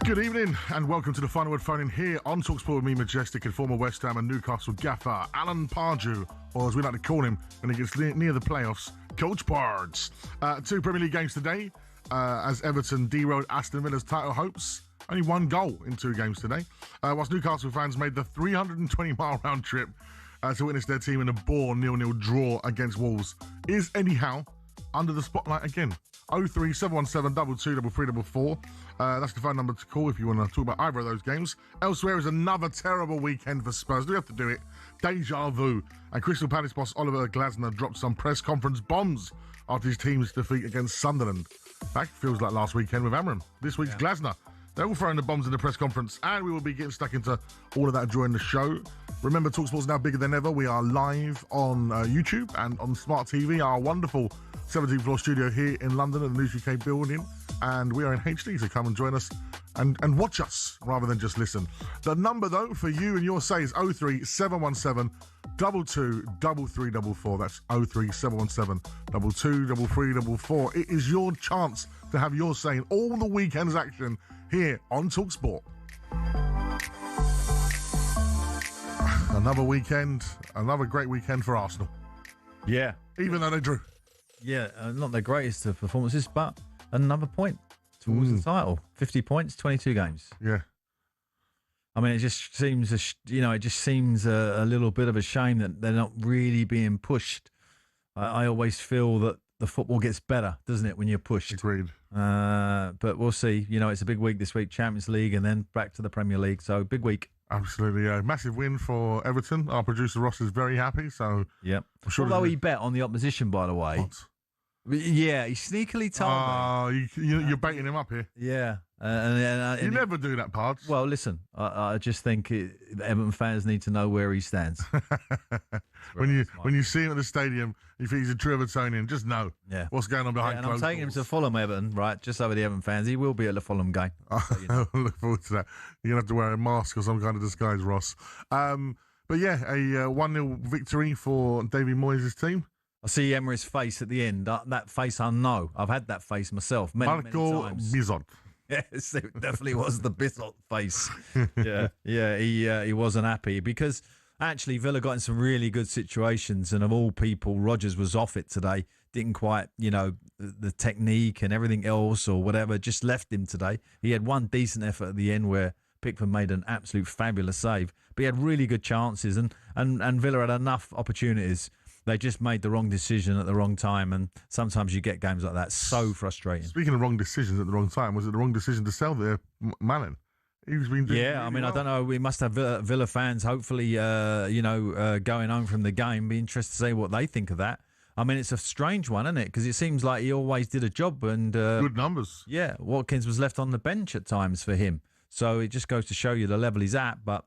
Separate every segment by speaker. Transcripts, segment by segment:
Speaker 1: Good evening and welcome to the Final Word Phone-In here on talkSPORT with me, Majestic, and former West Ham and Newcastle gaffer, Alan Pardew, or as we like to call him when he gets near the playoffs, Coach Pards. 2 Premier League games today as Everton derailed Aston Villa's title hopes. Only 1 goal in 2 games today. Whilst Newcastle fans made the 320-mile round trip to witness their team in a bore 0-0 draw against Wolves. Is Eddie Howe under the spotlight again? 03717 223344. That's the phone number to call if you want to talk about either of those games. Elsewhere is another terrible weekend for Spurs. Do we have to do it? Deja vu. And Crystal Palace boss Oliver Glasner dropped some press conference bombs after his team's defeat against Sunderland. That feels like last weekend with Amram. This week's Glasner. They're all throwing the bombs in the press conference, and we will be getting stuck into all of that during the show. Remember, talkSPORT's now bigger than ever. We are live on YouTube and on Smart TV, our wonderful 17th floor studio here in London at the News UK building. And we are in HD, so come and join us and watch us rather than just listen. The number, though, for you and your say is 03717 223344. That's 03717 223344. It is your chance to have your say in all the weekend's action here on talkSPORT. Another weekend, another great weekend for Arsenal.
Speaker 2: Yeah.
Speaker 1: Even though they drew.
Speaker 2: Yeah, not the greatest of performances, but another point towards the title. 50 points, 22 games.
Speaker 1: Yeah.
Speaker 2: I mean, it just seems, a little bit of a shame that they're not really being pushed. I always feel that the football gets better, doesn't it, when you're pushed?
Speaker 1: Agreed.
Speaker 2: But we'll see. It's a big week this week, Champions League, and then back to the Premier League. So, big week.
Speaker 1: Absolutely, yeah. Massive win for Everton. Our producer Ross is very happy. So,
Speaker 2: yep.
Speaker 1: I'm sure
Speaker 2: although he bet on the opposition, by the way.
Speaker 1: What?
Speaker 2: Yeah, he sneakily told me.
Speaker 1: You're baiting him up here.
Speaker 2: Yeah.
Speaker 1: You never do that, Pards.
Speaker 2: Well, listen, I just think Everton fans need to know where he stands.
Speaker 1: when you see him at the stadium, if he's a true Evertonian, just know what's going on behind closed doors.
Speaker 2: And I'm taking him to Fulham, Everton, right? Just over the Everton fans. He will be at the Fulham game.
Speaker 1: I look forward to that. You're going to have to wear a mask or some kind of disguise, Ross. But yeah, a 1-0 victory for David Moyes' team.
Speaker 2: I see Emery's face at the end. That face I know. I've had that face myself many times.
Speaker 1: Bizot.
Speaker 2: Yes, it definitely was the Bizot face. He wasn't happy because actually Villa got in some really good situations, and of all people, Rodgers was off it today. Didn't quite, the technique and everything else or whatever, just left him today. He had one decent effort at the end where Pickford made an absolute fabulous save, but he had really good chances, and Villa had enough opportunities. They just made the wrong decision at the wrong time, and sometimes you get games like that. So frustrating.
Speaker 1: Speaking of wrong decisions at the wrong time, was it the wrong decision to sell their Malin? He's been doing
Speaker 2: I don't know. We must have Villa fans, hopefully, going home from the game. Be interested to see what they think of that. I mean, it's a strange one, isn't it? Because it seems like he always did a job and
Speaker 1: good numbers.
Speaker 2: Yeah, Watkins was left on the bench at times for him, so it just goes to show you the level he's at. But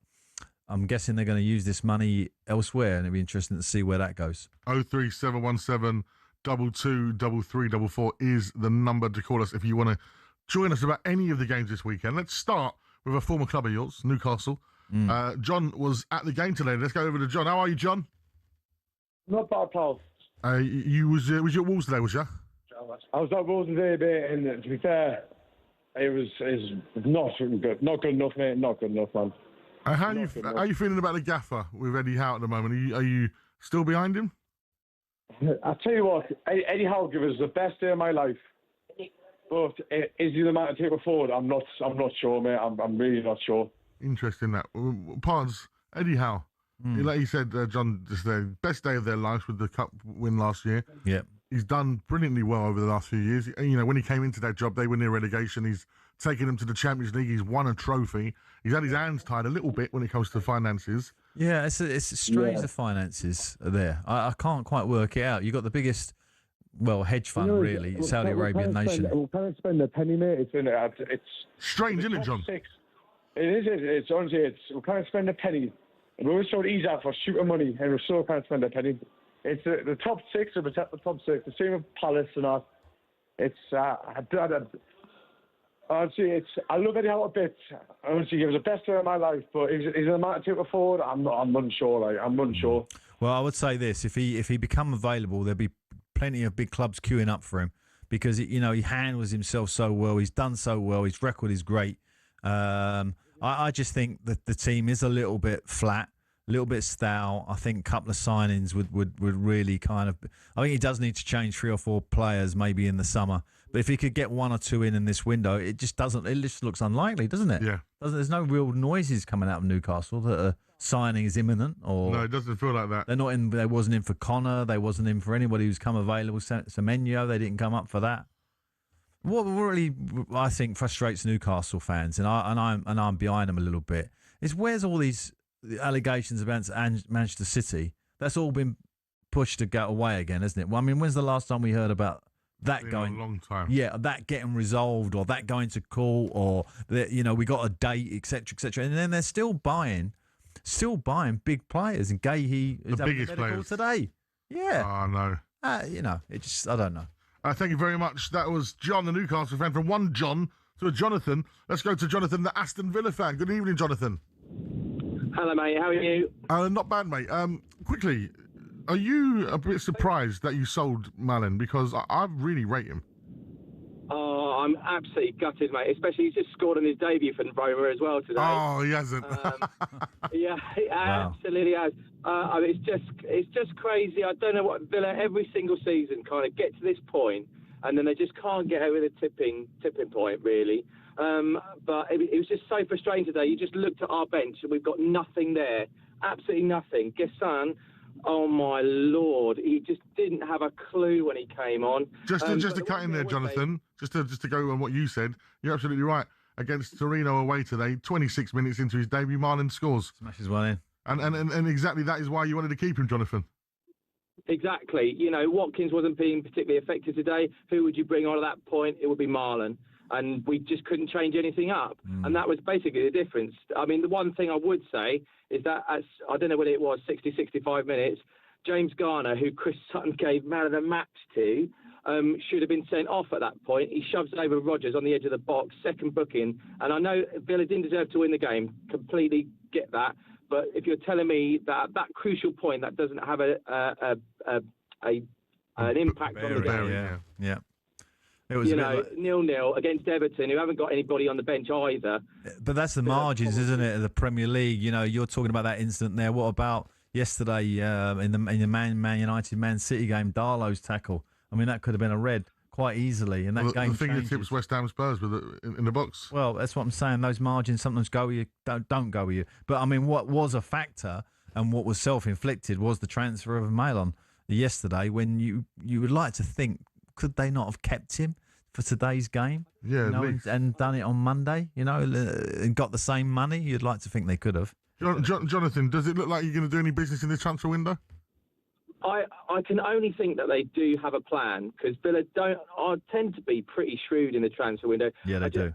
Speaker 2: I'm guessing they're going to use this money elsewhere, and it'll be interesting to see where that goes.
Speaker 1: 03717 223344 is the number to call us if you want to join us about any of the games this weekend. Let's start with a former club of yours, Newcastle. John was at the game today. Let's go over to John. How are you, John?
Speaker 3: Not bad, pal.
Speaker 1: You was you at Wolves today, was you?
Speaker 3: I was at Wolves today, mate, and to be fair, it's not good. Not good enough, mate. Not good enough, man.
Speaker 1: How are you feeling about the gaffer with Eddie Howe at the moment? Are you still behind him?
Speaker 3: I tell you what, Eddie Howe gave us the best day of my life. But is he the man to take it forward? I'm not sure, mate. I'm really not sure.
Speaker 1: Interesting that. Pards, Eddie Howe. Like you said, John, just the best day of their lives with the cup win last year.
Speaker 2: Yeah.
Speaker 1: He's done brilliantly well over the last few years. When he came into that job, they were near relegation. He's taken them to the Champions League. He's won a trophy. He's had his hands tied a little bit when it comes to finances.
Speaker 2: Yeah, it's strange the finances are there. I can't quite work it out. You've got the biggest, hedge fund, really, Saudi Arabian nation.
Speaker 3: We can't spend a penny, mate. It's
Speaker 1: strange, isn't it, John?
Speaker 3: It is. It's honestly, we can't spend a penny. We were so easy for shooting money, and we still can't spend a penny. It's the top 6 or the top 6. The same with Palace and all. It's honestly, I love Eddie Howe a bit. Honestly, he was the best day of my life, but is the man to take it forward? I'm unsure. I'm unsure.
Speaker 2: Well, I would say this: if he become available, there'll be plenty of big clubs queuing up for him because he handles himself so well. He's done so well. His record is great. I just think that the team is a little bit flat, a little bit stale. I think a couple of signings would really kind of. I think he does need to change 3 or 4 players maybe in the summer. But if he could get 1 or 2 in this window, it just doesn't. It just looks unlikely, doesn't it?
Speaker 1: Yeah.
Speaker 2: There's no real noises coming out of Newcastle that a signing is imminent. Or
Speaker 1: No, it doesn't feel like that.
Speaker 2: they're not in. They wasn't in for Connor. They wasn't in for anybody who's come available. Semenyo, they didn't come up for that. What really I think frustrates Newcastle fans, and I'm behind them a little bit, is where's all these allegations about Manchester City? That's all been pushed to go away again, isn't it? Well, I mean, when's the last time we heard about that going?
Speaker 1: A long time.
Speaker 2: Yeah, that getting resolved, or that going to court, or that, we got a date, etc., and then they're still buying big players, and Gahey is
Speaker 1: The
Speaker 2: having
Speaker 1: biggest
Speaker 2: a medical
Speaker 1: players
Speaker 2: today. Yeah,
Speaker 1: Oh, no.
Speaker 2: it just I don't know.
Speaker 1: Thank you very much. That was John, the Newcastle fan. From one John to a Jonathan. Let's go to Jonathan, the Aston Villa fan. Good evening, Jonathan.
Speaker 4: Hello, mate. How are you?
Speaker 1: Not bad, mate. Quickly, are you a bit surprised that you sold Malin? Because I really rate him.
Speaker 4: Oh, I'm absolutely gutted, mate. Especially he's just scored on his debut for Roma as well today.
Speaker 1: Oh, he hasn't.
Speaker 4: Yeah, he absolutely has. It's just crazy. I don't know what Villa every single season kind of get to this point, and then they just can't get over the tipping point, really. But it was just so frustrating today. You just looked at our bench and we've got nothing there, absolutely nothing. Gessan, oh my Lord, he just didn't have a clue when he came on.
Speaker 1: Just to cut in there, Jonathan, just to go on what you said, you're absolutely right. Against Torino away today, 26 minutes into his debut, Marlon scores.
Speaker 2: Smashes one in.
Speaker 1: And exactly that is why you wanted to keep him, Jonathan.
Speaker 4: Exactly. Watkins wasn't being particularly effective today. Who would you bring on at that point? It would be Marlon. And we just couldn't change anything up. And that was basically the difference. I mean, the one thing I would say is that, I don't know whether it was 60, 65 minutes, James Garner, who Chris Sutton gave man of the match to, should have been sent off at that point. He shoves over Rodgers on the edge of the box, second booking. And I know Villa didn't deserve to win the game. Completely get that. But if you're telling me that at that crucial point that doesn't have an impact on the game.
Speaker 2: Yeah. It was
Speaker 4: 0-0 against Everton, who haven't got anybody on the bench either.
Speaker 2: But that's the margins, isn't it, of the Premier League? You're talking about that incident there. What about yesterday in the Man United Man City game, Darlow's tackle? I mean, that could have been a red quite easily. And that game
Speaker 1: the fingertips West Ham Spurs in the box.
Speaker 2: Well, that's what I'm saying. Those margins sometimes go with you, don't go with you. But I mean, what was a factor and what was self-inflicted was the transfer of Malon yesterday. When you would like to think, could they not have kept him for today's game?
Speaker 1: Yeah,
Speaker 2: and done it on Monday, and got the same money? You'd like to think they could have.
Speaker 1: Jonathan, does it look like you're going to do any business in this transfer window?
Speaker 4: I can only think that they do have a plan, because Villa tend to be pretty shrewd in the transfer window.
Speaker 2: Yeah, they do.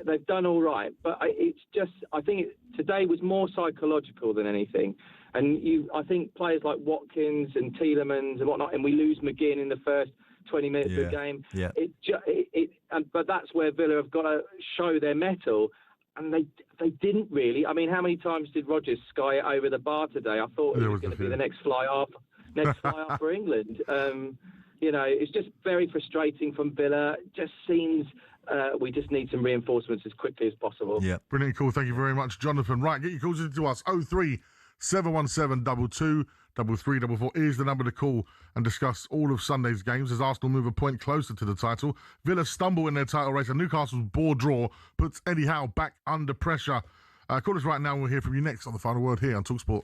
Speaker 4: They've done all right, but I think today was more psychological than anything. And I think players like Watkins and Tielemans and whatnot, and we lose McGinn in the first 20 minutes of the game.
Speaker 2: Yeah.
Speaker 4: But that's where Villa have got to show their mettle. And they didn't really. I mean, how many times did Rodgers sky it over the bar today? I thought it was going to be the next fly off for England. It's just very frustrating from Villa. It just seems we just need some reinforcements as quickly as possible.
Speaker 1: Yeah, brilliant call. Thank you very much, Jonathan. Right, get your calls into us. 03717 22 3344 is the number to call and discuss all of Sunday's games as Arsenal move a point closer to the title. Villa stumble in their title race and Newcastle's bore draw puts Eddie Howe back under pressure. Call us right now and we'll hear from you next on The Final Word here on talkSPORT.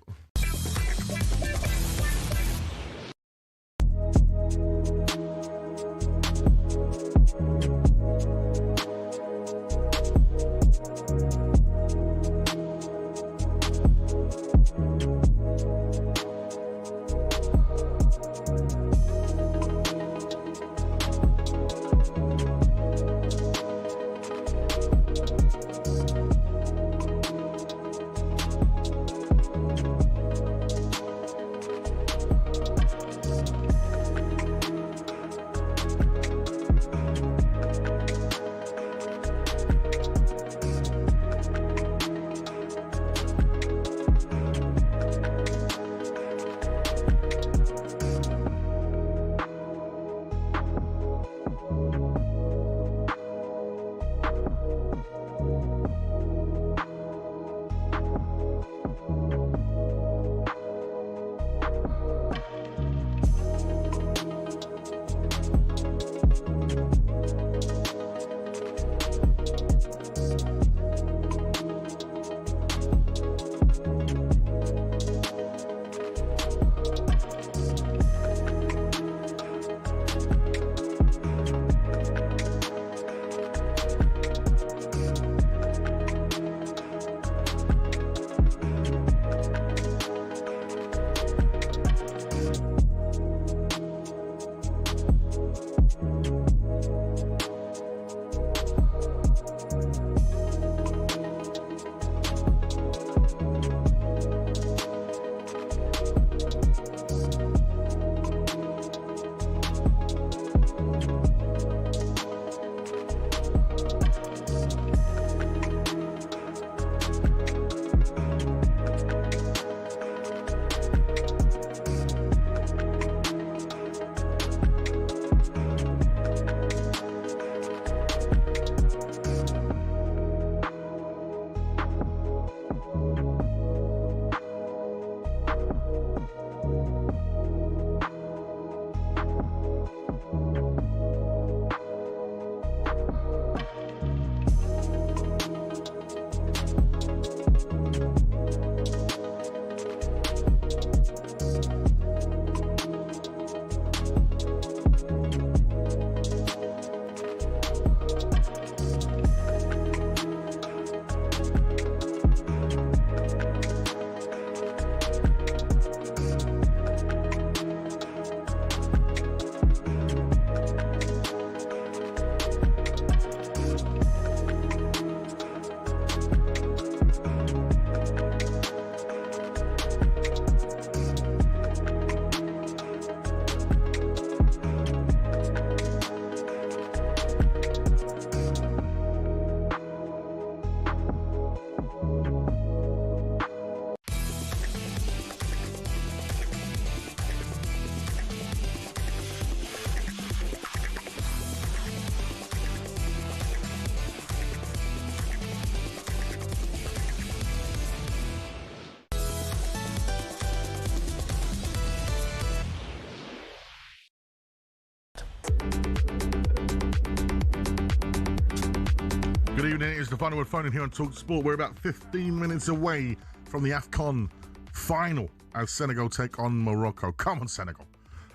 Speaker 1: Good evening. It's the final word phone in here on talkSPORT. We're about 15 minutes away from the AFCON final as Senegal take on Morocco. Come on, Senegal.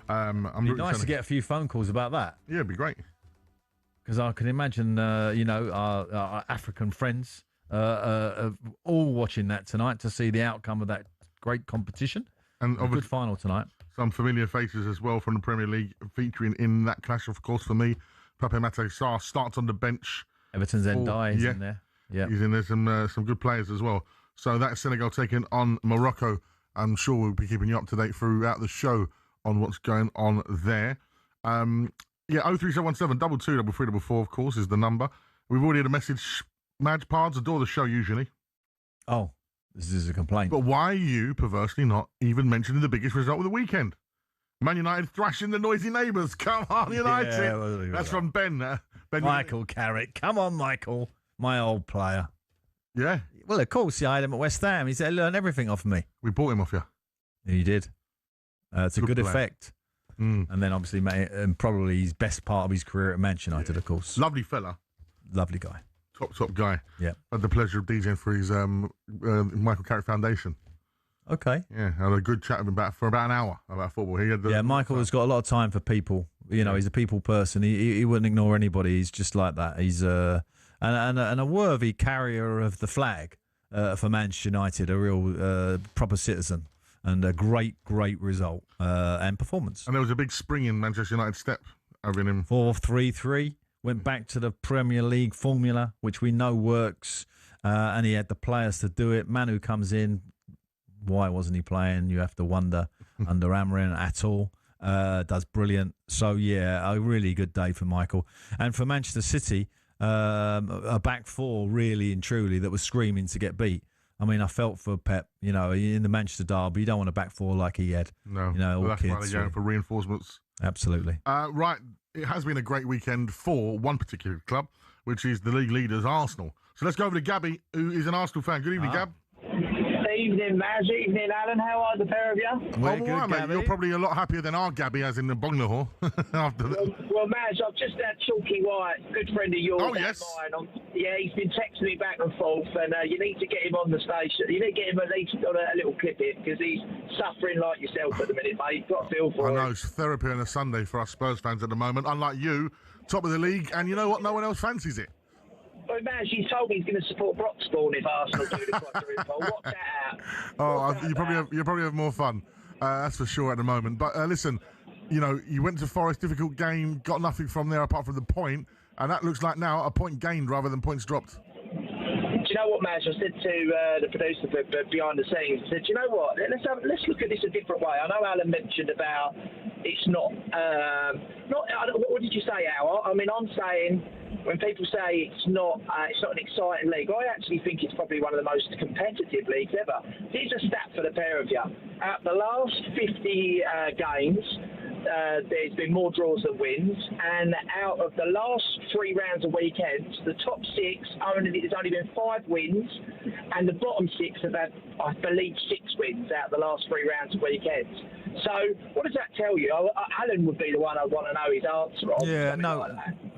Speaker 2: It'd be nice to get a few phone calls about that.
Speaker 1: Yeah, it'd be great.
Speaker 2: Because I can imagine, our African friends all watching that tonight to see the outcome of that great competition. And a good final tonight.
Speaker 1: Some familiar faces as well from the Premier League featuring in that clash, of course, for me. Pape Matar Sarr starts on the bench.
Speaker 2: Everton's Ndiaye is in there. Yeah,
Speaker 1: he's in there. Some good players as well. So that's Senegal taking on Morocco. I'm sure we'll be keeping you up to date throughout the show on what's going on there. 03717 22 4, of course, is the number. We've already had a message. Madge Pards adore the show usually.
Speaker 2: Oh, this is a complaint.
Speaker 1: But why are you perversely not even mentioning the biggest result of the weekend? Man United thrashing the noisy neighbours. Come on, United. Yeah, that's from Ben. Ben
Speaker 2: Michael Carrick. Come on, Michael. My old player.
Speaker 1: Yeah.
Speaker 2: Well, of course, I had him at West Ham. He said, learn everything off me.
Speaker 1: We bought him off you.
Speaker 2: He did. It's a good effect. And then, obviously, probably his best part of his career at Manchester United, of course.
Speaker 1: Lovely fella.
Speaker 2: Lovely guy.
Speaker 1: Top guy.
Speaker 2: Yeah.
Speaker 1: Had the pleasure of DJing for his Michael Carrick Foundation.
Speaker 2: Okay.
Speaker 1: Yeah, I had a good chat with him for about an hour about football.
Speaker 2: Michael has got a lot of time for people. He's a people person. He wouldn't ignore anybody. He's just like that. He's and a worthy carrier of the flag for Manchester United, a real proper citizen, and a great result and performance.
Speaker 1: And there was a big spring in Manchester United step over him.
Speaker 2: 4-3-3. Went back to the Premier League formula, which we know works, and he had the players to do it. Manu comes in. Why wasn't he playing? You have to wonder. Under Amarin at all. Does brilliant. So, a really good day for Michael. And for Manchester City, a back four, really and truly, that was screaming to get beat. I mean, I felt for Pep, in the Manchester derby, you don't want a back four like he had.
Speaker 1: No, that's why they're going for reinforcements.
Speaker 2: Absolutely.
Speaker 1: Right. It has been a great weekend for one particular club, which is the league leaders, Arsenal. So let's go over to Gabby, who is an Arsenal fan. Good evening, Gab.
Speaker 5: Evening, Maz. Evening, Alan. How are the pair of you?
Speaker 1: Well, good, mate. You're probably a lot happier than our Gabby, as in the Bonglahor.
Speaker 5: Well, Maz, I've just had Chalky White, good friend of yours.
Speaker 1: Oh, yes.
Speaker 5: He's been texting me back and forth, and you need to get him on the station. You need to get him at least on a little clip here, because he's suffering like yourself at the minute, mate. You've got to feel for him.
Speaker 1: I know. It's therapy on a Sunday for us Spurs fans at the moment. Unlike you, top of the league, and you know what? No one else fancies it.
Speaker 5: Well, Maz, you told me he's going to support Broxbourne if Arsenal do the quadruple. What's that out?
Speaker 1: You probably have more fun. That's for sure at the moment. But listen, you went to Forest, difficult game, got nothing from there apart from the point, and that looks like now a point gained rather than points dropped.
Speaker 5: Do you know what, Maz? I said to the producer behind the scenes, I said, do you know what? Let's look at this a different way. I know Alan mentioned about it's not. What did you say, Al? I mean, I'm saying when people say it's not an exciting league, I actually think it's probably one of the most competitive leagues ever. Here's a stat for the pair of you. Out the last 50 games, there's been more draws than wins, and out of the last 3 rounds of weekends, the top 6 there's only been 5 wins, and the bottom 6 have had, I believe, 6 wins out of the last 3 rounds of weekends. So what does that tell you? Alan would be the one I'd want to know his answer on.
Speaker 2: Yeah,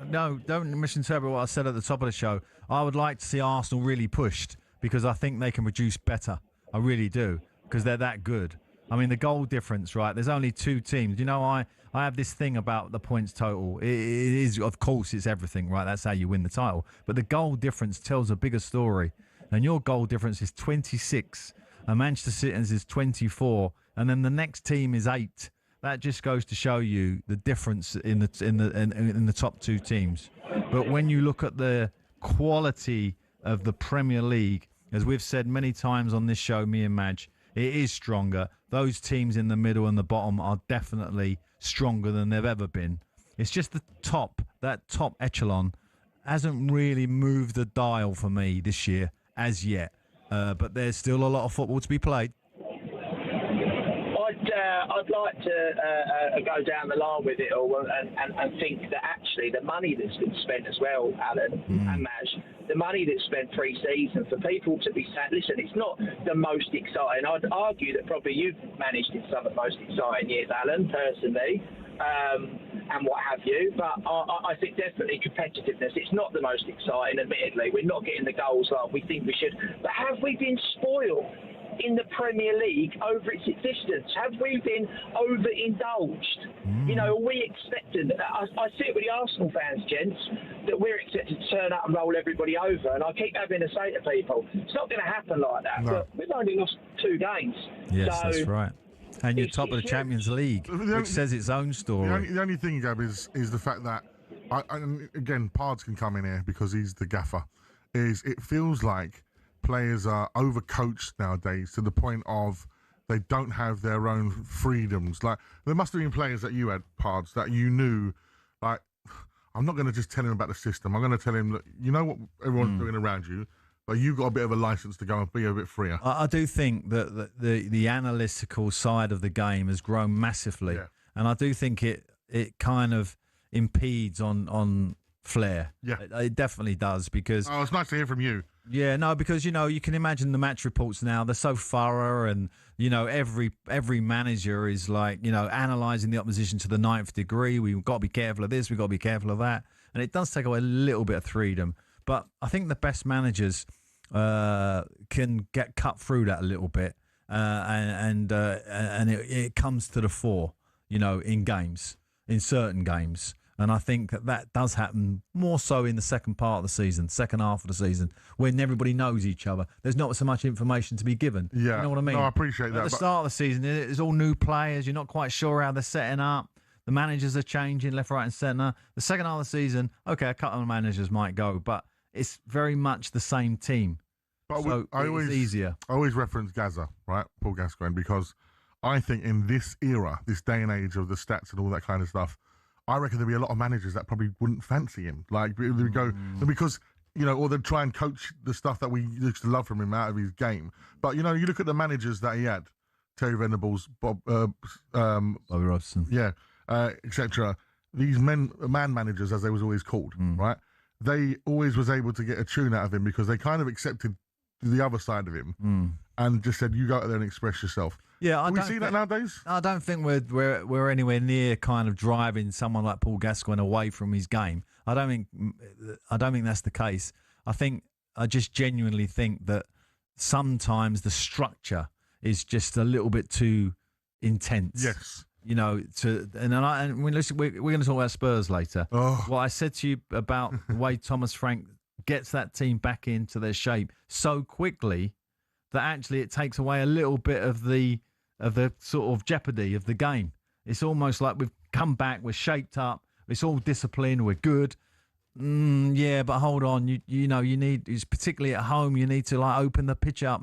Speaker 2: no, don't misinterpret what I said at the top of the show. I would like to see Arsenal really pushed, because I think they can produce better. I really do, because they're that good. I mean, the goal difference, right? There's only 2 teams. I have this thing about the points total. It is, of course, it's everything, right? That's how you win the title. But the goal difference tells a bigger story. And your goal difference is 26, and Manchester City's is 24, and then the next team is 8. That just goes to show you the difference in the top 2 teams. But when you look at the quality of the Premier League, as we've said many times on this show, me and Madge, it is stronger. Those teams in the middle and the bottom are definitely stronger than they've ever been. It's just that top echelon hasn't really moved the dial for me this year as yet. But there's still a lot of football to be played.
Speaker 5: I'd like to go down the line with it all and think that actually the money that's been spent as well, Alan and Maj, the money that's spent pre-season for people to be sat. Listen, it's not the most exciting. I'd argue that probably you've managed in some of the most exciting years, Alan, personally, and what have you. But I think definitely competitiveness. It's not the most exciting, admittedly. We're not getting the goals like we think we should. But have we been spoiled in the Premier League over its existence? Have we been overindulged? You know, are we expecting, I see it with the Arsenal fans, gents, that we're expected to turn up and roll everybody over, and I keep having to say to people, it's not going to happen like that.
Speaker 1: No.
Speaker 5: But we've only lost 2 games.
Speaker 2: Yes,
Speaker 5: so
Speaker 2: that's right. And you're top of the Champions League, which says its own story.
Speaker 1: The only thing, Gab, is the fact that, and again, Pards can come in here because he's the gaffer, is it feels like players are overcoached nowadays to the point of they don't have their own freedoms. Like, there must have been players that you had, Pards, that you knew, like, I'm not going to just tell him about the system. I'm going to tell him that you know what everyone's doing around you, but you've got a bit of a license to go and be a bit freer.
Speaker 2: I do think that the analytical side of the game has grown massively, and I do think it kind of impedes on flair. Yeah, it definitely does, because
Speaker 1: it's nice to hear from you.
Speaker 2: Yeah, no, because you can imagine the match reports now. They're so thorough, and every manager is like analysing the opposition to the 9th degree. We've got to be careful of this. We've got to be careful of that, and it does take away a little bit of freedom. But I think the best managers can get cut through that a little bit, and it comes to the fore, in games, in certain games. And I think that does happen more so in the second part of the season, second half of the season, when everybody knows each other. There's not so much information to be given.
Speaker 1: Yeah.
Speaker 2: You know what I mean?
Speaker 1: No, I appreciate that.
Speaker 2: At the start of the season, it's all new players. You're not quite sure how they're setting up. The managers are changing left, right and centre. The second half of the season, okay, a couple of managers might go, but it's very much the same team.
Speaker 1: But
Speaker 2: so it's easier.
Speaker 1: I always reference Gaza, right? Paul Gascoigne, because I think in this era, this day and age of the stats and all that kind of stuff, I reckon there'd be a lot of managers that probably wouldn't fancy him. Like, they would go, because, or they'd try and coach the stuff that we used to love from him out of his game. But, you look at the managers that he had, Terry Venables, Bobby
Speaker 2: Robson.
Speaker 1: Yeah, etc. These man managers, as they was always called, right? They always was able to get a tune out of him because they kind of accepted the other side of him and just said, you go out there and express yourself.
Speaker 2: Yeah,
Speaker 1: Do we see that nowadays?
Speaker 2: I don't think we're anywhere near kind of driving someone like Paul Gascoigne away from his game. I don't think that's the case. I just genuinely think that sometimes the structure is just a little bit too intense.
Speaker 1: Yes.
Speaker 2: We're going to talk about Spurs later.
Speaker 1: Oh.
Speaker 2: What I said to you about the way Thomas Frank gets that team back into their shape so quickly that actually it takes away a little bit of the sort of jeopardy of the game. It's almost like we've come back, we're shaped up, it's all discipline, we're good. Yeah, but hold on, you need, it's particularly at home, you need to like open the pitch up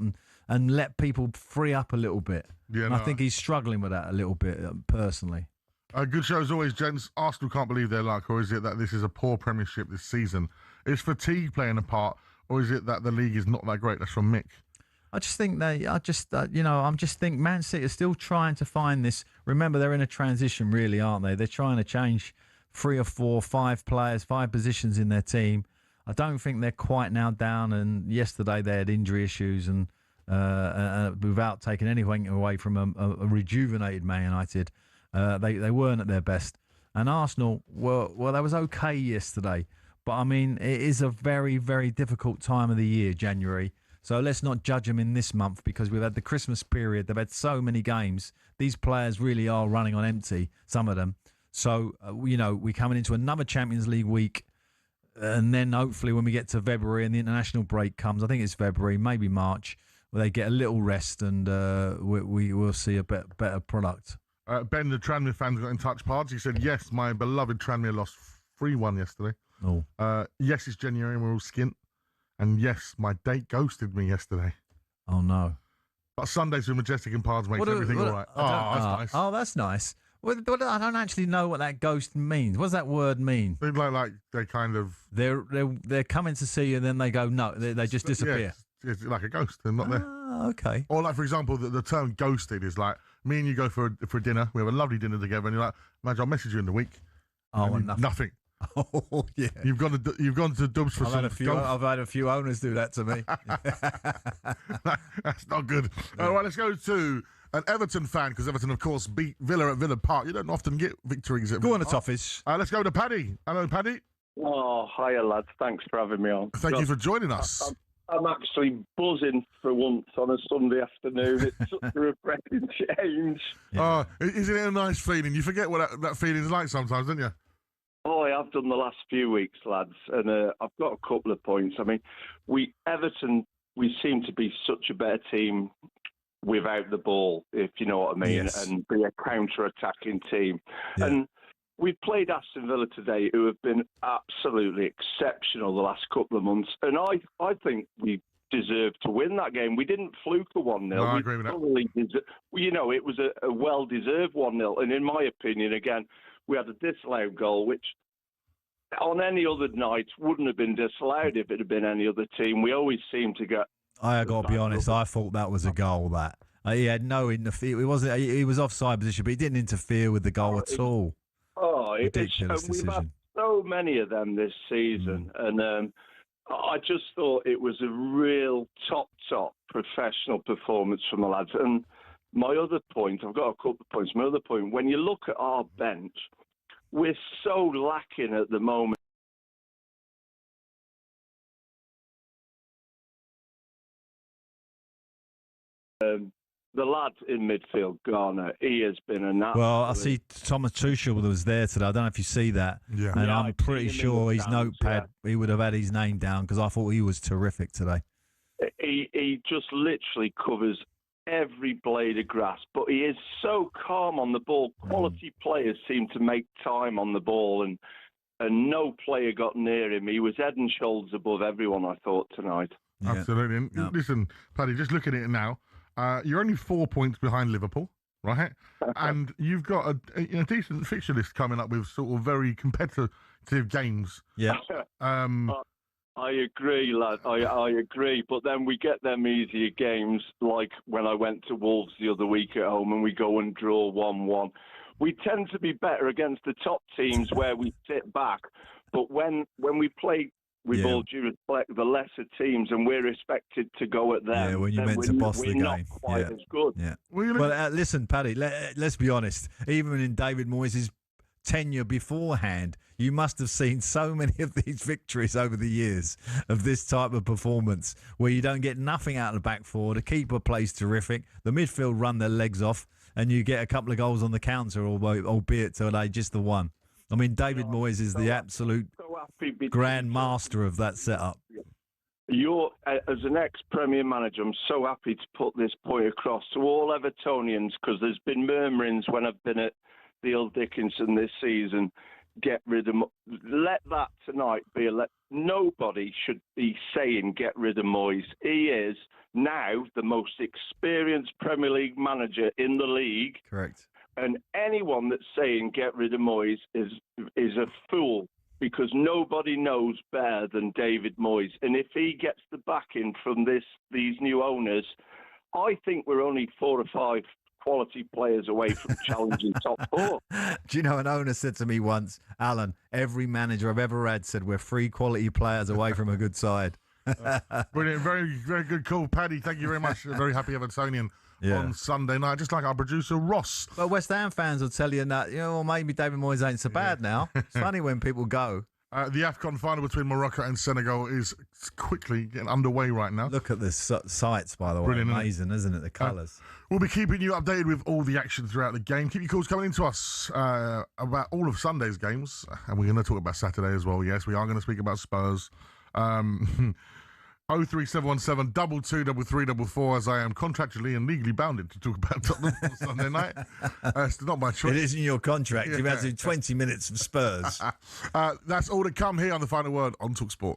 Speaker 2: and let people free up a little bit. Yeah, and I think he's struggling with that a little bit personally.
Speaker 1: Good show as always, gents. Arsenal can't believe their luck, or is it that this is a poor Premiership this season? Is fatigue playing a part, or is it that the league is not that great? That's from Mick.
Speaker 2: I just think Man City are still trying to find this. Remember, they're in a transition, really, aren't they? They're trying to change 3 or 4, 5 players, 5 positions in their team. I don't think they're quite now down. And yesterday they had injury issues, and without taking anything away from a rejuvenated Man United, they weren't at their best. And Arsenal that was okay yesterday. But, I mean, it is a very, very difficult time of the year, January. So let's not judge them in this month because we've had the Christmas period. They've had so many games. These players really are running on empty, some of them. So, we're coming into another Champions League week. And then hopefully when we get to February and the international break comes, I think it's February, maybe March, where they get a little rest and we will see a better product.
Speaker 1: Ben, the Tranmere fans, got in touch, Pards. He said, yes, my beloved Tranmere lost 3-1 yesterday.
Speaker 2: Oh.
Speaker 1: Yes, it's January and we're all skint. And yes, my date ghosted me yesterday.
Speaker 2: Oh, no.
Speaker 1: But Sundays with Majestic and Pards makes everything all right. That's nice.
Speaker 2: Oh, that's nice. Well, I don't actually know what that ghost means. What does that word mean?
Speaker 1: Like they kind of...
Speaker 2: They're coming to see you and then they go, no, they just disappear.
Speaker 1: Yeah, it's like a ghost. They're not there.
Speaker 2: Okay.
Speaker 1: Or like, for example, the term ghosted is like, me and you go for dinner. We have a lovely dinner together and you're like, Madge, I'll message you in the week.
Speaker 2: Oh, and
Speaker 1: nothing.
Speaker 2: Oh yeah.
Speaker 1: You've gone to Dubs for some golf.
Speaker 2: I've had a few owners do that to me.
Speaker 1: That's not good. All right, let's go to an Everton fan, because Everton, of course, beat Villa at Villa Park. You don't often get victories at
Speaker 2: Go on,
Speaker 1: Villa
Speaker 2: the
Speaker 1: Park.
Speaker 2: Toffees.
Speaker 1: Let's go to Paddy. Hello, Paddy.
Speaker 6: Oh, hiya, lads. Thanks for having me on.
Speaker 1: Thank you for joining us.
Speaker 6: I'm actually buzzing for once on a Sunday afternoon. It's such a refreshing change.
Speaker 1: Yeah. Oh, isn't it a nice feeling? You forget what that feeling is like sometimes, don't you?
Speaker 6: Oh, I have done the last few weeks, lads, and I've got a couple of points. I mean, Everton, we seem to be such a better team without the ball, if you know what I mean,
Speaker 2: Yes.
Speaker 6: and be a counter-attacking team.
Speaker 2: Yeah.
Speaker 6: And we've played Aston Villa today, who have been absolutely exceptional the last couple of months. And I think we deserved to win that game. We didn't fluke a 1-0.
Speaker 1: No, I agree with that.
Speaker 6: You know, it was a well-deserved 1-0. And in my opinion, again, we had a disallowed goal, which on any other night wouldn't have been disallowed if it had been any other team. We always seem to get...
Speaker 2: I got to be honest. I thought that was a goal. That he had no interfere. It wasn't. He was offside position, but he didn't interfere with the goal at all.
Speaker 6: Oh,
Speaker 2: Ridiculous
Speaker 6: we've had
Speaker 2: decision.
Speaker 6: so many of them this season, and I just thought it was a real top professional performance from the lads. And my other point, I've got a couple of points. My other point, when you look at our bench, we're so lacking at the moment. The lad in midfield, Garner, he has been an absolute...
Speaker 2: Well, I see Thomas Tuchel was there today. I don't know if you see that.
Speaker 1: Yeah.
Speaker 2: And
Speaker 6: Yeah,
Speaker 2: I'm
Speaker 6: I've
Speaker 2: pretty
Speaker 6: seen him in
Speaker 2: sure
Speaker 6: the
Speaker 2: his
Speaker 6: stands,
Speaker 2: notepad, he would have had his name down, because I thought he was terrific today.
Speaker 6: He just literally covers every blade of grass, but he is so calm on the ball. Quality players seem to make time on the ball, and no player got near him. He was head and shoulders above everyone, I thought, tonight.
Speaker 2: Yeah.
Speaker 1: Absolutely. And
Speaker 2: Yeah.
Speaker 1: listen, Paddy, just look at it now. You're only 4 points behind Liverpool, right? And you've got a decent fixture list coming up with sort of very competitive games.
Speaker 2: Yeah.
Speaker 6: I agree, lad. I agree. But then we get them easier games, like when I went to Wolves the other week at home and we go and draw 1-1. We tend to be better against the top teams where we sit back. But when we play, with all due respect, the lesser teams, and we're expected to go at them,
Speaker 2: Yeah, when you're
Speaker 6: then
Speaker 2: meant to boss the
Speaker 6: we're not
Speaker 2: game.
Speaker 6: quite
Speaker 2: Yeah.
Speaker 6: as good.
Speaker 2: Yeah.
Speaker 1: Well,
Speaker 2: Listen, Paddy, let's be honest. Even in David Moyes' tenure beforehand, you must have seen so many of these victories over the years of this type of performance where you don't get nothing out of the back four. The keeper plays terrific. The midfield run their legs off, and you get a couple of goals on the counter, albeit today just the one. I mean, David Moyes is the absolute grand master of that setup.
Speaker 6: As an ex-Premier manager, I'm so happy to put this point across to all Evertonians, because there's been murmurings when I've been at the Old Dickinson this season. Get rid of... Let that tonight be nobody should be saying get rid of Moyes. He is now the most experienced Premier League manager in the league.
Speaker 2: Correct.
Speaker 6: And anyone that's saying get rid of Moyes is a fool, because nobody knows better than David Moyes. And if he gets the backing from these new owners, I think we're only 4 or 5 quality players away from challenging top 4.
Speaker 2: Do you know, an owner said to me once, Alan, every manager I've ever had said we're 3 quality players away from a good side.
Speaker 1: Brilliant. Very, very good call, Paddy. Thank you very much. A very happy Evertonian on Sunday night, just like our producer Ross.
Speaker 2: But West Ham fans will tell you that, well, maybe David Moyes ain't so bad now. It's funny when people go.
Speaker 1: The AFCON final between Morocco and Senegal is quickly getting underway right now.
Speaker 2: Look at the sights, by the way.
Speaker 1: Brilliant,
Speaker 2: amazing, isn't it? The colours.
Speaker 1: We'll be keeping you updated with all the action throughout the game. Keep your calls coming into us about all of Sunday's games. And we're going to talk about Saturday as well. Yes, we are going to speak about Spurs. 03717 223344, as I am contractually and legally bounded to talk about Tottenham on Sunday night. It's not my choice.
Speaker 2: It is in your contract. You've had to do 20 minutes of Spurs.
Speaker 1: That's all to come here on The Final Word on talkSPORT.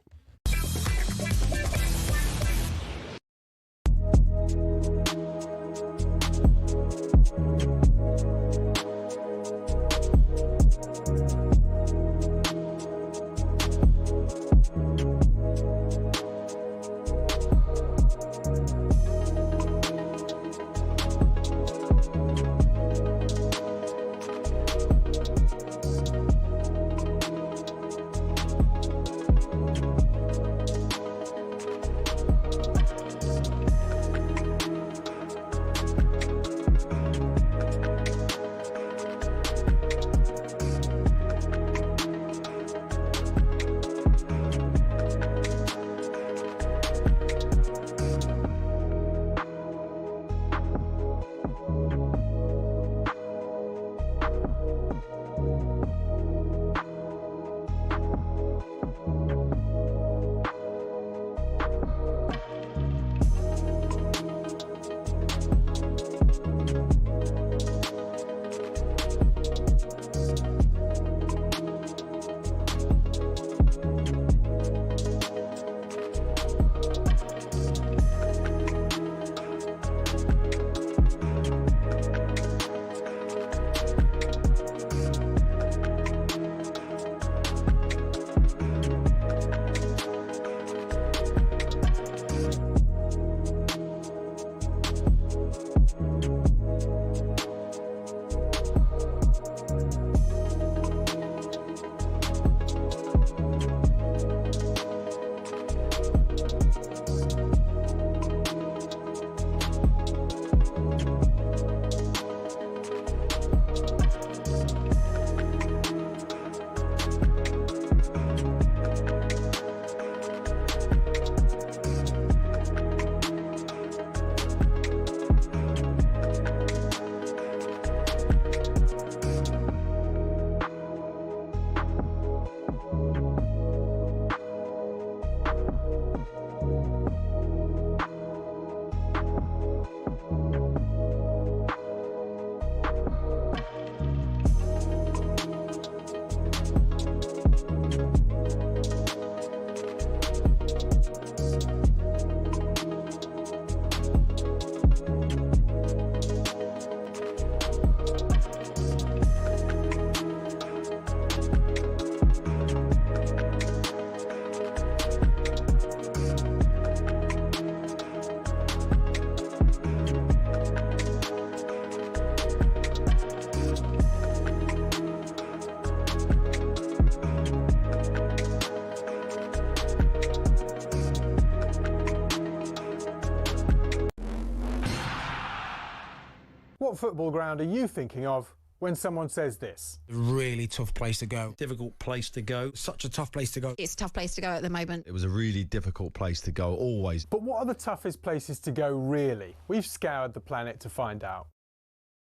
Speaker 7: What football ground are you thinking of when someone says this?
Speaker 8: Really tough place to go.
Speaker 9: Difficult place to go.
Speaker 8: Such a tough place to go.
Speaker 10: It's a tough place to go at the moment.
Speaker 9: It was a really difficult place to go, always.
Speaker 7: But what are the toughest places to go, really? We've scoured the planet to find out.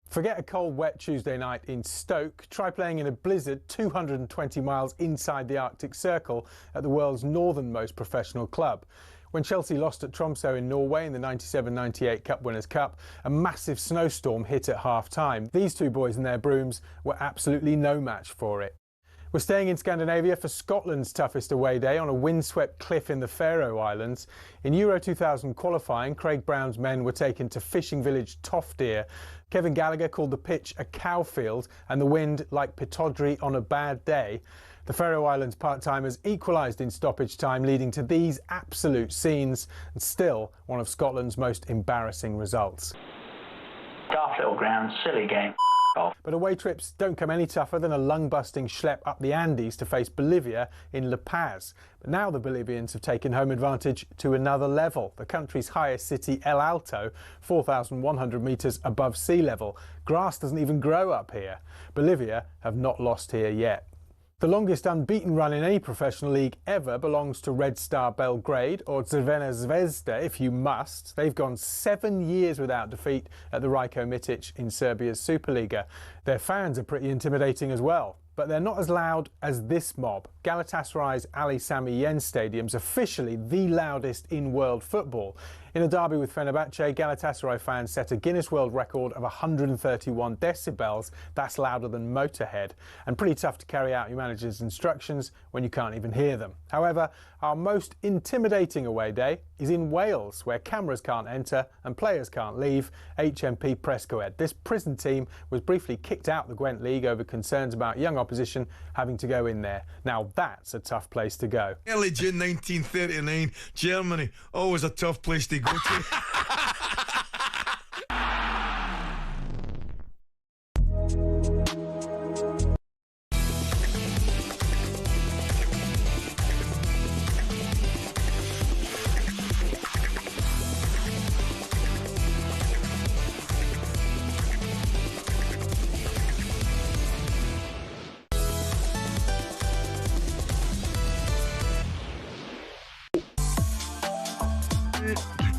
Speaker 7: Forget a cold, wet Tuesday night in Stoke. Try playing in a blizzard 220 miles inside the Arctic Circle at the world's northernmost professional club. When Chelsea lost at Tromsø in Norway in the 97-98 Cup Winners' Cup, a massive snowstorm hit at half-time. These two boys and their brooms were absolutely no match for it. We're staying in Scandinavia for Scotland's toughest away day on a windswept cliff in the Faroe Islands. In Euro 2000 qualifying, Craig Brown's men were taken to fishing village Toftir. Kevin Gallagher called the pitch a cowfield and the wind like Pitodry on a bad day. The Faroe Islands part-timers equalised in stoppage time, leading to these absolute scenes, and still one of Scotland's most embarrassing results.
Speaker 11: Daft little ground, silly game.
Speaker 7: But away trips don't come any tougher than a lung-busting schlep up the Andes to face Bolivia in La Paz. But now the Bolivians have taken home advantage to another level. The country's highest city, El Alto, 4,100 metres above sea level. Grass doesn't even grow up here. Bolivia have not lost here yet. The longest unbeaten run in any professional league ever belongs to Red Star Belgrade, or Crvena Zvezda if you must. They've gone 7 years without defeat at the Rajko Mitic in Serbia's Superliga. Their fans are pretty intimidating as well, but they're not as loud as this mob. Galatasaray's Ali Sami Yen Stadium's officially the loudest in world football. In a derby with Fenerbahce, Galatasaray fans set a Guinness World Record of 131 decibels. That's louder than Motorhead, and pretty tough to carry out your manager's instructions when you can't even hear them. However, our most intimidating away day is in Wales, where cameras can't enter and players can't leave. HMP Prescoed. This prison team was briefly kicked out the Gwent League over concerns about young opposition having to go in there. Now that's a tough place to go.
Speaker 12: Early June 1939, Germany, always a tough place to go to.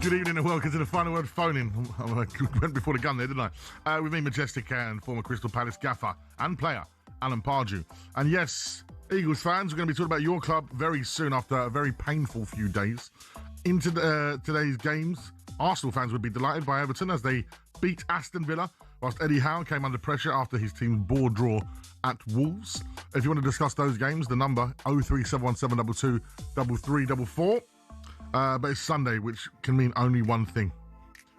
Speaker 1: Good evening and welcome to the Final Word Phone-In. I went before the gun there, didn't I? With me, Majestic, and former Crystal Palace gaffer and player, Alan Pardew. And yes, Eagles fans, we're going to be talking about your club very soon after a very painful few days. Into today's games, Arsenal fans would be delighted by Everton as they beat Aston Villa, whilst Eddie Howe came under pressure after his team's board draw at Wolves. If you want to discuss those games, the number 0371722 3344. But it's Sunday, which can mean only one thing.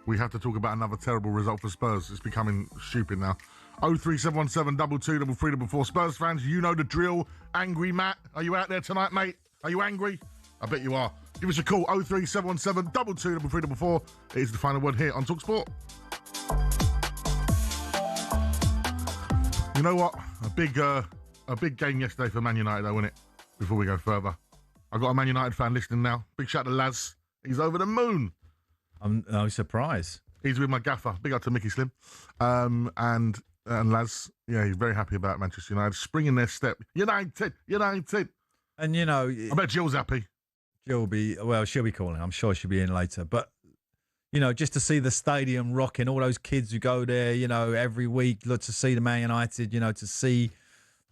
Speaker 1: We have to talk about another terrible result for Spurs. It's becoming stupid now. 03717 223344. Spurs fans, you know the drill. Angry Matt, are you out there tonight, mate? Are you angry? I bet you are. Give us a call, 03717 223344. It is the final word here on talkSPORT. You know what? A big game yesterday for Man United, though, wasn't it? Before we go further. I've got a Man United fan listening now. Big shout to Laz. He's over the moon.
Speaker 2: I'm no surprise.
Speaker 1: He's with my gaffer. Big up to Mickey Slim. And Laz, yeah, he's very happy about Manchester United. Spring in their step. United.
Speaker 2: And, you know...
Speaker 1: I bet Jill's happy.
Speaker 2: She'll be calling. I'm sure she'll be in later. But, you know, just to see the stadium rocking, all those kids who go there, you know, every week, look to see the Man United, you know, to see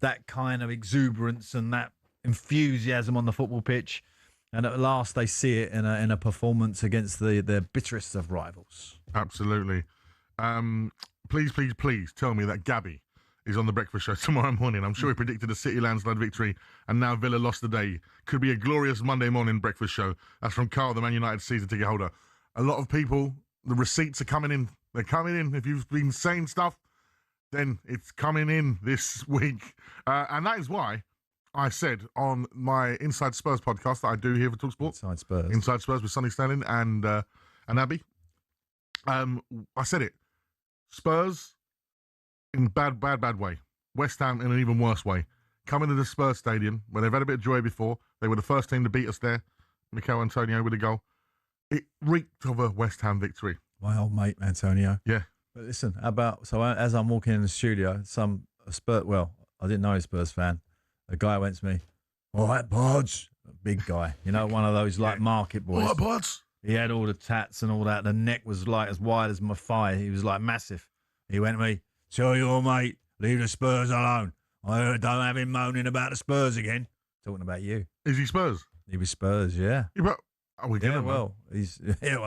Speaker 2: that kind of exuberance and that enthusiasm on the football pitch, and at last they see it in a performance against the bitterest of rivals.
Speaker 1: Absolutely. Please tell me that Gabby is on the breakfast show tomorrow morning. I'm sure he predicted a City landslide victory, and now Villa lost the day. Could be a glorious Monday morning breakfast show. That's from Carl, the Man United season ticket holder. A lot of people, the receipts are coming in. They're coming in. If you've been saying stuff, then it's coming in this week, and that is why I said on my Inside Spurs podcast that I do here for talkSPORT. Inside Spurs with Sonny Sterling and Abby. I said it. Spurs in bad way. West Ham in an even worse way. Coming to the Spurs stadium where they've had a bit of joy before. They were the first team to beat us there. Mikel Antonio with a goal. It reeked of a West Ham victory.
Speaker 2: My old mate Antonio.
Speaker 1: Yeah.
Speaker 2: But listen, as I'm walking in the studio, I didn't know he was a Spurs fan. A guy went to me, "All right, Pods," a big guy, one of those like market boys.
Speaker 1: All right, Pods.
Speaker 2: He had all the tats and all that. The neck was like as wide as my thigh. He was like massive. He went to me, "Tell your mate, leave the Spurs alone. Don't have him moaning about the Spurs again." Talking about you.
Speaker 1: Is he Spurs?
Speaker 2: He was Spurs, yeah.
Speaker 1: We get him.
Speaker 2: Well, I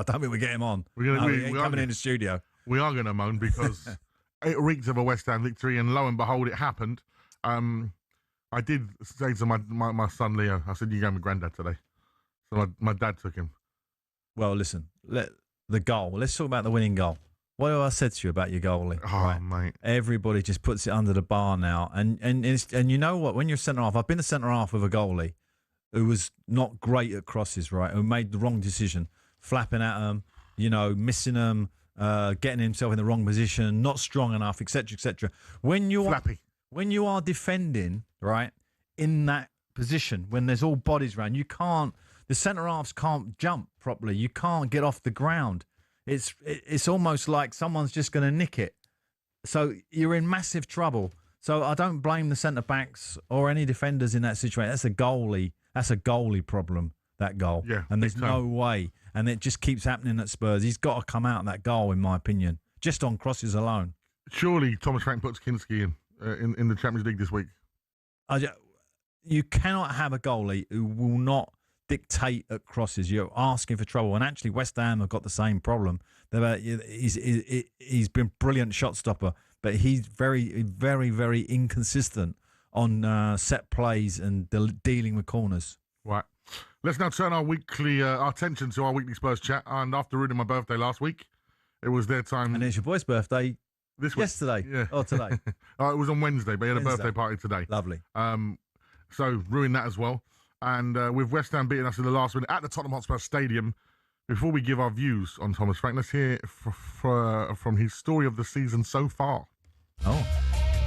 Speaker 2: don't think we get him on. We're coming in the studio.
Speaker 1: We are going to moan because it reeked of a West Ham victory, and lo and behold, it happened. I did say to my son Leo, I said, "You going with Granddad today?" So my dad took him.
Speaker 2: Well, listen, the goal. Let's talk about the winning goal. What have I said to you about your goalie?
Speaker 1: Oh, mate.
Speaker 2: Everybody just puts it under the bar now. And you know what? When you're centre-half, I've been a centre-half with a goalie who was not great at crosses, right? Who made the wrong decision, flapping at them, missing them, getting himself in the wrong position, not strong enough, etc., etc. When you are defending, right, in that position, when there's all bodies around, the centre-halves can't jump properly. You can't get off the ground. It's almost like someone's just going to nick it. So you're in massive trouble. So I don't blame the centre-backs or any defenders in that situation. That's a goalie problem, that goal.
Speaker 1: Yeah,
Speaker 2: and there's no way. And it just keeps happening at Spurs. He's got to come out of that goal, in my opinion, just on crosses alone.
Speaker 1: Surely Thomas Frank puts Kinski in the Champions League this week.
Speaker 2: You cannot have a goalie who will not dictate at crosses. You're asking for trouble. And actually, West Ham have got the same problem. He's been brilliant shot stopper, but he's very, very, very inconsistent on set plays and dealing with corners.
Speaker 1: Right. Let's now turn our attention to our weekly Spurs chat. And after ruining my birthday last week, it was their time.
Speaker 2: And it's your boy's birthday yesterday.
Speaker 1: Yeah.
Speaker 2: Oh, today.
Speaker 1: It was on Wednesday, but he had a birthday party today.
Speaker 2: Lovely.
Speaker 1: So ruined that as well. And with West Ham beating us in the last minute at the Tottenham Hotspur Stadium, before we give our views on Thomas Frank, let's hear from his story of the season so far.
Speaker 2: Oh.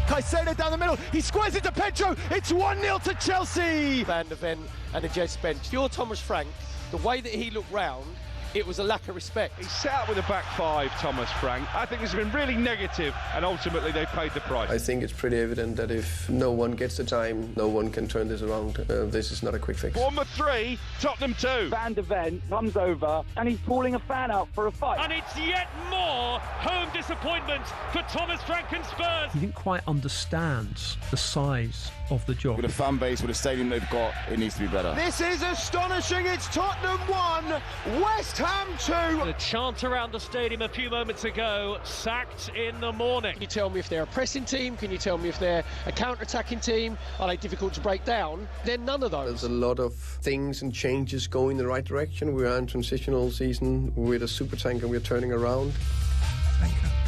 Speaker 10: Caicedo down the middle, he squares it to Pedro, it's 1-0 to Chelsea! Van der Ven and the Jets bench. If you're Thomas Frank, the way that he looked round, it was a lack of respect.
Speaker 13: He set up with a back five, Thomas Frank. I think this has been really negative, and ultimately they paid the price.
Speaker 14: I think it's pretty evident that if no one gets the time, no one can turn this around. This is not a quick fix.
Speaker 13: Bournemouth 3, Tottenham 2.
Speaker 15: Van der Ven comes over and he's calling a fan out for a fight.
Speaker 16: And it's yet more home disappointment for Thomas Frank and Spurs.
Speaker 17: He didn't quite understand the size of the job.
Speaker 18: With a fan base, with a stadium they've got, it needs to be better.
Speaker 10: This is astonishing. It's Tottenham 1, West Ham 2.
Speaker 16: The chant around the stadium a few moments ago, sacked in the morning.
Speaker 17: Can you tell me if they're a pressing team? Can you tell me if they're a counter-attacking team? Are they difficult to break down? They're none of those.
Speaker 14: There's a lot of things and changes going in the right direction. We're in transitional season with a super tanker. We're turning around.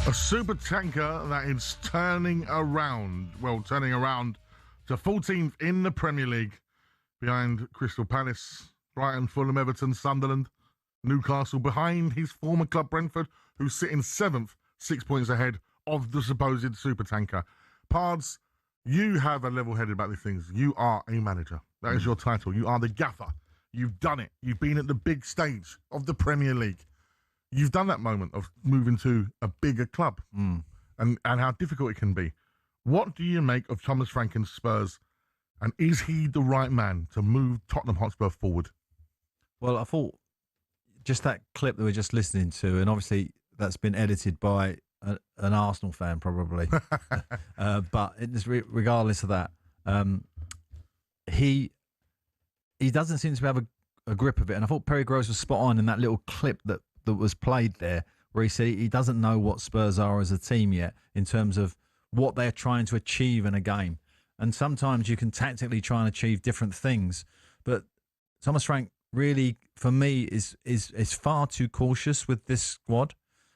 Speaker 1: A super tanker that is turning around. Well, turning around to 14th in the Premier League, behind Crystal Palace, Brighton, Fulham, Everton, Sunderland, Newcastle, behind his former club Brentford, who's sitting 7th, 6 points ahead of the supposed super tanker. Pards, you have a level-headed about these things. You are a manager. That is your title. You are the gaffer. You've done it. You've been at the big stage of the Premier League. You've done that moment of moving to a bigger club and how difficult it can be. What do you make of Thomas Frank and Spurs, and is he the right man to move Tottenham Hotspur forward?
Speaker 2: Well, I thought just that clip that we're just listening to, and obviously that's been edited by an Arsenal fan probably, but regardless of that, he doesn't seem to have a grip of it. And I thought Perry Groves was spot on in that little clip that was played there, where he said he doesn't know what Spurs are as a team yet in terms of what they're trying to achieve in a game. And sometimes you can tactically try and achieve different things. But Thomas Frank really, for me, is far too cautious with this squad.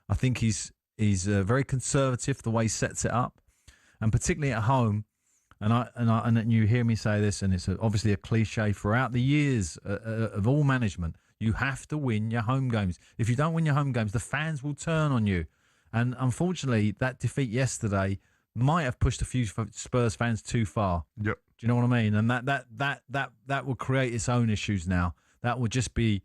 Speaker 2: I think he's very conservative the way he sets it up. And particularly at home, and you hear me say this, and it's obviously a cliche throughout the years of all management, you have to win your home games. If you don't win your home games, the fans will turn on you. And unfortunately, that defeat yesterday might have pushed a few Spurs fans too far.
Speaker 1: Yep.
Speaker 2: Do you know what I mean? And that will create its own issues now. That will just be,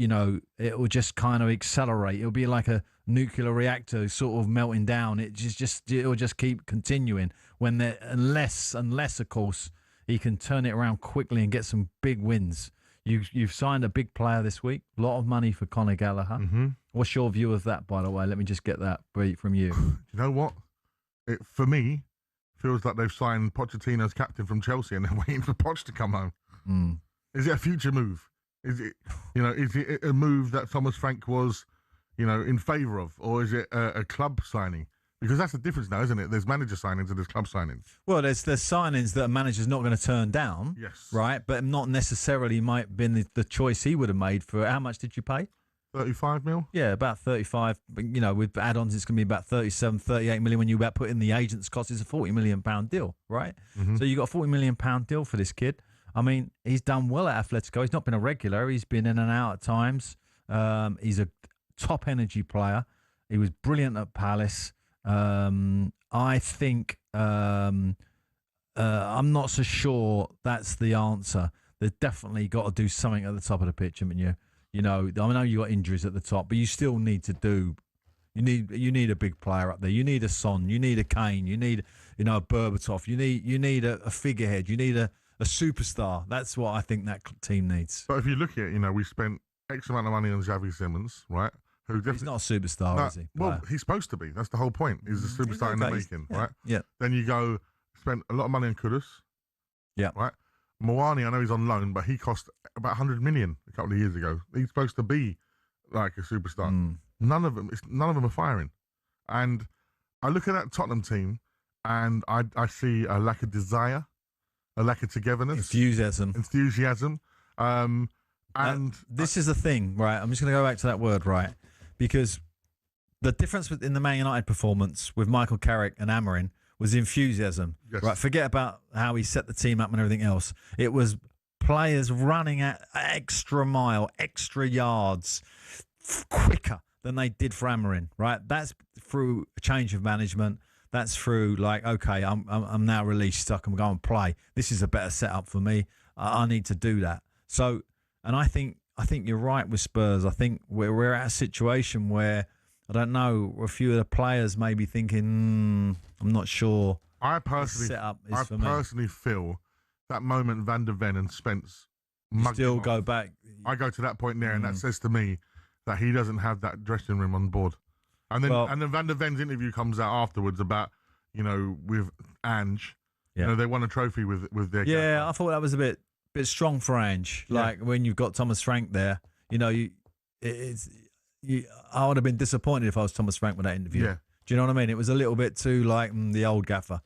Speaker 2: it will just kind of accelerate. It'll be like a nuclear reactor sort of melting down. It'll just keep continuing unless of course he can turn it around quickly and get some big wins. You've signed a big player this week, a lot of money for Conor Gallagher.
Speaker 1: Mm-hmm.
Speaker 2: What's your view of that, by the way? Let me just get that from you.
Speaker 1: You know what? It, for me, feels like they've signed Pochettino's captain from Chelsea and they're waiting for Poch to come home.
Speaker 2: Mm.
Speaker 1: Is it a future move? Is it a move that Thomas Frank was, in favour of, or is it a club signing? Because that's the difference now, isn't it? There's manager signings and there's club signings.
Speaker 2: Well, there's signings that a manager's not going to turn down.
Speaker 1: Yes.
Speaker 2: Right, but not necessarily might have been the choice he would have made for. How much did you pay?
Speaker 1: 35 mil?
Speaker 2: Yeah, about 35. But, with add-ons, it's going to be about 37, 38 million. When you put in the agent's cost, it's a £40 million deal, right?
Speaker 1: Mm-hmm.
Speaker 2: So you got a £40 million deal for this kid. I mean, he's done well at Atletico. He's not been a regular. He's been in and out at times. He's a top energy player. He was brilliant at Palace. I think I'm not so sure that's the answer. They've definitely got to do something at the top of the pitch, haven't you? I know you got injuries at the top, but you still need to do. You need a big player up there. You need a Son. You need a Kane. You need a Berbatov. You need a figurehead. You need a superstar. That's what I think that team needs.
Speaker 1: But if you look at it, we spent X amount of money on Xavi Simons, right?
Speaker 2: He's not a superstar, is he?
Speaker 1: Well, he's supposed to be. That's the whole point. He's a superstar in the making, right?
Speaker 2: Yeah.
Speaker 1: Then you go spend a lot of money on Kudus.
Speaker 2: Yeah.
Speaker 1: Right? Moani, I know he's on loan, but he cost about 100 million a couple of years ago. He's supposed to be like a superstar.
Speaker 2: Mm.
Speaker 1: None of them are firing. And I look at that Tottenham team and I see a lack of desire, a lack of togetherness. Enthusiasm. And
Speaker 2: this is the thing, right? I'm just going to go back to that word, right? Because the difference in the Man United performance with Michael Carrick and Amorim was enthusiasm,
Speaker 1: yes.
Speaker 2: Right? Forget about how he set the team up and everything else. It was players running at extra mile, extra yards, quicker than they did for Amorim, right? That's through a change of management. That's through okay, I'm now released. I can go and play. This is a better setup for me. I need to do that. So, and I think you're right with Spurs. I think we're at a situation where I don't know. A few of the players may be thinking, I'm not sure.
Speaker 1: I personally feel that moment Van der Ven and Spence
Speaker 2: still go back.
Speaker 1: I go to that point there, and that says to me that he doesn't have that dressing room on board. And then Van der Ven's interview comes out afterwards about with Ange.
Speaker 2: Yeah.
Speaker 1: They won a trophy with their.
Speaker 2: Yeah,
Speaker 1: character.
Speaker 2: I thought that was a bit strong for Ange.
Speaker 1: Yeah.
Speaker 2: Like when you've got Thomas Frank there, I would have been disappointed if I was Thomas Frank with that interview.
Speaker 1: Yeah.
Speaker 2: Do you know what I mean? It was a little bit too like the old gaffer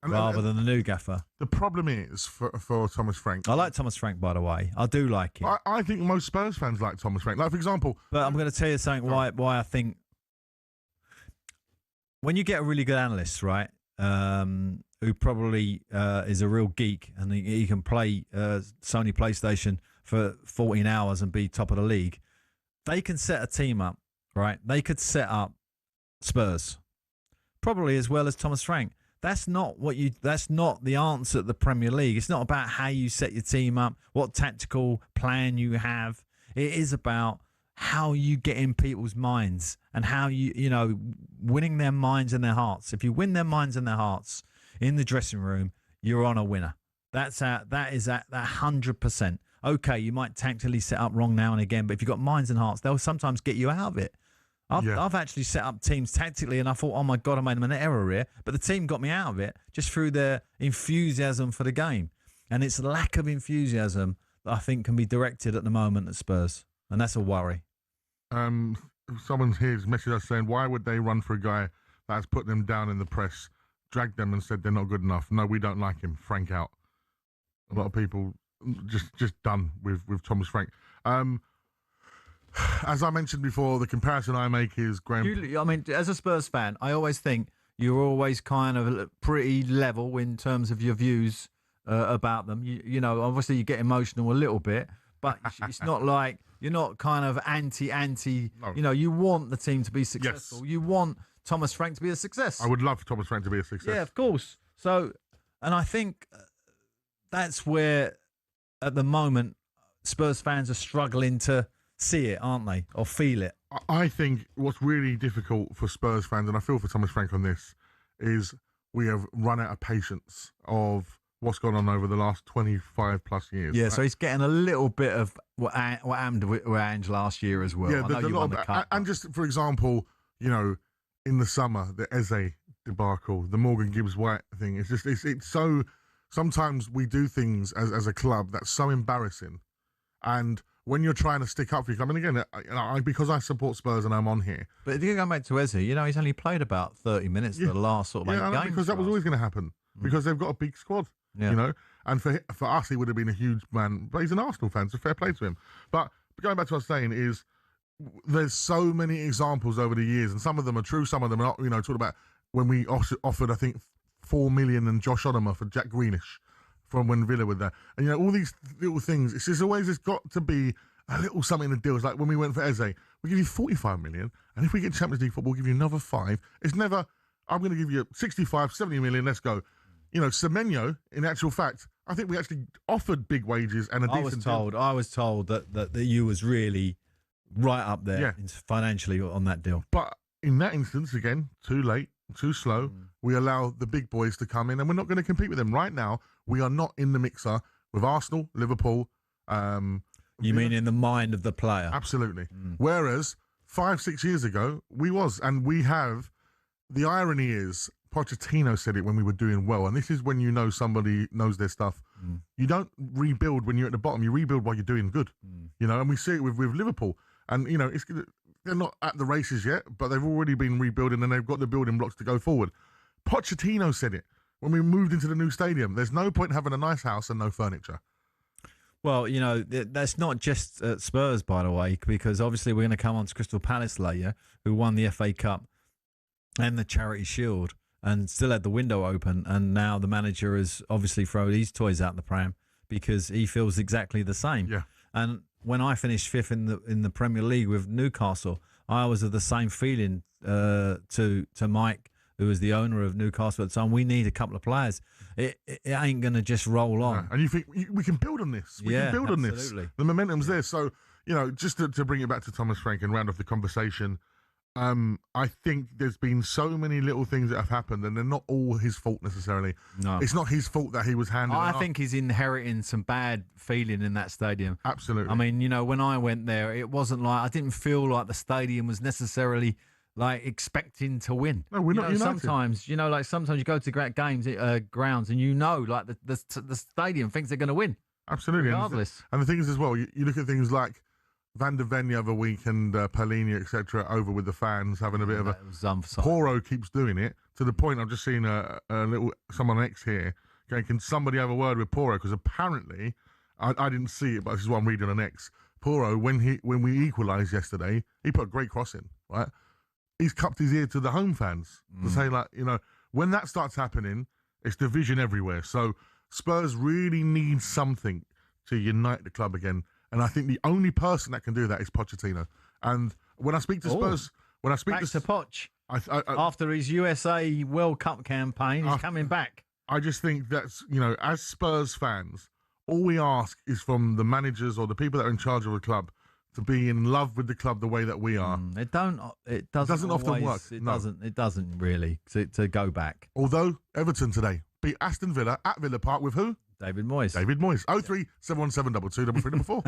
Speaker 2: rather than the new gaffer.
Speaker 1: The problem is for Thomas Frank.
Speaker 2: I like Thomas Frank, by the way. I do like him.
Speaker 1: I think most Spurs fans like Thomas Frank. Like, for example.
Speaker 2: But I'm going to tell you something why I think when you get a really good analyst, right, who probably is a real geek and he can play Sony PlayStation for 14 hours and be top of the league, they can set a team up, right? They could set up Spurs probably as well as Thomas Frank. That's not the answer at the Premier League. It's not about how you set your team up, what tactical plan you have. It is about how you get in people's minds and how winning their minds and their hearts. If you win their minds and their hearts in the dressing room, you're on a winner. That is 100%. Okay, you might tactically set up wrong now and again, but if you've got minds and hearts, they'll sometimes get you out of it. I've actually set up teams tactically and I thought, oh my God, I made an error here. But the team got me out of it just through their enthusiasm for the game. And it's lack of enthusiasm that I think can be directed at the moment at Spurs. And that's a worry.
Speaker 1: Someone here's messaged us saying, why would they run for a guy that's put them down in the press, dragged them and said they're not good enough? No, we don't like him. Frank out. A lot of people just done with Thomas Frank. As I mentioned before, the comparison I make is Graham.
Speaker 2: I mean, as a Spurs fan, I always think you're always kind of pretty level in terms of your views about them. Obviously you get emotional a little bit, but it's not like you're not kind of anti. No. You want the team to be successful. Yes. You want Thomas Frank to be a success.
Speaker 1: I would love Thomas Frank to be a success.
Speaker 2: Yeah, of course. So, and I think that's where, at the moment, Spurs fans are struggling to see it, aren't they? Or feel it.
Speaker 1: I think what's really difficult for Spurs fans, and I feel for Thomas Frank on this, is we have run out of patience of what's gone on over the last 25 plus years.
Speaker 2: Yeah,
Speaker 1: right?
Speaker 2: so he's getting a little bit of what happened with Ange last year as well.
Speaker 1: Yeah,
Speaker 2: I know you won the cup.
Speaker 1: And just for example, you know, in the summer, the Eze debacle, the Morgan Gibbs White thing. It's just it's so. Sometimes we do things as a club that's so embarrassing, and when you're trying to stick up for your club, and again, because I support Spurs and I'm on here.
Speaker 2: But if you go back to Eze, you know, he's only played about 30 minutes the last sort of 8 games.
Speaker 1: Because that was always going to happen because they've got a big squad, you know. And for us, he would have been a huge man. But he's an Arsenal fan, so fair play to him. But going back to what I was saying is, there's so many examples over the years, and some of them are true, some of them are not. You know, talk about when we offered, I think, 4 million and Josh Odomer for Jack Grealish from when Villa were there. And, you know, all these little things, it's just always, it's got to be a little something in the deal. It's like when we went for Eze, we give you 45 million, and if we get Champions League football, we'll give you another 5. It's never, I'm going to give you 65, 70 million, let's go. You know, Semenyo, in actual fact, I think we actually offered big wages and a decent deal.
Speaker 2: I was told that you was really right up there financially on that deal.
Speaker 1: But in that instance, again, too late, too slow. We allow the big boys to come in, and we're not going to compete with them. Right now, we are not in the mixer with Arsenal, Liverpool.
Speaker 2: You mean in the mind of the player?
Speaker 1: Absolutely. Whereas 5-6 years ago, we was. And we have, the irony is, Pochettino said it when we were doing well, and this is when you know somebody knows their stuff. You don't rebuild when you're at the bottom. You rebuild while you're doing good. You know, and we see it with Liverpool. And, you know, they're not at the races yet, but they've already been rebuilding and they've got the building blocks to go forward. Pochettino said it when we moved into the new stadium. There's no point in having a nice house and no furniture.
Speaker 2: Well, you know, that's not just at Spurs, by the way, because obviously we're going to come on to Crystal Palace later, who won the FA Cup and the Charity Shield and still had the window open. And now the manager has obviously thrown his toys out the pram because he feels exactly the same.
Speaker 1: Yeah.
Speaker 2: And when I finished 5th in the Premier League with Newcastle, I was of the same feeling to Mike, who was the owner of Newcastle at the time. We need a couple of players. It ain't going to just roll on.
Speaker 1: Yeah. And you think we can build on this. We can build on this. The momentum's there. So, you know, just to bring it back to Thomas Frank and round off the conversation, I think there's been so many little things that have happened, and they're not all his fault necessarily.
Speaker 2: No.
Speaker 1: It's not his fault that he was handling
Speaker 2: I think he's inheriting some bad feeling in that stadium.
Speaker 1: Absolutely.
Speaker 2: I mean, you know, when I went there, it wasn't like, I didn't feel like the stadium was necessarily like expecting to win.
Speaker 1: No, we're not united.
Speaker 2: Sometimes, you know, like sometimes you go to great games, grounds, and you know, like the stadium thinks they're going to win.
Speaker 1: Absolutely.
Speaker 2: Regardless.
Speaker 1: And the thing is as well, you look at things like Van der Ven the other week and Palini, etc., over with the fans having a bit of a. Poro keeps doing it to the point I've just seen a little someone on X here going, can somebody have a word with Poro? Because apparently, I didn't see it, but this is what I'm reading on X. Poro, when we equalised yesterday, he put a great cross in, right? He's cupped his ear to the home fans to say, like, you know, when that starts happening, it's division everywhere. So Spurs really need something to unite the club again. And I think the only person that can do that is Pochettino. And when I speak to Spurs,
Speaker 2: back to Poch, after his USA World Cup campaign, he's coming back.
Speaker 1: I just think that's, you know, as Spurs fans, all we ask is from the managers or the people that are in charge of the club to be in love with the club the way that we are.
Speaker 2: It doesn't
Speaker 1: often work.
Speaker 2: It doesn't really to go back.
Speaker 1: Although Everton today beat Aston Villa at Villa Park with who?
Speaker 2: David Moyes.
Speaker 1: 03 717 22 3 4.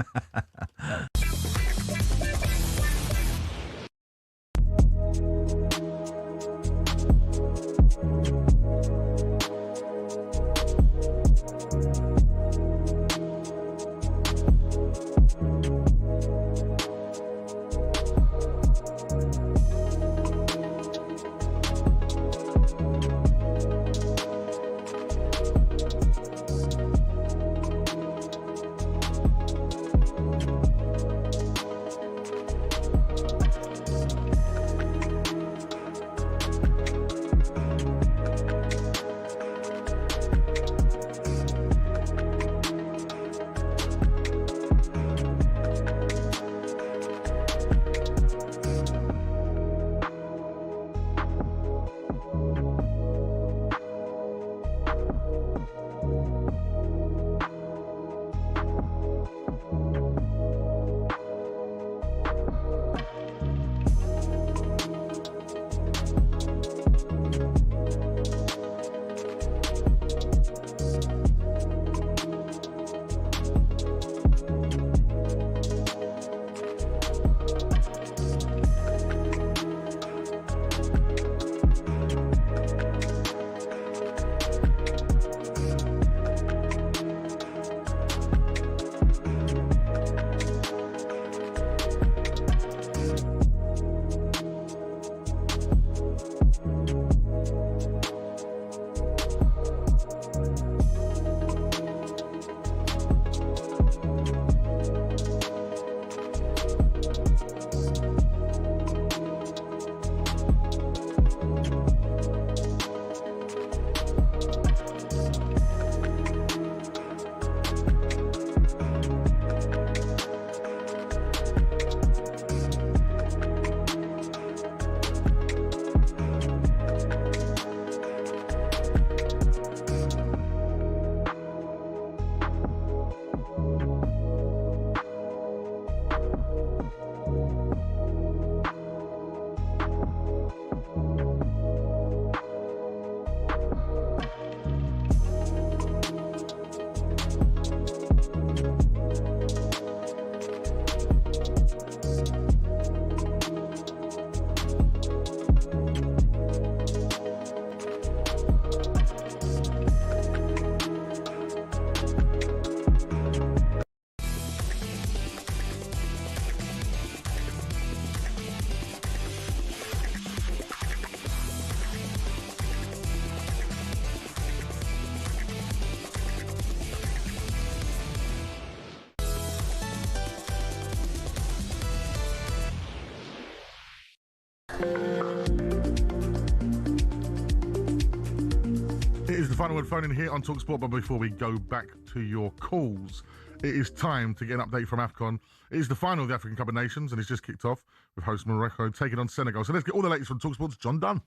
Speaker 1: It is the final word phone in here on talkSPORT, but before we go back to your calls, it is time to get an update from AFCON. It is the final of the African Cup of Nations, and it's just kicked off with host Morocco taking on Senegal. So let's get all the latest from talkSPORT's John Dunn.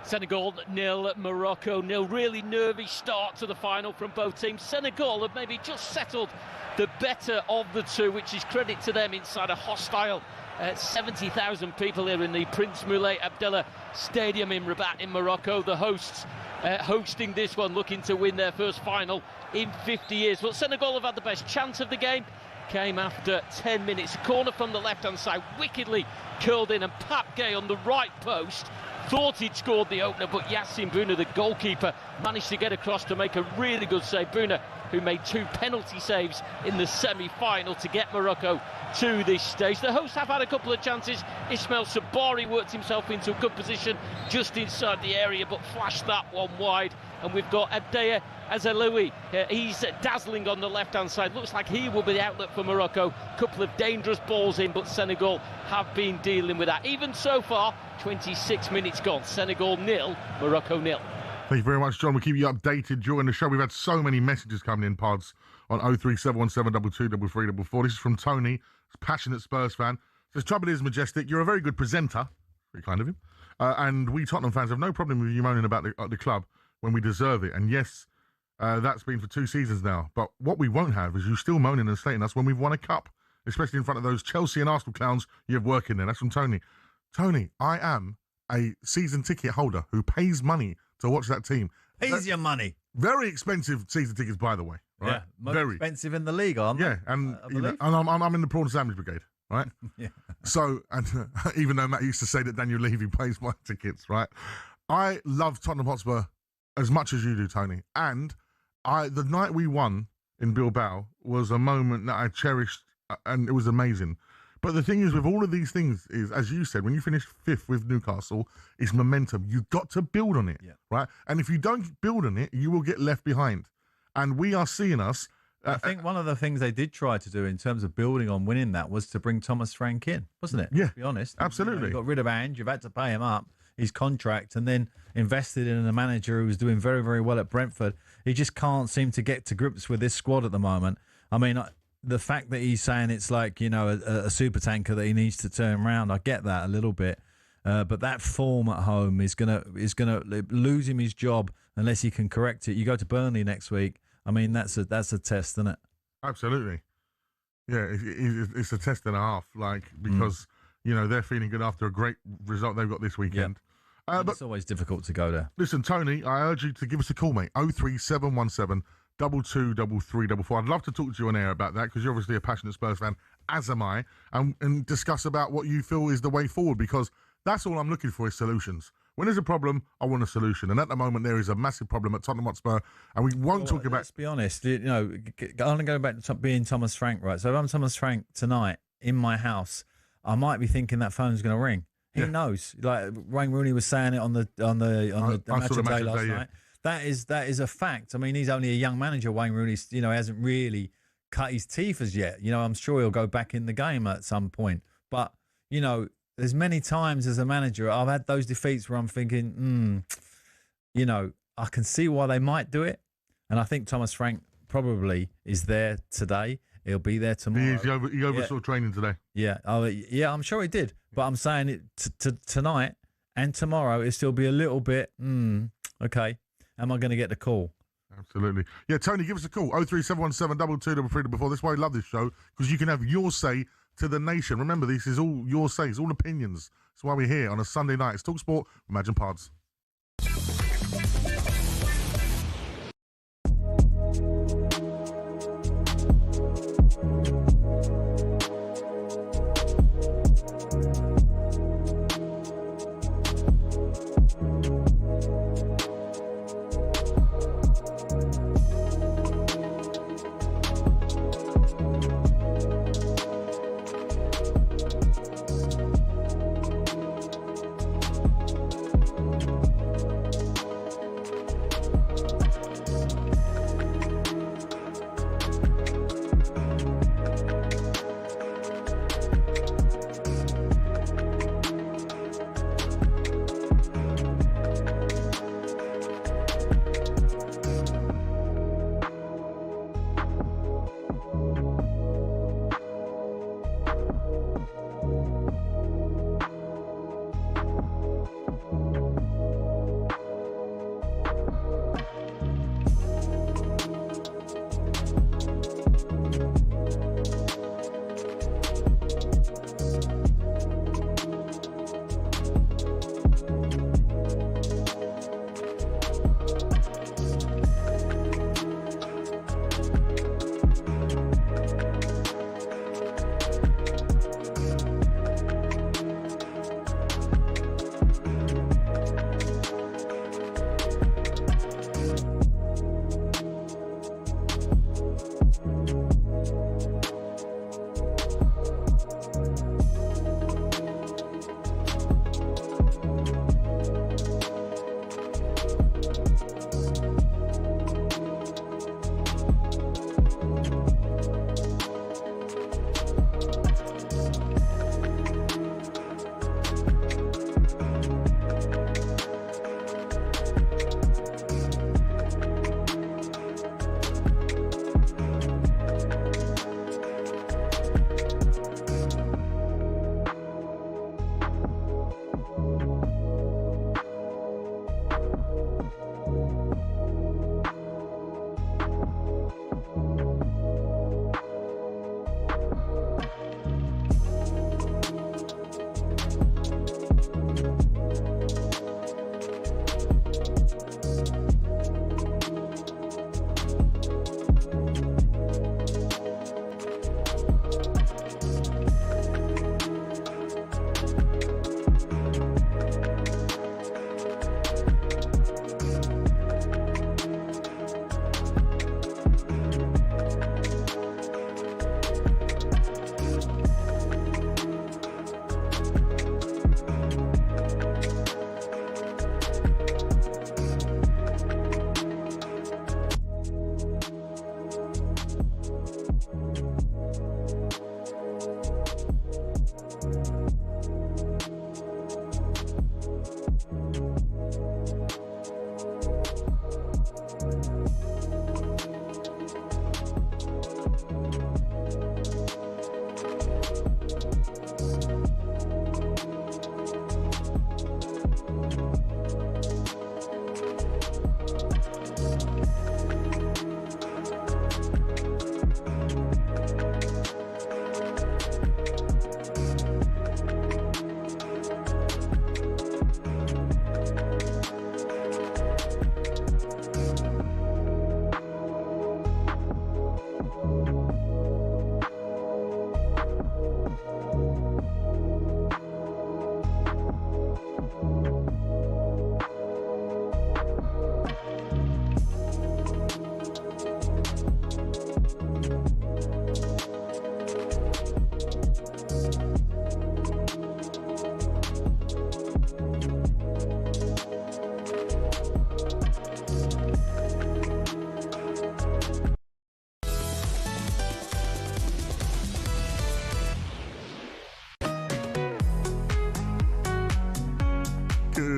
Speaker 16: Senegal 0, Morocco 0. Really nervy start to the final from both teams. Senegal have maybe just settled the better of the two, which is credit to them inside a hostile 70,000 people here in the Prince Moulay Abdallah Stadium in Rabat in Morocco. The hosts hosting this one, looking to win their first final in 50 years. But Senegal have had the best chance of the game. Came after 10 minutes. Corner from the left-hand side, wickedly curled in, and Pape Gueye on the right post thought he'd scored the opener, but Yassine Bouna, the goalkeeper, managed to get across to make a really good save. Bouna, who made 2 penalty saves in the semi-final to get Morocco to this stage. The hosts have had a couple of chances. Ismail Sabari worked himself into a good position just inside the area, but flashed that one wide. And we've got Abdeye Azaloui. He's dazzling on the left-hand side. Looks like he will be the outlet for Morocco. Couple of dangerous balls in, but Senegal have been dealing with that. Even so far, 26 minutes gone. Senegal 0, Morocco 0.
Speaker 1: Thank you very much, John. We'll keep you updated during the show. We've had so many messages coming in, Pods, on 03717223344. This is from Tony, passionate Spurs fan. Says, trouble is, Majestic, you're a very good presenter. Very kind of him. And we Tottenham fans have no problem with you moaning about the club when we deserve it. And yes, that's been for 2 seasons now. But what we won't have is you still moaning and slating us when we've won a cup, especially in front of those Chelsea and Arsenal clowns you have working there. That's from Tony. Tony, I am a season ticket holder who pays money to watch that team.
Speaker 2: Pays your money.
Speaker 1: Very expensive season tickets, by the way. Right?
Speaker 2: Yeah, most expensive in the league, aren't they?
Speaker 1: Yeah, and I'm in the prawn sandwich brigade, right?
Speaker 2: Yeah.
Speaker 1: So, and even though Matt used to say that Daniel Levy pays my tickets, right? I love Tottenham Hotspur as much as you do, Tony. And the night we won in Bilbao was a moment that I cherished, and it was amazing. But the thing is, with all of these things, is, as you said, when you finish 5th with Newcastle, it's momentum. You've got to build on it, right? And if you don't build on it, you will get left behind. And we are seeing us.
Speaker 2: I think one of the things they did try to do in terms of building on winning that was to bring Thomas Frank in, wasn't it?
Speaker 1: Yeah.
Speaker 2: To be honest.
Speaker 1: Absolutely.
Speaker 2: You got rid of Ange, you've had to pay him up, his contract, and then invested in a manager who was doing very, very well at Brentford. He just can't seem to get to grips with this squad at the moment. I mean, the fact that he's saying it's like, you know, a super tanker that he needs to turn around, I get that a little bit. But that form at home is gonna lose him his job unless he can correct it. You go to Burnley next week. I mean, that's a test, isn't it?
Speaker 1: Absolutely. Yeah, it's a test and a half, because, you know, they're feeling good after a great result they've got this weekend.
Speaker 2: Yeah. But it's always difficult to go there.
Speaker 1: Listen, Tony, I urge you to give us a call, mate. 03717 223344. I'd love to talk to you on air about that, because you're obviously a passionate Spurs fan, as am I, and discuss about what you feel is the way forward, because that's all I'm looking for is solutions. When there's a problem, I want a solution. And at the moment, there is a massive problem at Tottenham Hotspur, and we won't talk about...
Speaker 2: Let's be honest, you know, I'm going to go back to being Thomas Frank, right? So if I'm Thomas Frank tonight in my house, I might be thinking that phone's going to ring. He knows. Like Wayne Rooney was saying it on the match of day last night. That is a fact. I mean, he's only a young manager. Wayne Rooney, you know, hasn't really cut his teeth as yet. You know, I'm sure he'll go back in the game at some point. But, you know, there's many times as a manager, I've had those defeats where I'm thinking, you know, I can see why they might do it. And I think Thomas Frank probably is there today. He'll be there tomorrow.
Speaker 1: He oversaw training today.
Speaker 2: Yeah. I'm sure he did. But I'm saying it tonight and tomorrow, it'll still be a little bit, okay. Am I going to get the call?
Speaker 1: Absolutely. Yeah, Tony, give us a call. 03717 223344. That's why I love this show, because you can have your say to the nation. Remember, this is all your say. It's all opinions. That's why we're here on a Sunday night. It's talkSPORT. Imagine Pods.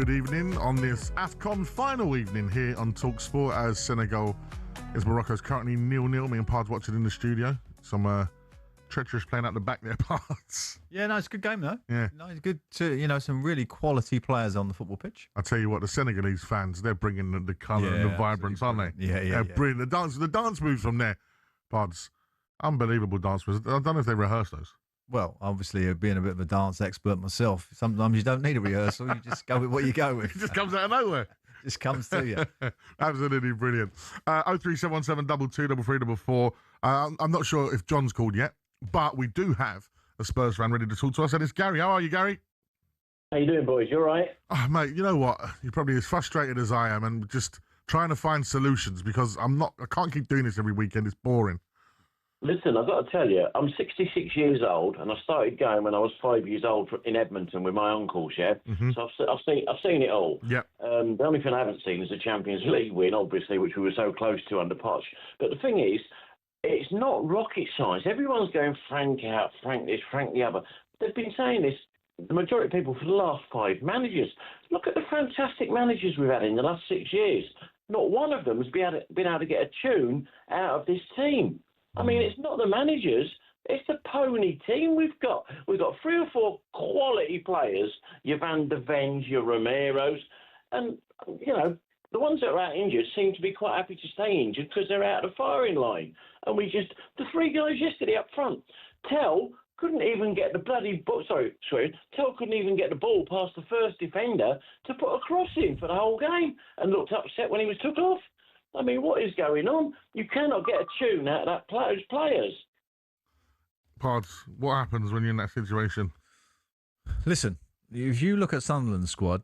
Speaker 1: good evening on this AFCON final evening here on talkSPORT as Senegal is Morocco's currently 0-0. Me and Pards watching in the studio. Some treacherous playing out the back there, Pards.
Speaker 2: Yeah, no, it's a good game though.
Speaker 1: Yeah.
Speaker 2: No, it's good to, some really quality players on the football pitch.
Speaker 1: I tell you what, the Senegalese fans, they're bringing the colour and the vibrance, aren't they?
Speaker 2: Yeah.
Speaker 1: They're brilliant. The dance moves from there, Pards. Unbelievable dance moves. I don't know if they rehearse those.
Speaker 2: Well, obviously, being a bit of a dance expert myself, sometimes you don't need a rehearsal. You just go with what you go with.
Speaker 1: It just comes out of nowhere.
Speaker 2: Just comes to you.
Speaker 1: Absolutely brilliant. 03717 223344. I'm not sure if John's called yet, but we do have a Spurs fan ready to talk to us. And it's Gary. How are you, Gary?
Speaker 19: How you doing, boys? You all right?
Speaker 1: Oh, mate, you know what? You're probably as frustrated as I am and just trying to find solutions because I can't keep doing this every weekend. It's boring.
Speaker 19: Listen, I've got to tell you, I'm 66 years old, and I started going when I was 5 years old in Edmonton with my uncles. Yeah, so I've seen it all.
Speaker 1: Yeah.
Speaker 19: The only thing I haven't seen is the Champions League win, obviously, which we were so close to under Poch. But the thing is, it's not rocket science. Everyone's going Frank out, Frank this, Frank the other. They've been saying this, the majority of people, for the last 5 managers. Look at the fantastic managers we've had in the last 6 years. Not one of them has been able to get a tune out of this team. I mean, it's not the managers, it's the pony team we've got. We've got 3 or 4 quality players, your Van de Vens, your Romeros, and, the ones that are out injured seem to be quite happy to stay injured because they're out of the firing line. And the 3 guys yesterday up front, Tell couldn't even get the bloody ball, Tell couldn't even get the ball past the first defender to put a cross in for the whole game and looked upset when he was took off. I mean, what is going on? You cannot get a tune out of those players.
Speaker 1: Pards, what happens when you're in that situation?
Speaker 2: Listen, if you look at Sunderland's squad,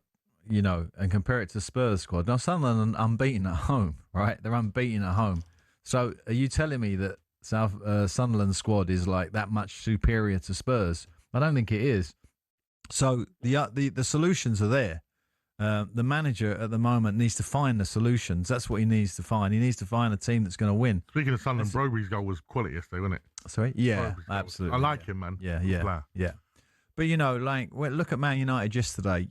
Speaker 2: and compare it to Spurs' squad, now Sunderland are unbeaten at home, right? They're unbeaten at home. So are you telling me that Sunderland's squad is like that much superior to Spurs? I don't think it is. So the solutions are there. The manager at the moment needs to find the solutions. That's what he needs to find. He needs to find a team that's going to win.
Speaker 1: Speaking of Sunderland, Broby's goal was quality yesterday, wasn't it?
Speaker 2: Sorry? Yeah, absolutely.
Speaker 1: I like him, man.
Speaker 2: Yeah. But, look at Man United yesterday.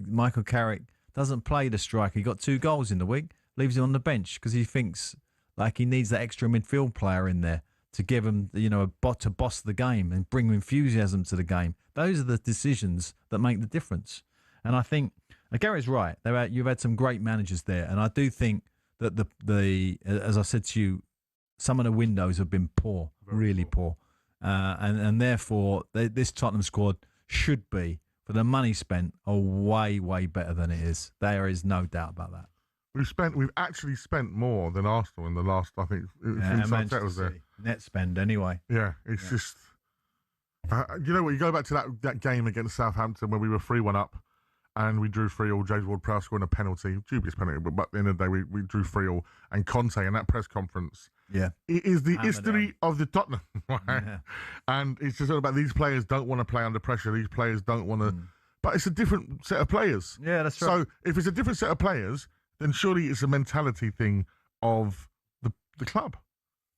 Speaker 2: Michael Carrick doesn't play the striker. He got 2 goals in the week, leaves him on the bench because he thinks like he needs that extra midfield player in there to give him, to boss the game and bring enthusiasm to the game. Those are the decisions that make the difference. And I think Gary's right. You've had some great managers there, and I do think that the as I said to you, some of the windows have been poor, really poor, and therefore this Tottenham squad should be, for the money spent, way better than it is. There is no doubt about that.
Speaker 1: We've actually spent more than Arsenal in the last, I think, since Arteta was there.
Speaker 2: Net spend anyway.
Speaker 1: Yeah, it's just. You know what? You go back to that game against Southampton where we were 3-1 up, and we drew 3-3. James Ward-Prowse scoring a penalty, dubious penalty, but at the end of the day, we drew 3-3. And Conte in that press conference, it is the history of the Tottenham, right? Yeah. And it's just all about these players don't want to play under pressure. These players don't want to, but it's a different set of players.
Speaker 2: Yeah, that's right.
Speaker 1: So if it's a different set of players, then surely it's a mentality thing of the club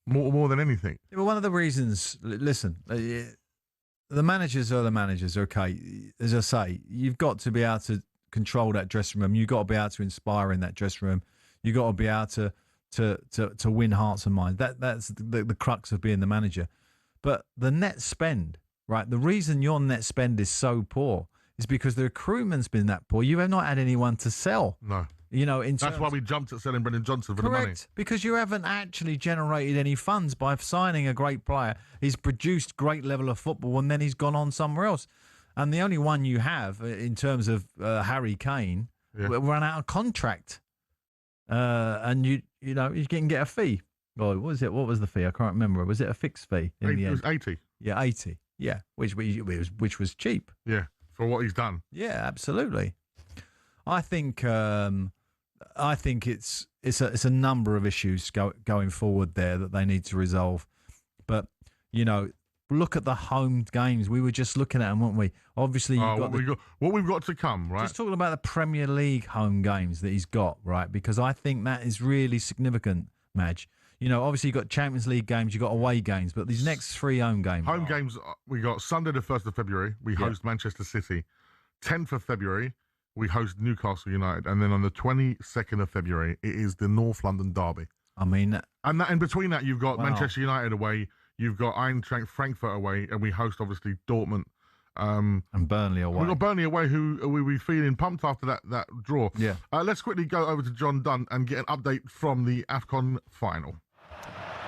Speaker 1: more than anything.
Speaker 2: Yeah, but one of the reasons, listen, the managers are the managers, okay? As I say, you've got to be able to control that dressing room. You've got to be able to inspire in that dressing room. You've got to be able to win hearts and minds. That's the crux of being the manager. But the net spend, right? The reason your net spend is so poor is because the recruitment's been that poor. You have not had anyone to sell.
Speaker 1: No. That's why we jumped at selling Brendan Johnson for the money.
Speaker 2: Correct, because you haven't actually generated any funds by signing a great player. He's produced great level of football, and then he's gone on somewhere else. And the only one you have, in terms of Harry Kane, ran out of contract. And you can get a fee. Well, what was it? What was the fee? I can't remember. Was it a fixed fee in the end?
Speaker 1: It was 80.
Speaker 2: Yeah, 80. Yeah, which was cheap.
Speaker 1: Yeah, for what he's done.
Speaker 2: Yeah, absolutely. I think it's a number of issues going forward there that they need to resolve. But look at the home games. We were just looking at them, weren't we? Obviously, what
Speaker 1: we've got to come, right?
Speaker 2: Just talking about the Premier League home games that he's got, right? Because I think that is really significant, Madge. Obviously you've got Champions League games, you've got away games, but these next 3 home games.
Speaker 1: Home games, we got Sunday the 1st of February. We host Manchester City. 10th of February, we host Newcastle United. And then on the 22nd of February, it is the North London derby.
Speaker 2: I mean...
Speaker 1: And in between that, you've got
Speaker 2: Wow.
Speaker 1: Manchester United away, you've got Eintracht Frankfurt away, and we host, obviously, Dortmund.
Speaker 2: And Burnley away.
Speaker 1: We've got Burnley away, who we be feeling pumped after that draw.
Speaker 2: Yeah.
Speaker 1: Let's quickly go over to John Dunn and get an update from the AFCON final.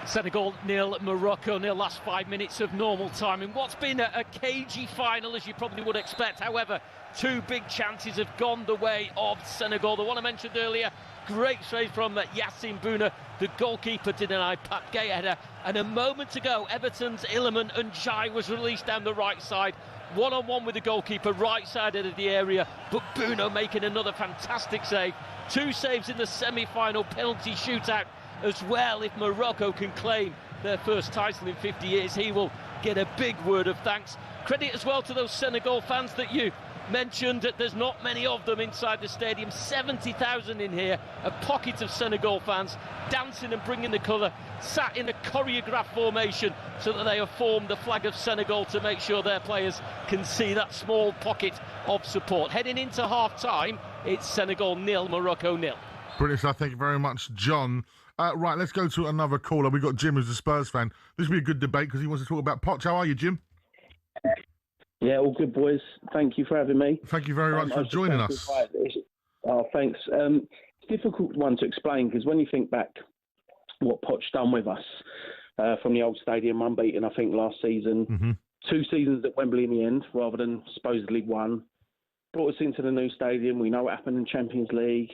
Speaker 16: Senegal 0, Morocco 0, last 5 minutes of normal time in what's been a cagey final, as you probably would expect. However, 2 big chances have gone the way of Senegal. The one I mentioned earlier, great save from Yassine Bouna. The goalkeeper denied Pat Gay header. And a moment ago, Everton's Illiman and Jai was released down the right side. One-on-one with the goalkeeper, right side of the area. But Bouna making another fantastic save. 2 saves in the semi-final penalty shootout as well. If Morocco can claim their first title in 50 years, he will get a big word of thanks. Credit as well to those Senegal fans that you mentioned. That there's not many of them inside the stadium. 70,000 in here, a pocket of Senegal fans dancing and bringing the colour, sat in a choreographed formation so that they have formed the flag of Senegal to make sure their players can see that small pocket of support. Heading into half-time, it's Senegal 0, Morocco 0.
Speaker 1: Brilliant stuff. Thank you very much, John. Right, let's go to another caller. We've got Jim, who's a Spurs fan. This will be a good debate because he wants to talk about Poch. How are you, Jim?
Speaker 20: Yeah, all good, boys. Thank you for having me.
Speaker 1: Thank you very much for joining us.
Speaker 20: Oh, thanks. It's a difficult one to explain because when you think back what Poch done with us from the old stadium, unbeaten, I think, last season, 2 seasons at Wembley in the end, rather than supposedly 1, brought us into the new stadium. We know what happened in Champions League.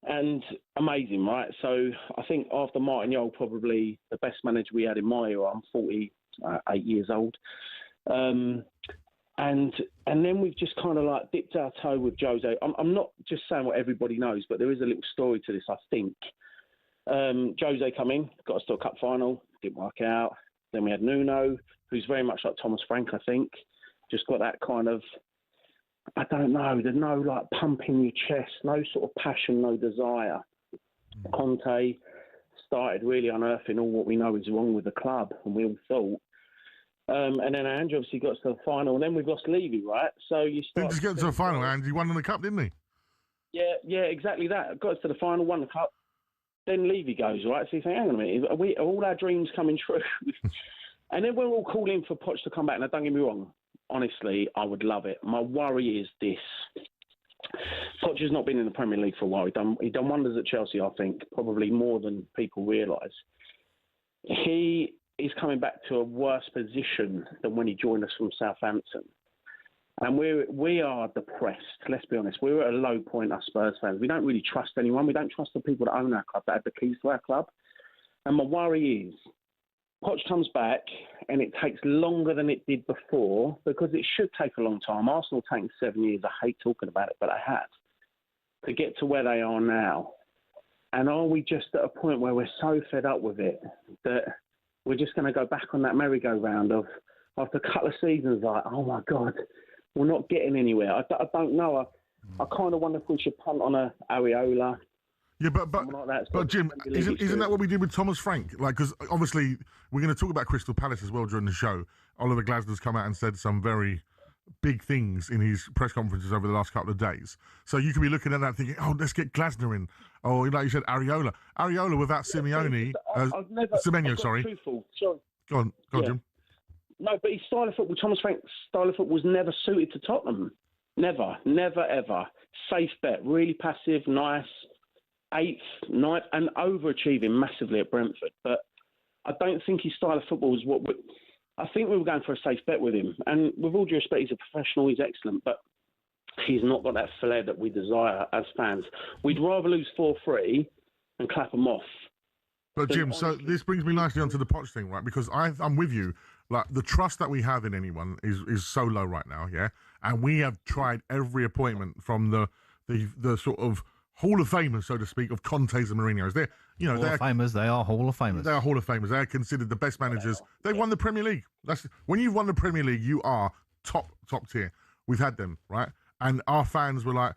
Speaker 20: And amazing, right? So I think after Martin Yole, probably the best manager we had in my era. I'm 48 years old. And then we've just kind of like dipped our toe with Jose. I'm not just saying what everybody knows, but there is a little story to this, I think. Jose come in, got us to a cup final, didn't work out. Then we had Nuno, who's very much like Thomas Frank, I think. Just got that kind of, I don't know, there's no like pump in your chest, no sort of passion, no desire. Conte started really unearthing all what we know is wrong with the club, and we all thought. And then Andrew obviously got us to the final, and then we've lost Levy, right? So you start.
Speaker 1: Didn't just get to the final, and he won in the cup, didn't he?
Speaker 20: Yeah, exactly that. Got us to the final, won the cup. Then Levy goes, right? So you think, hang on a minute, are all our dreams coming true? And then we're all calling for Poch to come back. Now, don't get me wrong. Honestly, I would love it. My worry is this. Poch has not been in the Premier League for a while. He done wonders at Chelsea, I think, probably more than people realise. He is coming back to a worse position than when he joined us from Southampton. And we are depressed, let's be honest. We're at a low point, us Spurs fans. We don't really trust anyone. We don't trust the people that own our club, that have the keys to our club. And my worry is, Poch comes back and it takes longer than it did before, because it should take a long time. Arsenal taking 7 years. I hate talking about it, but they have, to get to where they are now. And are we just at a point where we're so fed up with it that we're just going to go back on that merry-go-round of, after a couple of seasons, like, oh my God, we're not getting anywhere. I don't know. I kind of wonder if we should punt on a Areola.
Speaker 1: Yeah, but
Speaker 20: like
Speaker 1: but Jim, isn't that what we did with Thomas Frank? Like, because obviously we're going to talk about Crystal Palace as well during the show. Oliver Glasner's come out and said some very big things in his press conferences over the last couple of days. So you could be looking at that thinking, oh, let's get Glasner in. Or, like you said, Areola. Areola without Simeone. Semenyo, sorry.
Speaker 20: Truthful. Sorry.
Speaker 1: Go on, Jim.
Speaker 20: No, but his style of football, Thomas Frank's style of football was never suited to Tottenham. Never, ever. Safe bet, really passive, nice. 8th, 9th, and overachieving massively at Brentford. But I don't think his style of football is what I think we were going for a safe bet with him. And with all due respect, he's a professional, he's excellent, but he's not got that flair that we desire as fans. We'd rather lose 4-3 and clap them off.
Speaker 1: But Jim, so this brings me nicely onto the Poch thing, right? Because I'm with you. Like, the trust that we have in anyone is so low right now, yeah? And we have tried every appointment from the sort of Hall of Famers, so to speak, of Conte's and Mourinho's. They're
Speaker 2: Hall of Famers. They are Hall of Famers.
Speaker 1: They are Hall of Famers. They are considered the best managers. They've won the Premier League. When you've won the Premier League, you are top tier. We've had them, right? And our fans were like,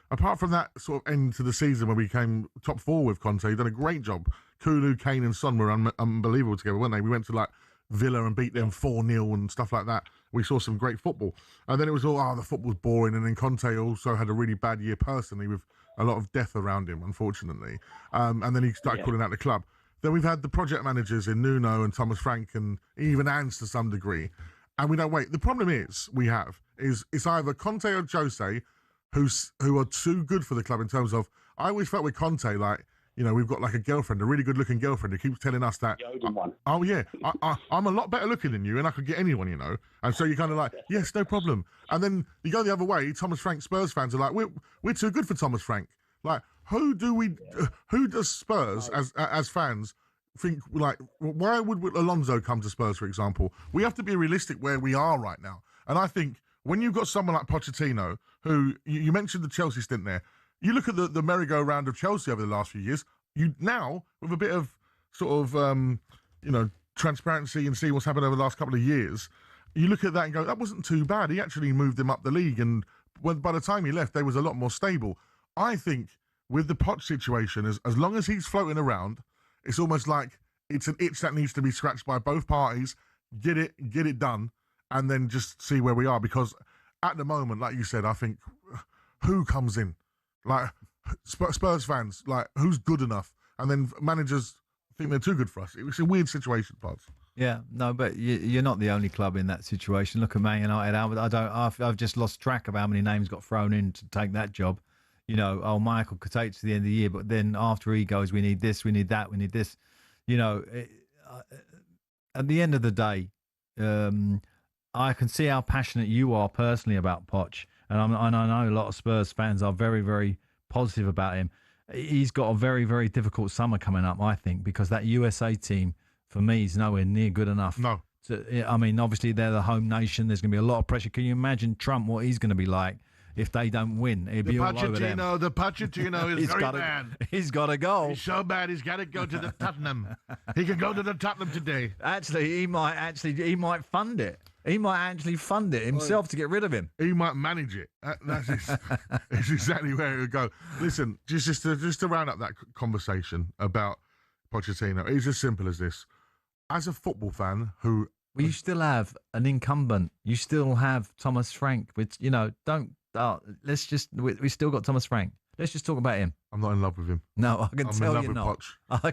Speaker 1: apart from that sort of end to the season when we came top 4 with Conte, he done a great job. Kulu, Kane and Son were unbelievable together, weren't they? We went to like Villa and beat them 4-0 and stuff like that. We saw some great football. And then it was all, the football's boring. And then Conte also had a really bad year personally with a lot of death around him, unfortunately. And then he started calling out the club. Then we've had the project managers in Nuno and Thomas Frank and even Ans to some degree. And we don't wait. The problem is it's either Conte or Jose who are too good for the club in terms of, I always felt with Conte, like, we've got like a girlfriend, a really good looking girlfriend who keeps telling us that, oh yeah, I'm a lot better looking than you and I could get anyone, And so you're kind of like, yes, no problem. And then you go the other way, Thomas Frank Spurs fans are like, we're too good for Thomas Frank. Like, who does Spurs as fans think, like, why would Alonso come to Spurs, for example? We have to be realistic where we are right now. And I think when you've got someone like Pochettino, who you mentioned the Chelsea stint there, you look at the merry-go-round of Chelsea over the last few years, you now, with a bit of sort of, transparency and see what's happened over the last couple of years, you look at that and go, that wasn't too bad. He actually moved them up the league. And by the time he left, they was a lot more stable. I think with the Poch situation, as long as he's floating around, it's almost like it's an itch that needs to be scratched by both parties, get it done, and then just see where we are. Because at the moment, like you said, I think who comes in? Like, Spurs fans, like, who's good enough? And then managers think they're too good for us. It's a weird situation, Pods.
Speaker 2: Yeah, no, but you're not the only club in that situation. Look at Man United, Albert. I've just lost track of how many names got thrown in to take that job. Michael could take to the end of the year, but then after he goes, we need this, we need that, we need this. At the end of the day, I can see how passionate you are personally about Poch. And I know a lot of Spurs fans are very, very positive about him. He's got a very, very difficult summer coming up, I think, because that USA team, for me, is nowhere near good enough.
Speaker 1: No.
Speaker 2: Obviously, they're the home nation. There's going to be a lot of pressure. Can you imagine Trump, what he's going to be like if they don't win? He'd be all over them.
Speaker 1: The Pochettino is very bad.
Speaker 2: He's got to go.
Speaker 1: He's so bad, he's got to go to the Tottenham. He can go to the Tottenham today.
Speaker 2: Actually, he might fund it. He might actually fund it himself to get rid of him.
Speaker 1: He might manage it. That's exactly where it would go. Listen, just to round up that conversation about Pochettino, it's as simple as this. As a football fan who...
Speaker 2: Well, you still have an incumbent. You still have Thomas Frank, which, let's just... We still got Thomas Frank. Let's just talk about him.
Speaker 1: I'm not in love with him.
Speaker 2: No, I can tell you're not. I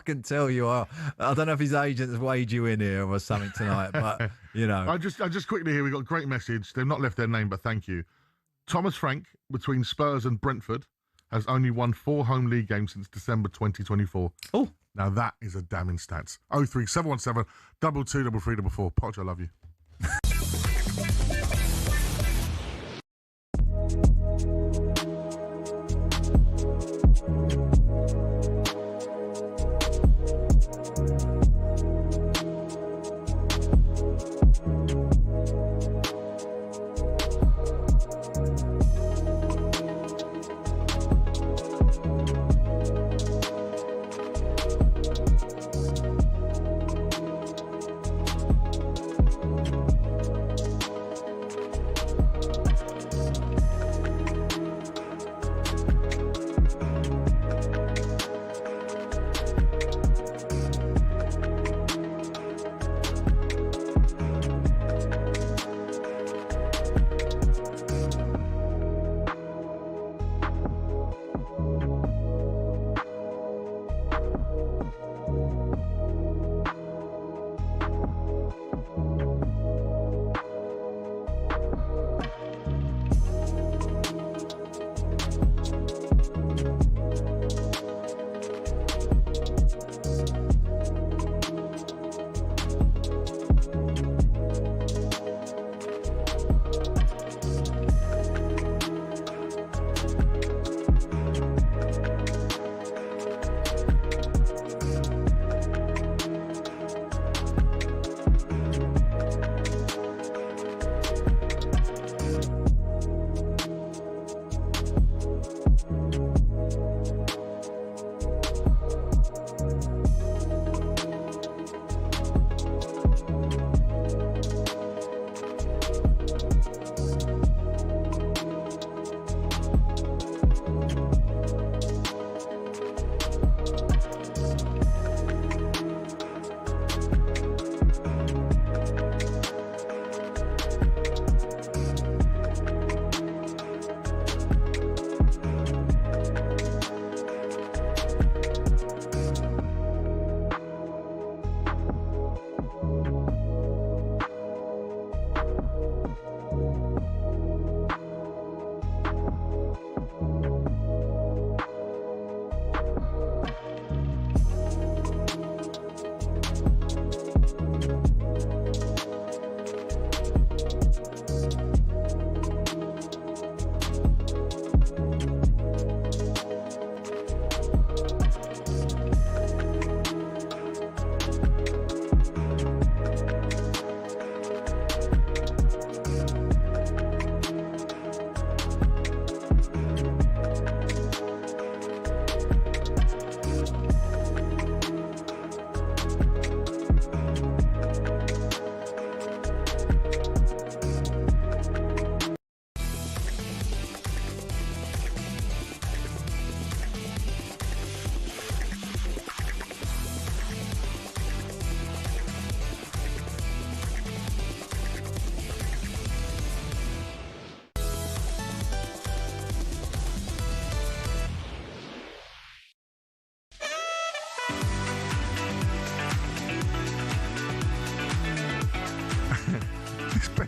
Speaker 2: can tell you are. I don't know if his agents weighed you in here or something tonight, but
Speaker 1: I just quickly here, we got a great message. They've not left their name, but thank you. Thomas Frank, between Spurs and Brentford, has only won 4 home league games since December 2024.
Speaker 2: Oh,
Speaker 1: now that is a damning stats. 03717 223344. Poch, I love you.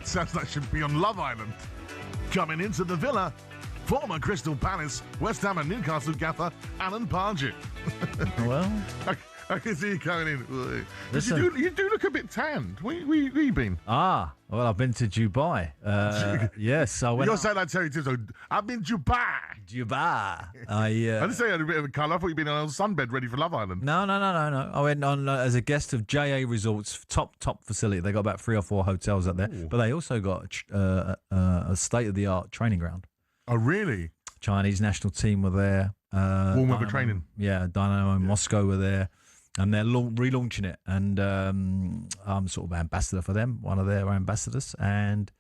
Speaker 1: sounds like should be on Love Island. Coming into the Villa, former Crystal Palace, West Ham and Newcastle gaffer Alan Pardew.
Speaker 2: Well,
Speaker 1: I can see you coming in.
Speaker 2: Listen.
Speaker 1: You do look a bit tanned. Where you been?
Speaker 2: Well, I've been to Dubai. Yes, I went.
Speaker 1: You're saying that Terry too. So I've been Dubai. I
Speaker 2: didn't
Speaker 1: say you had a bit of a colour. I thought you'd been on a sunbed ready for Love Island.
Speaker 2: No. I went on as a guest of JA Resorts, top facility. They got about 3 or 4 hotels up there, but they also got a state-of-the-art training ground.
Speaker 1: Oh, really?
Speaker 2: Chinese national team were there.
Speaker 1: Warm weather training.
Speaker 2: Yeah, Dynamo and Moscow were there. And they're relaunching it. And I'm sort of ambassador for them, one of their ambassadors. And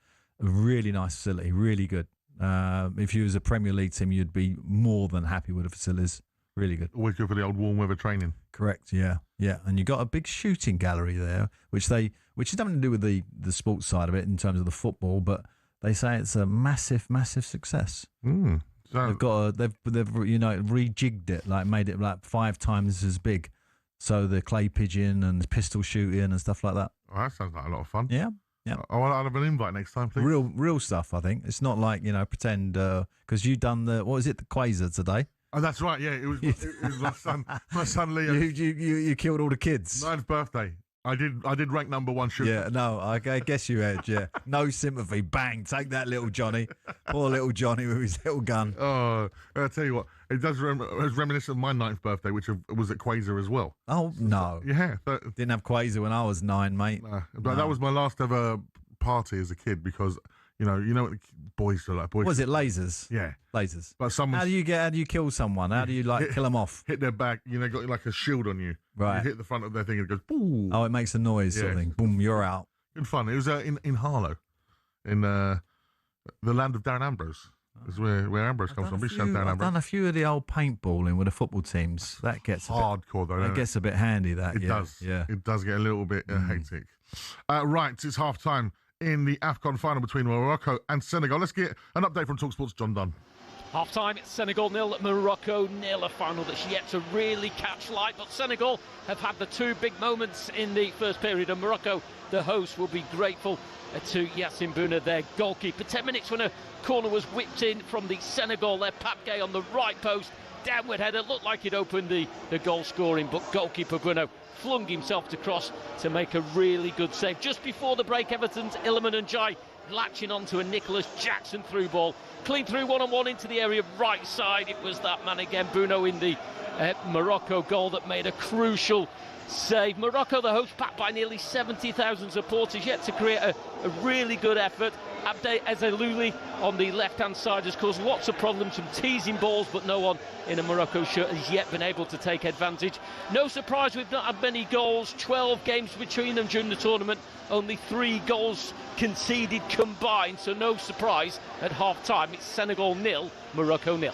Speaker 2: a really nice facility, really good. If you was a Premier League team, you'd be more than happy with the facilities. Really good.
Speaker 1: Always good for the old warm weather training.
Speaker 2: Correct, yeah. And you got a big shooting gallery there, which has nothing to do with the sports side of it in terms of the football, but they say it's a massive success.
Speaker 1: So
Speaker 2: they've rejigged it, like made it like 5 times as big. So the clay pigeon and pistol shooting and stuff like that.
Speaker 1: Oh, that sounds like a lot of fun.
Speaker 2: Yeah.
Speaker 1: I'll have an invite next time, please.
Speaker 2: Real stuff, I think. It's not like, pretend, because you've done the Quasar today.
Speaker 1: Oh, that's right. Yeah, it was my son Leo.
Speaker 2: You killed all the kids.
Speaker 1: 9th birthday. I did rank number 1 shooter.
Speaker 2: Yeah, no, I guess you had, yeah. No sympathy. Bang, take that, little Johnny. Poor little Johnny with his little gun.
Speaker 1: Oh, I'll tell you what, it does reminiscent of my 9th birthday, which was at Quasar as well.
Speaker 2: Oh, no.
Speaker 1: Yeah.
Speaker 2: Didn't have Quasar when I was 9, mate.
Speaker 1: But that was my last ever party as a kid because, you know what boys are like.
Speaker 2: Was it lasers?
Speaker 1: Yeah.
Speaker 2: Lasers.
Speaker 1: But
Speaker 2: how do you kill someone? How do you kill them off?
Speaker 1: Hit their back, got like a shield on you.
Speaker 2: Right.
Speaker 1: You hit the front of their thing and it goes boom.
Speaker 2: Oh, it makes a noise sort of thing. Boom, you're out.
Speaker 1: Good fun. It was in Harlow, in the land of Darren Ambrose. Is where Ambrose comes from.
Speaker 2: I've done a few of the old paintballing with the football teams. That gets
Speaker 1: hardcore though.
Speaker 2: That gets a bit handy. It
Speaker 1: does. Yeah. It does get a little bit hectic. Right, it's half time in the AFCON final between Morocco and Senegal. Let's get an update from talkSPORT's John Dunn.
Speaker 16: Half-time, it's Senegal 0, Morocco 0, a final that's yet to really catch light. But Senegal have had the 2 big moments in the first period, and Morocco, the host, will be grateful to Yassine Bouna, their goalkeeper. 10 minutes when a corner was whipped in from the Senegal, their Pape Gueye on the right post. Downward header, looked like it opened the goal scoring, but goalkeeper Bouna flung himself to cross to make a really good save. Just before the break, Everton's Iliman Ndiaye latching onto a Nicholas Jackson through ball. Clean through one-on-one into the area right side. It was that man again, Bouna, in the Morocco goal that made a crucial save. Morocco, the host, packed by nearly 70,000 supporters, yet to create a really good effort. Abde Ezelouli on the left-hand side has caused lots of problems, some teasing balls, but no one in a Morocco shirt has yet been able to take advantage. No surprise we've not had many goals, 12 games between them during the tournament, only 3 goals conceded combined, so no surprise at half-time. It's Senegal 0, Morocco 0.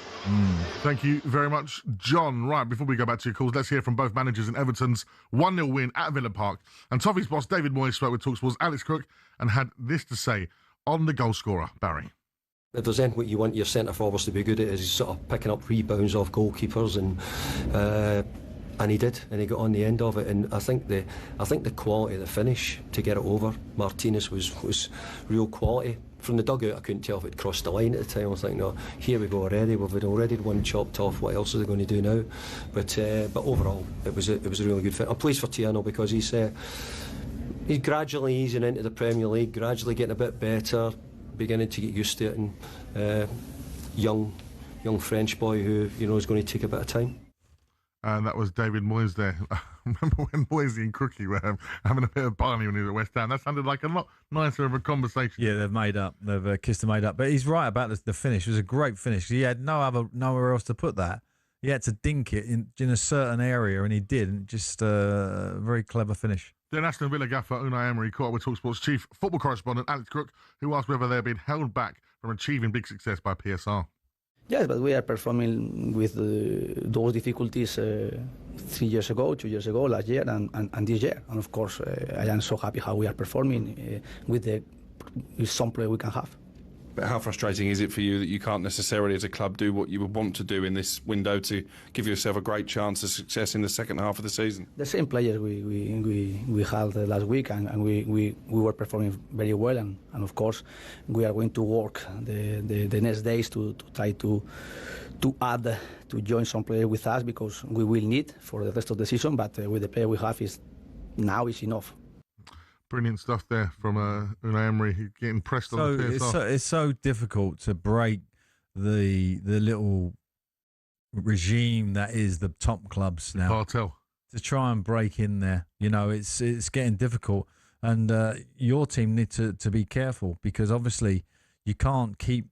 Speaker 1: Thank you very much, John. Right, before we go back to your calls, let's hear from both managers in Everton's 1-0 win at Villa Park. And Toffee's boss, David Moyes, spoke with talkSPORT's Alex Crook and had this to say on the goal scorer, Barry.
Speaker 21: If there's anything you want your centre-forwards to be good at is sort of picking up rebounds off goalkeepers, and he did, and he got on the end of it. And I think the quality of the finish to get it over Martinez was real quality. From the dugout, I couldn't tell if it crossed the line at the time. I was like, no, here we go already. We've already had one chopped off. What else are they going to do now? But overall, it was a really good fit. I'm pleased for Tiano because he's gradually easing into the Premier League, gradually getting a bit better, beginning to get used to it, and young French boy who is going to take a bit of time.
Speaker 1: And that was David Moyes there. I remember when Moyes and Crookie were having a bit of barney when he was at West Ham. That sounded like a lot nicer of a conversation.
Speaker 2: Yeah, they've made up. They've kissed and made up. But he's right about the finish. It was a great finish. He had nowhere else to put that. He had to dink it in a certain area, and he did. And just a very clever finish.
Speaker 1: Then Aston Villa gaffer Unai Emery caught up with talkSPORT's chief football correspondent Alex Crook, who asked whether they're being held back from achieving big success by PSR.
Speaker 22: Yes, but we are performing with those difficulties 3 years ago, 2 years ago, last year, and this year. And of course, I am so happy how we are performing with some play we can have.
Speaker 3: But how frustrating is it for you that you can't necessarily, as a club, do what you would want to do in this window to give yourself a great chance of success in the second half of the season?
Speaker 22: The same players we had last week, and we were performing very well, and of course we are going to work the next days to try to add, to join some players with us, because we will need for the rest of the season, but with the player we have is enough.
Speaker 1: Brilliant stuff there from Unai Emery, getting pressed on the PSR.
Speaker 2: It's so difficult to break the little regime that is the top clubs now.
Speaker 1: Cartel.
Speaker 2: To try and break in there, it's getting difficult, and your team need to be careful, because obviously you can't keep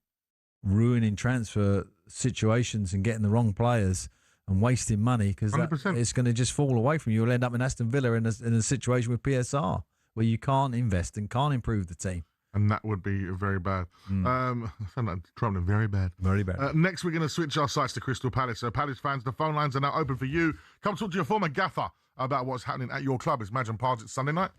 Speaker 2: ruining transfer situations and getting the wrong players and wasting money, because it's going to just fall away from you. You'll end up in Aston Villa in a situation with PSR where you can't invest and can't improve the team.
Speaker 1: And that would be very bad. I found that troubling, very bad.
Speaker 2: Very bad.
Speaker 1: Next, we're going to switch our sights to Crystal Palace. So, Palace fans, the phone lines are now open for you. Come talk to your former gaffer about what's happening at your club. It's Madge and Pardew. It's Sunday night.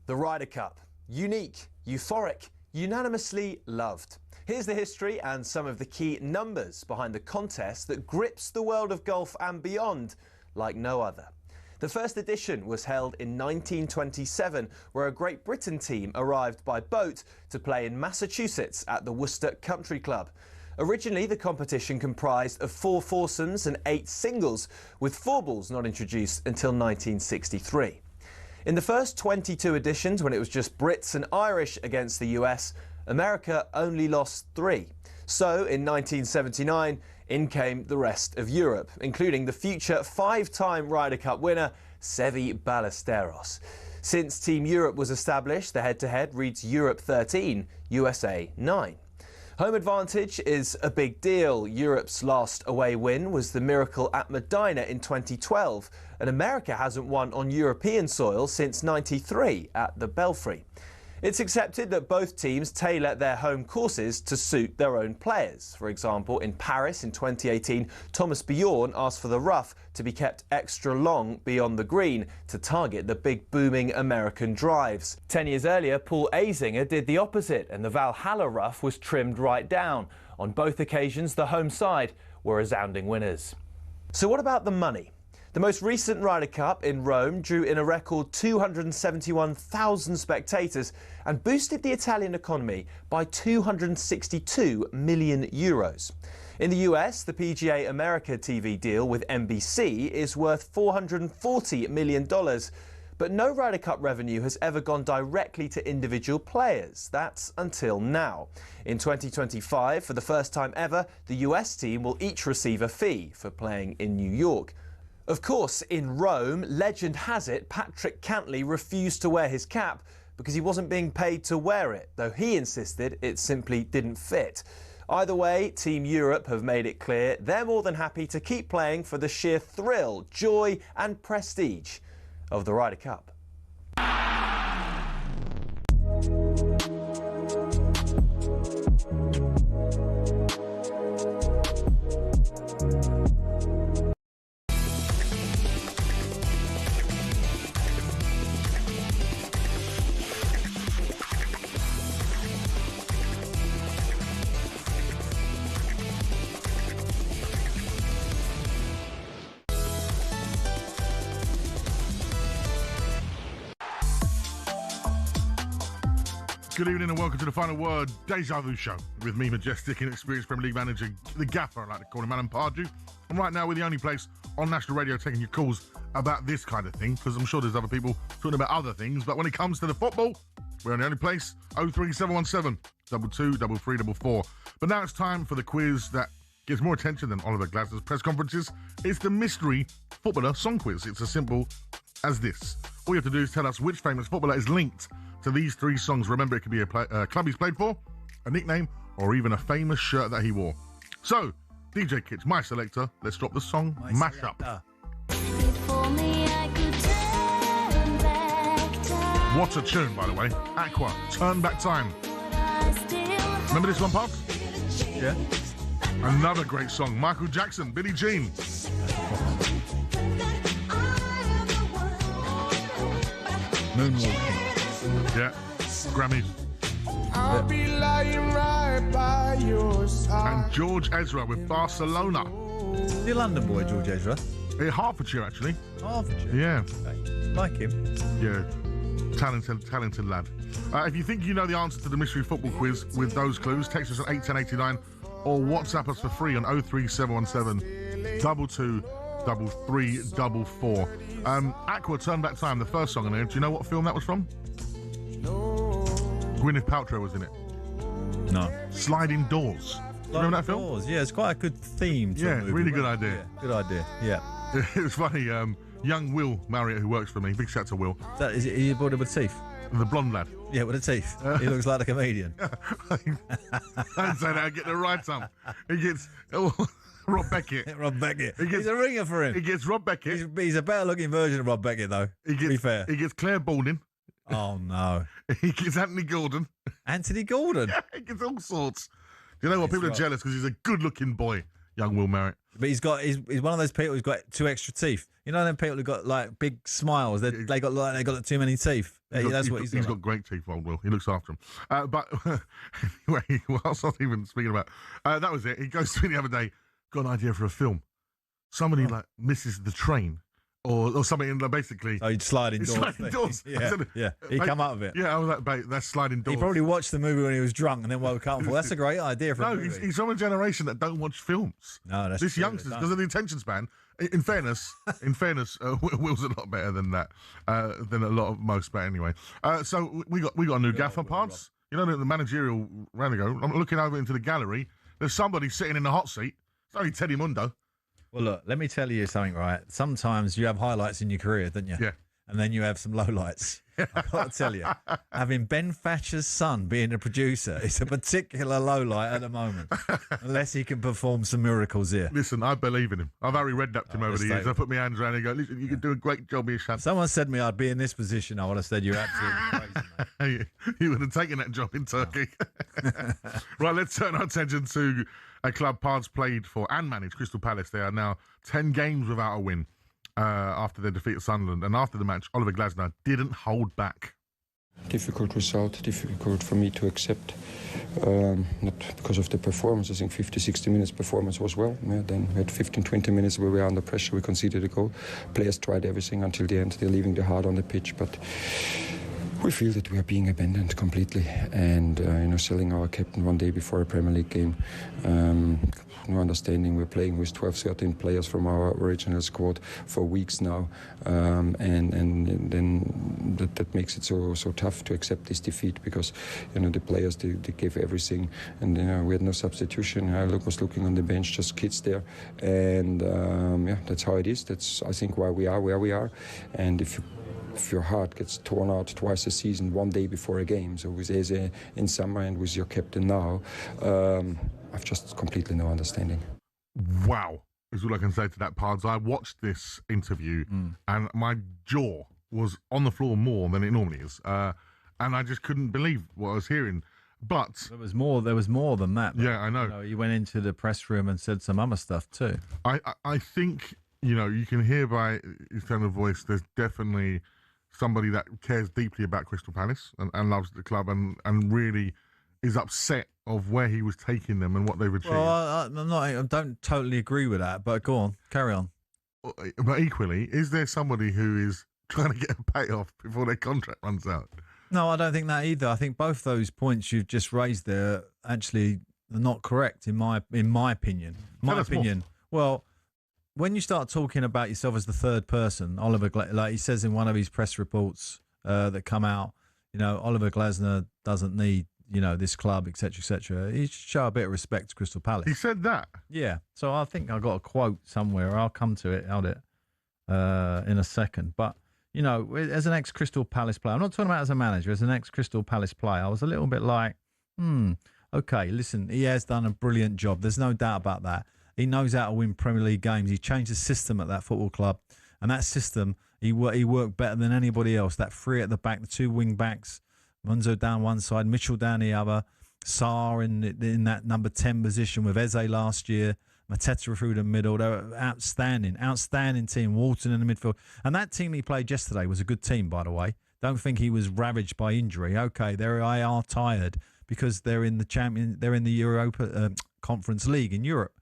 Speaker 4: The Ryder Cup. Unique, euphoric, unanimously loved. Here's the history and some of the key numbers behind the contest that grips the world of golf and beyond like no other. The first edition was held in 1927, where a Great Britain team arrived by boat to play in Massachusetts at the Worcester Country Club. Originally, the competition comprised of 4 foursomes and 8 singles, with 4 balls not introduced until 1963. In the first 22 editions, when it was just Brits and Irish against the US, America only lost 3. So, in 1979, in came the rest of Europe, including the future 5-time Ryder Cup winner, Sevi Ballesteros. Since Team Europe was established, the head-to-head reads Europe 13, USA 9. Home advantage is a big deal. Europe's last away win was the miracle at Medina in 2012, and America hasn't won on European soil since '93 at the Belfry. It's accepted that both teams tailor their home courses to suit their own players. For example, in Paris in 2018, Thomas Bjorn asked for the rough to be kept extra long beyond the green to target the big booming American drives. 10 years earlier, Paul Azinger did the opposite and the Valhalla rough was trimmed right down. On both occasions, the home side were resounding winners. So what about the money? The most recent Ryder Cup in Rome drew in a record 271,000 spectators and boosted the Italian economy by €262 million. In the US, the PGA America TV deal with NBC is worth $440 million. But no Ryder Cup revenue has ever gone directly to individual players. That's until now. In 2025, for the first time ever, the US team will each receive a fee for playing in New York. Of course, in Rome, legend has it Patrick Cantley refused to wear his cap because he wasn't being paid to wear it, though he insisted it simply didn't fit. Either way, Team Europe have made it clear they're more than happy to keep playing for the sheer thrill, joy and prestige of the Ryder Cup.
Speaker 1: Good evening and welcome to the Final Word Deja Vu Show with me, Majestic, and experienced Premier League manager, the gaffer, I like to call him, Alan Pardew. And right now we're the only place on national radio taking your calls about this kind of thing, because I'm sure there's other people talking about other things, but when it comes to the football, we're on the only place, 03717 223344. But now it's time for the quiz that gets more attention than Oliver Glasner's press conferences. It's the mystery footballer song quiz. It's as simple as this. All you have to do is tell us which famous footballer is linked to these three songs. Remember, it could be a club he's played for, a nickname, or even a famous shirt that he wore. So, DJ Kitch, my selector, let's drop the song Mashup. What a tune, by the way. Aqua, Turn Back Time. Remember this one, Pops?
Speaker 2: Yeah.
Speaker 1: Another great song. Michael Jackson, Billie Jean.
Speaker 2: Moonwalking.
Speaker 1: Yeah, Grammys.
Speaker 5: I'll be lying right by your side.
Speaker 1: And George Ezra with Barcelona.
Speaker 2: Is he a London boy, George Ezra?
Speaker 1: Hertfordshire, actually.
Speaker 2: Hertfordshire?
Speaker 1: Yeah.
Speaker 2: Okay. Like him.
Speaker 1: Yeah. Talented lad. If you think you know the answer to the mystery football quiz with those clues, text us on 81089 or WhatsApp us for free on 03717 223344. Aqua, Turn Back Time, the first song on there. Do you know what film that was from? Gwyneth Paltrow was in it.
Speaker 2: No.
Speaker 1: Sliding Doors. Remember that film?
Speaker 2: Doors. Yeah, it's quite a good theme. To
Speaker 1: Yeah,
Speaker 2: a movie,
Speaker 1: really good idea.
Speaker 2: Yeah, good idea. Yeah.
Speaker 1: It was funny. Young Will Marriott, who works for me, big shout to Will.
Speaker 2: Is he bored with teeth?
Speaker 1: The blonde lad.
Speaker 2: Yeah, with the teeth. He looks like a comedian.
Speaker 1: Don't say that. I get the right time. He gets Rob Beckett.
Speaker 2: Rob Beckett. He's a ringer for him.
Speaker 1: He gets Rob Beckett.
Speaker 2: He's a better looking version of Rob Beckett, though. To be fair.
Speaker 1: He gets Claire Balding.
Speaker 2: Oh, no.
Speaker 1: He gets Anthony Gordon.
Speaker 2: Anthony Gordon?
Speaker 1: Yeah, he gets all sorts. You know what? People are jealous because he's a good-looking boy, young Will Marriott.
Speaker 2: But he's one of those people who's got two extra teeth. You know them people who got like big smiles. They got too many teeth. That's what he's got.
Speaker 1: He's got great teeth, old Will. He looks after them. But anyway, what else was I even speaking about? That was it. He goes to me the other day. Got an idea for a film. Somebody misses the train. Or something, basically.
Speaker 2: Oh, he'd sliding doors.
Speaker 1: Sliding doors.
Speaker 2: Yeah. He come out of it.
Speaker 1: Yeah, I was like, mate, that's sliding doors.
Speaker 2: He probably watched the movie when he was drunk and then woke up and thought, that's a great idea for a movie.
Speaker 1: He's from a generation that don't watch films.
Speaker 2: No, that's
Speaker 1: this
Speaker 2: true.
Speaker 1: youngsters, because of the attention span. In fairness, Will's a lot better than that, than a lot of most. But anyway, so we got a new gaffer, Pards. You know, the managerial round ago. I'm looking over into the gallery. There's somebody sitting in the hot seat. It's only Teddy Mundo.
Speaker 2: Well, look, let me tell you something, right? Sometimes you have highlights in your career, don't you?
Speaker 1: Yeah.
Speaker 2: And then you have some lowlights. I've got to tell you, having Ben Thatcher's son being a producer is a particular lowlight at the moment, unless he can perform some miracles here.
Speaker 1: Listen, I believe in him. I've already read that to him over the years. I put my hands around and go, listen, you can do a great job here, Shad.
Speaker 2: Someone said to me I'd be in this position, I would have said you're absolutely crazy, mate.
Speaker 1: You would have taken that job in Turkey. Right, let's turn our attention to a club Pards played for and managed, Crystal Palace. They are now 10 games without a win. After their defeat at Sunderland, and after the match, Oliver Glasner didn't hold back.
Speaker 6: Difficult result, difficult for me to accept, not because of the performance. I think 50-60 minutes performance was well. Yeah, then we had 15-20 minutes where we were under pressure, we conceded a goal. Players tried everything until the end. They're leaving the heart on the pitch, but we feel that we are being abandoned completely, and selling our captain one day before a Premier League game. No understanding. We're playing with 12-13 players from our original squad for weeks now, and then that makes it so tough to accept this defeat, because the players they gave everything, and we had no substitution. I was looking on the bench, just kids there, and that's how it is. That's, I think, why we are where we are. And if your heart gets torn out twice a season, one day before a game, so with Eze in summer and with your captain now, I've just completely no understanding.
Speaker 1: Wow, is all I can say to that, Pards. I watched this interview and my jaw was on the floor more than it normally is, and I just couldn't believe what I was hearing. But
Speaker 2: there was more than that.
Speaker 1: Yeah, I know.
Speaker 2: He went into the press room and said some other stuff too.
Speaker 1: I think you can hear by his tone of voice, there's definitely somebody that cares deeply about Crystal Palace and loves the club and really is upset of where he was taking them and what they've achieved.
Speaker 2: Well, I don't totally agree with that, but go on, carry on.
Speaker 1: But equally, is there somebody who is trying to get a payoff before their contract runs out?
Speaker 2: No, I don't think that either. I think both those points you've just raised there actually are not correct in my opinion. Well, when you start talking about yourself as the third person, Oliver, like he says in one of his press reports that come out, Oliver Glasner doesn't need, this club, etc., etc. He should show a bit of respect to Crystal Palace.
Speaker 1: He said that?
Speaker 2: Yeah. So I think I got a quote somewhere. I'll come to it in a second. But, as an ex-Crystal Palace player, I'm not talking about as a manager, as an ex-Crystal Palace player, I was a little bit like, okay, listen, he has done a brilliant job. There's no doubt about that. He knows how to win Premier League games. He changed the system at that football club. And that system, he worked better than anybody else. That three at the back, the two wing backs, Munzo down one side, Mitchell down the other, Sarr in that number 10 position with Eze last year, Mateta through the middle. They were outstanding team, Walton in the midfield. And that team he played yesterday was a good team, by the way. Don't think he was ravaged by injury. Okay, they are tired because they're in the Europa Conference League in Europe.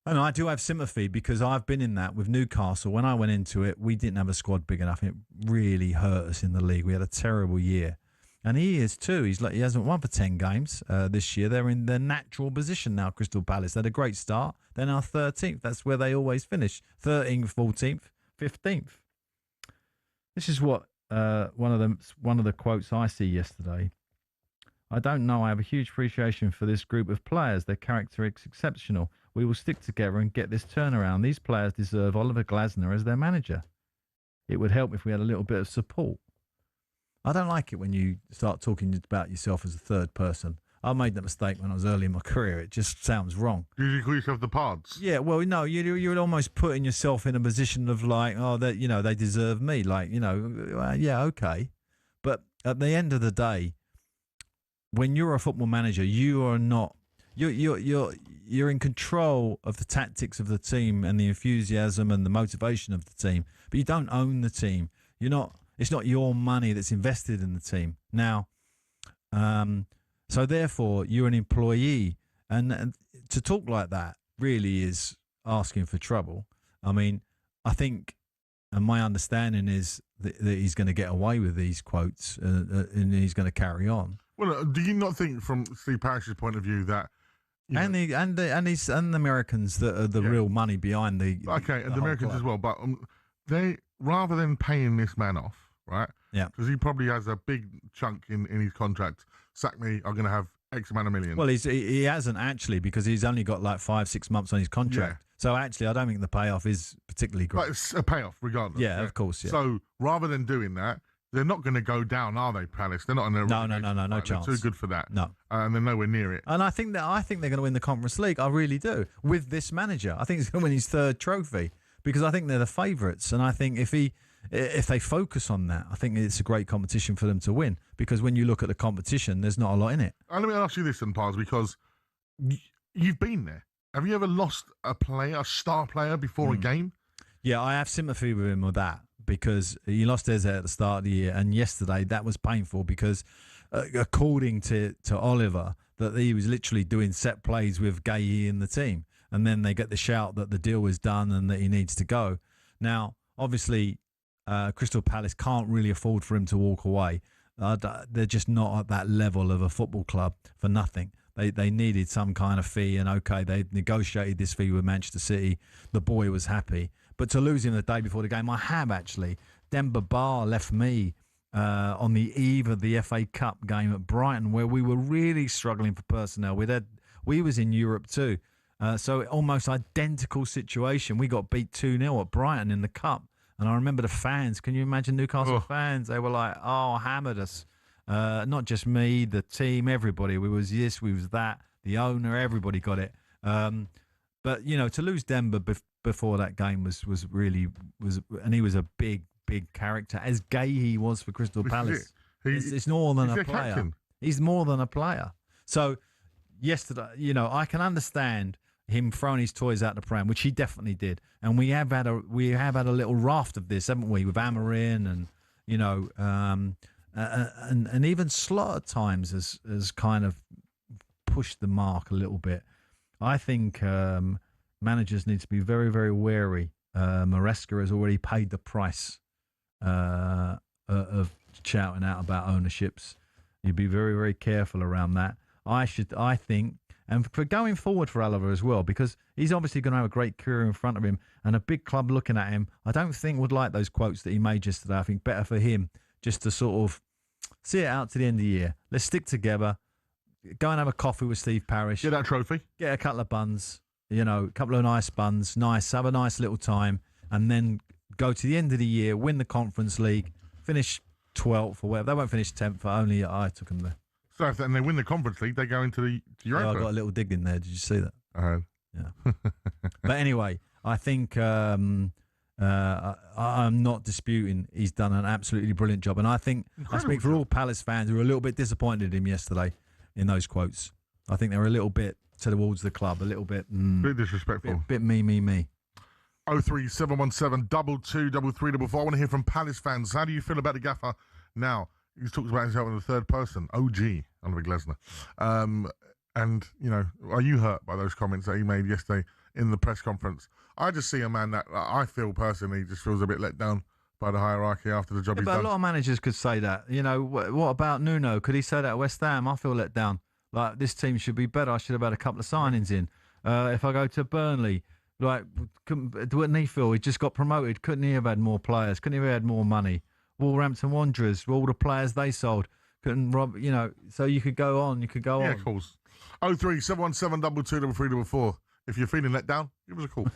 Speaker 2: And I do have sympathy because I've been in that with Newcastle. When I went into it, we didn't have a squad big enough. It really hurt us in the league. We had a terrible year. And he is too. He hasn't won for 10 games this year. They're in their natural position now, Crystal Palace. They had a great start. They're now 13th. That's where they always finish. 13th, 14th, 15th. This is what one of the quotes I see yesterday. I don't know. I have a huge appreciation for this group of players. Their character is exceptional. We will stick together and get this turnaround. These players deserve Oliver Glasner as their manager. It would help if we had a little bit of support. I don't like it when you start talking about yourself as a third person. I made that mistake when I was early in my career. It just sounds wrong.
Speaker 1: Did you call yourself the Pards?
Speaker 2: Yeah, well, no, you're almost putting yourself in a position of like, they deserve me. Like, yeah, okay. But at the end of the day, when you're a football manager, you are not. You're in control of the tactics of the team and the enthusiasm and the motivation of the team, but you don't own the team. It's not your money that's invested in the team now. So therefore, you're an employee, and to talk like that really is asking for trouble. I mean, I think, and my understanding is that he's going to get away with these quotes and he's going to carry on.
Speaker 1: Well, do you not think, from Steve Parish's point of view, that
Speaker 2: the Americans that are the real money behind the
Speaker 1: the Americans as well, but they, rather than paying this man off, right?
Speaker 2: Yeah,
Speaker 1: because he probably has a big chunk in his contract. Sack me, I'm going to have X amount of million.
Speaker 2: Well, he hasn't actually, because he's only got like 5-6 months on his contract. So actually, I don't think the payoff is particularly great.
Speaker 1: But it's a payoff regardless.
Speaker 2: Yeah, of course. Yeah.
Speaker 1: So rather than doing that, they're not going to go down, are they, Palace? They're not on their
Speaker 2: no chance.
Speaker 1: They're too good for that.
Speaker 2: No,
Speaker 1: and they're nowhere near it.
Speaker 2: And I think they're going to win the Conference League. I really do. With this manager, I think he's going to win his 3rd trophy because I think they're the favourites. And I think if they focus on that, I think it's a great competition for them to win. Because when you look at the competition, there's not a lot in it.
Speaker 1: And let me ask you this, then, Paz, because you've been there. Have you ever lost a star player before a game?
Speaker 2: Yeah, I have sympathy with him with that because he lost Eze at the start of the year, and yesterday that was painful because, according to Oliver, that he was literally doing set plays with Guéhi in the team, and then they get the shout that the deal is done and that he needs to go. Now, obviously, Crystal Palace can't really afford for him to walk away. They're just not at that level of a football club for nothing. They needed some kind of fee, and okay, they negotiated this fee with Manchester City. The boy was happy. But to lose him the day before the game, I have actually. Demba Ba left me on the eve of the FA Cup game at Brighton, where we were really struggling for personnel. We was in Europe too. So almost identical situation. We got beat 2-0 at Brighton in the Cup. And I remember the fans. Can you imagine Newcastle fans? They were like, hammered us. Not just me, the team, everybody. We was this, we was that, the owner, everybody got it. But, to lose Demba before that game was and he was a big character, as Guéhi was for Crystal Palace. It's more than a player. Captain. He's more than a player. So yesterday, I can understand him throwing his toys out the pram, which he definitely did. And we have had a little raft of this, haven't we, with Amorim and even Slot at times has kind of pushed the mark a little bit. I think managers need to be very, very wary. Maresca has already paid the price of shouting out about ownerships. You'd be very, very careful around that. I think, and for going forward for Oliver as well, because he's obviously going to have a great career in front of him and a big club looking at him, I don't think would like those quotes that he made yesterday. I think better for him just to sort of see it out to the end of the year. Let's stick together. Go and have a coffee with Steve Parish.
Speaker 1: Get that trophy.
Speaker 2: Get a couple of buns, a couple of nice buns. Nice. Have a nice little time. And then go to the end of the year, win the Conference League, finish 12th or whatever. They won't finish 10th, but only I took them there.
Speaker 1: So if they win the Conference League, they go into the Europa.
Speaker 2: Yeah, I got a little dig in there. Did you see that?
Speaker 1: I heard.
Speaker 2: Yeah. But anyway, I think I'm not disputing he's done an absolutely brilliant job. And I think I speak for all Palace fans who were a little bit disappointed in him yesterday in those quotes. I think they were a little bit towards the club, a little bit...
Speaker 1: bit disrespectful.
Speaker 2: Bit me.
Speaker 1: 03717 223344. I want to hear from Palace fans. How do you feel about the gaffer now? He talks about himself in the third person. OG, Oliver Glasner. And, are you hurt by those comments that he made yesterday in the press conference? I just see a man that I feel personally just feels a bit let down by the hierarchy after the job he's done.
Speaker 2: But a lot of managers could say that. What about Nuno? Could he say that at West Ham? I feel let down. Like, this team should be better. I should have had a couple of signings in. If I go to Burnley, wouldn't he feel he just got promoted? Couldn't he have had more players? Couldn't he have had more money? Wolverhampton Wanderers, all the players they sold, couldn't rob, so you could go on.
Speaker 1: Yeah, of course. 03717 223344. If you're feeling let down, give us a call.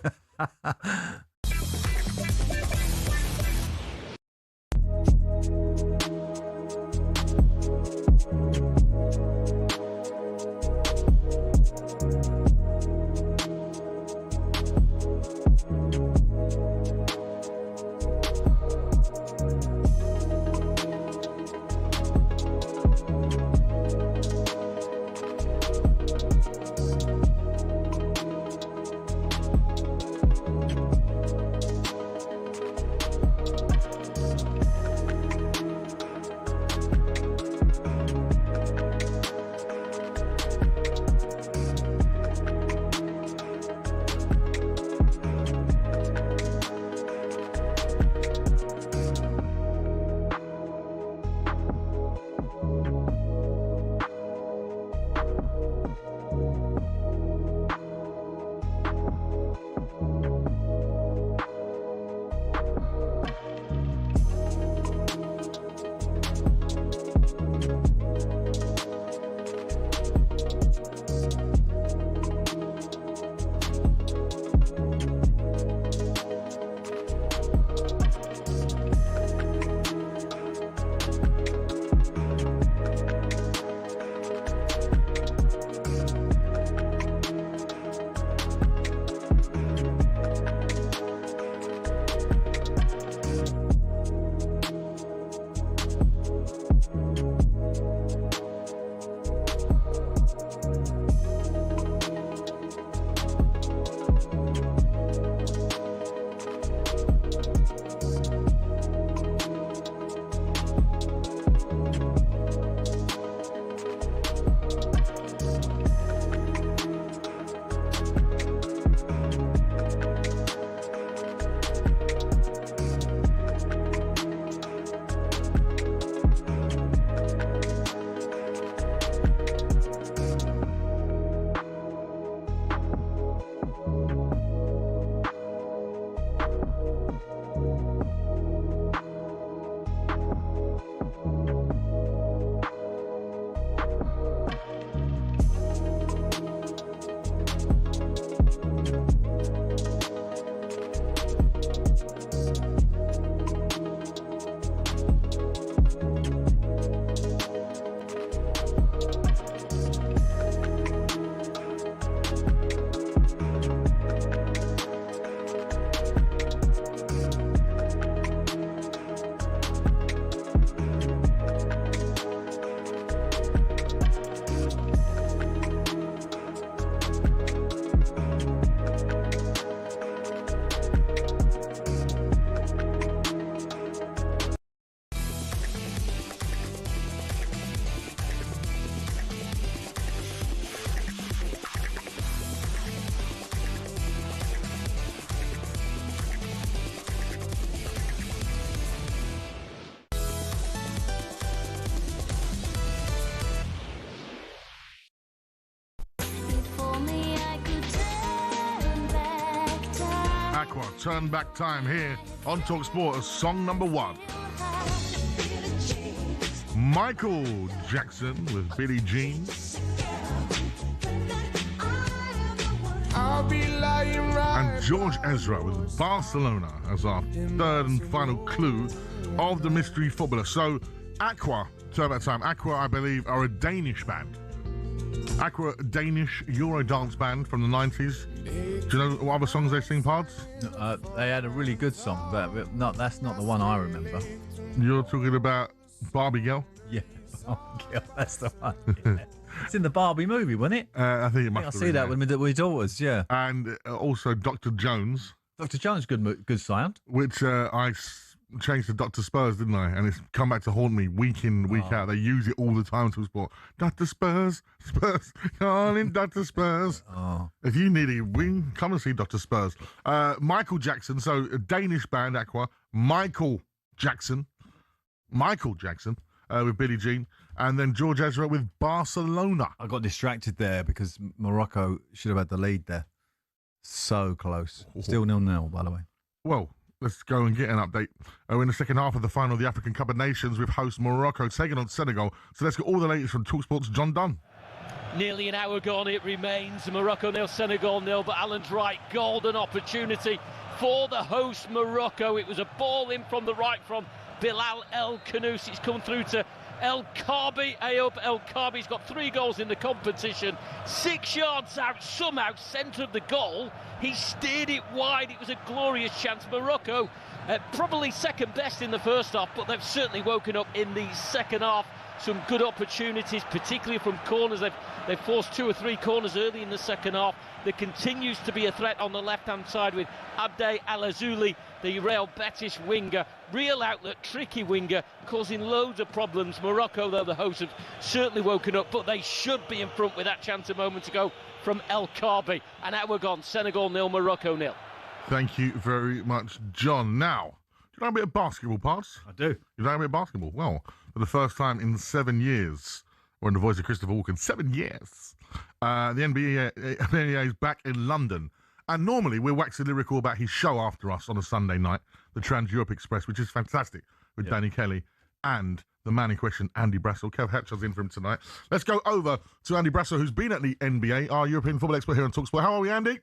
Speaker 1: Turn Back Time here on talkSPORT as song number 1. Michael Jackson with Billie Jean. And George Ezra with Barcelona as our third and final clue of the mystery footballer. So, Aqua, Turn Back Time. Aqua, I believe, are a Danish band. Aqua, Danish Euro dance band from the 90s. Do you know what other songs they sing, Pards?
Speaker 2: They had a really good song, but that's not the one I remember.
Speaker 1: You're talking about Barbie Girl?
Speaker 2: Yeah, Barbie Girl, that's the one. Yeah. It's in the Barbie movie, wasn't it?
Speaker 1: I think it must have
Speaker 2: been. I see that with my daughters, yeah.
Speaker 1: And also Dr. Jones.
Speaker 2: Dr. Jones, good sound.
Speaker 1: Which I changed to Dr. Spurs, didn't I? And it's come back to haunt me week in, week out. They use it all the time to sport. Dr. Spurs, calling Dr. Spurs.
Speaker 2: Oh.
Speaker 1: If you need a win, come and see Dr. Spurs. Michael Jackson, so a Danish band, Aqua. Michael Jackson with Billie Jean. And then George Ezra with Barcelona.
Speaker 2: I got distracted there because Morocco should have had the lead there. So close. Still 0-0, by the way.
Speaker 1: Well, let's go and get an update. We're in the second half of the final of the African Cup of Nations with host Morocco taking on Senegal. So let's get all the latest from talkSPORT's John Dunn.
Speaker 16: Nearly an hour gone, it remains Morocco 0, Senegal 0, but Alan's right, golden opportunity for the host Morocco. It was a ball in from the right from Bilal El Khanous. It's come through to El Khabi. Ayoub El Khabi's got 3 goals in the competition. 6 yards out, somehow, centre of the goal. He steered it wide. It was a glorious chance. Morocco, probably second best in the first half, but they've certainly woken up in the second half. Some good opportunities, particularly from corners. They've forced 2 or 3 corners early in the second half. There continues to be a threat on the left-hand side with Abdel Al-Azouli, the Real Betis winger. Real outlet, tricky winger, causing loads of problems. Morocco, though, the hosts, have certainly woken up, but they should be in front with that chance a moment ago from El Khabi. And now we're gone. Senegal 0, Morocco 0.
Speaker 1: Thank you very much, John. Now, do you know a bit of basketball, Parts?
Speaker 2: I do.
Speaker 1: You know a bit of basketball? Well, for the first time in 7 years, or in the voice of Christopher Walken, 7 years, the NBA is back in London. And normally we're waxing lyrical about his show after us on a Sunday night, the Trans-Europe Express, which is fantastic, with Danny Kelly and the man in question, Andy Brassel. Kev Hatcher's in for him tonight. Let's go over to Andy Brassel, who's been at the NBA, our European football expert here on talkSPORT. How are we, Andy?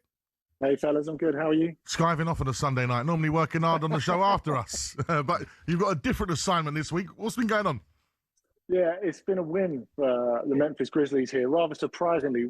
Speaker 8: Hey, fellas, I'm good. How are you?
Speaker 1: Skiving off on a Sunday night, normally working hard on the show after us. But you've got a different assignment this week. What's been going on?
Speaker 8: Yeah, it's been a win for the Memphis Grizzlies here. Rather surprisingly,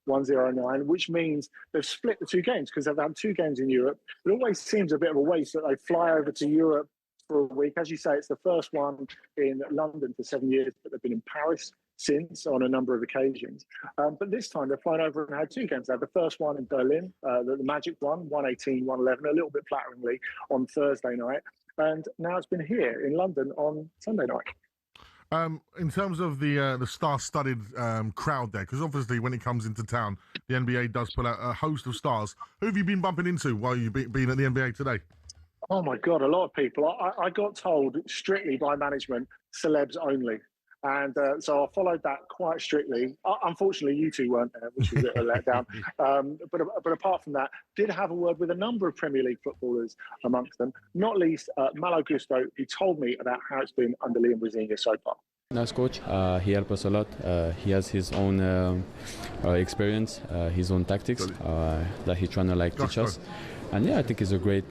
Speaker 8: 126-109, which means they've split the 2 games because they've had 2 games in Europe. It always seems a bit of a waste that they fly over to Europe for a week. As you say, it's the first one in London for 7 years, but they've been in Paris since on a number of occasions. But this time they've flown over and had 2 games. They had the first one in Berlin, the Magic one, 118-111, a little bit flatteringly on Thursday night. And now it's been here in London on Sunday night.
Speaker 1: In terms of the star-studded crowd there, because obviously when it comes into town, the NBA does put out a host of stars. Who have you been bumping into while you've been at the NBA today?
Speaker 8: Oh, my God, a lot of people. I got told strictly by management, celebs only. And so I followed that quite strictly. Unfortunately, you two weren't there, which was a bit of a letdown. But apart from that, did have a word with a number of Premier League footballers amongst them, not least Malo Gusto, who told me about how it's been under Liam Brazinia so far.
Speaker 9: Nice coach. He helped us a lot. He has his own experience, his own tactics that he's trying to teach us. And yeah, I think it's a great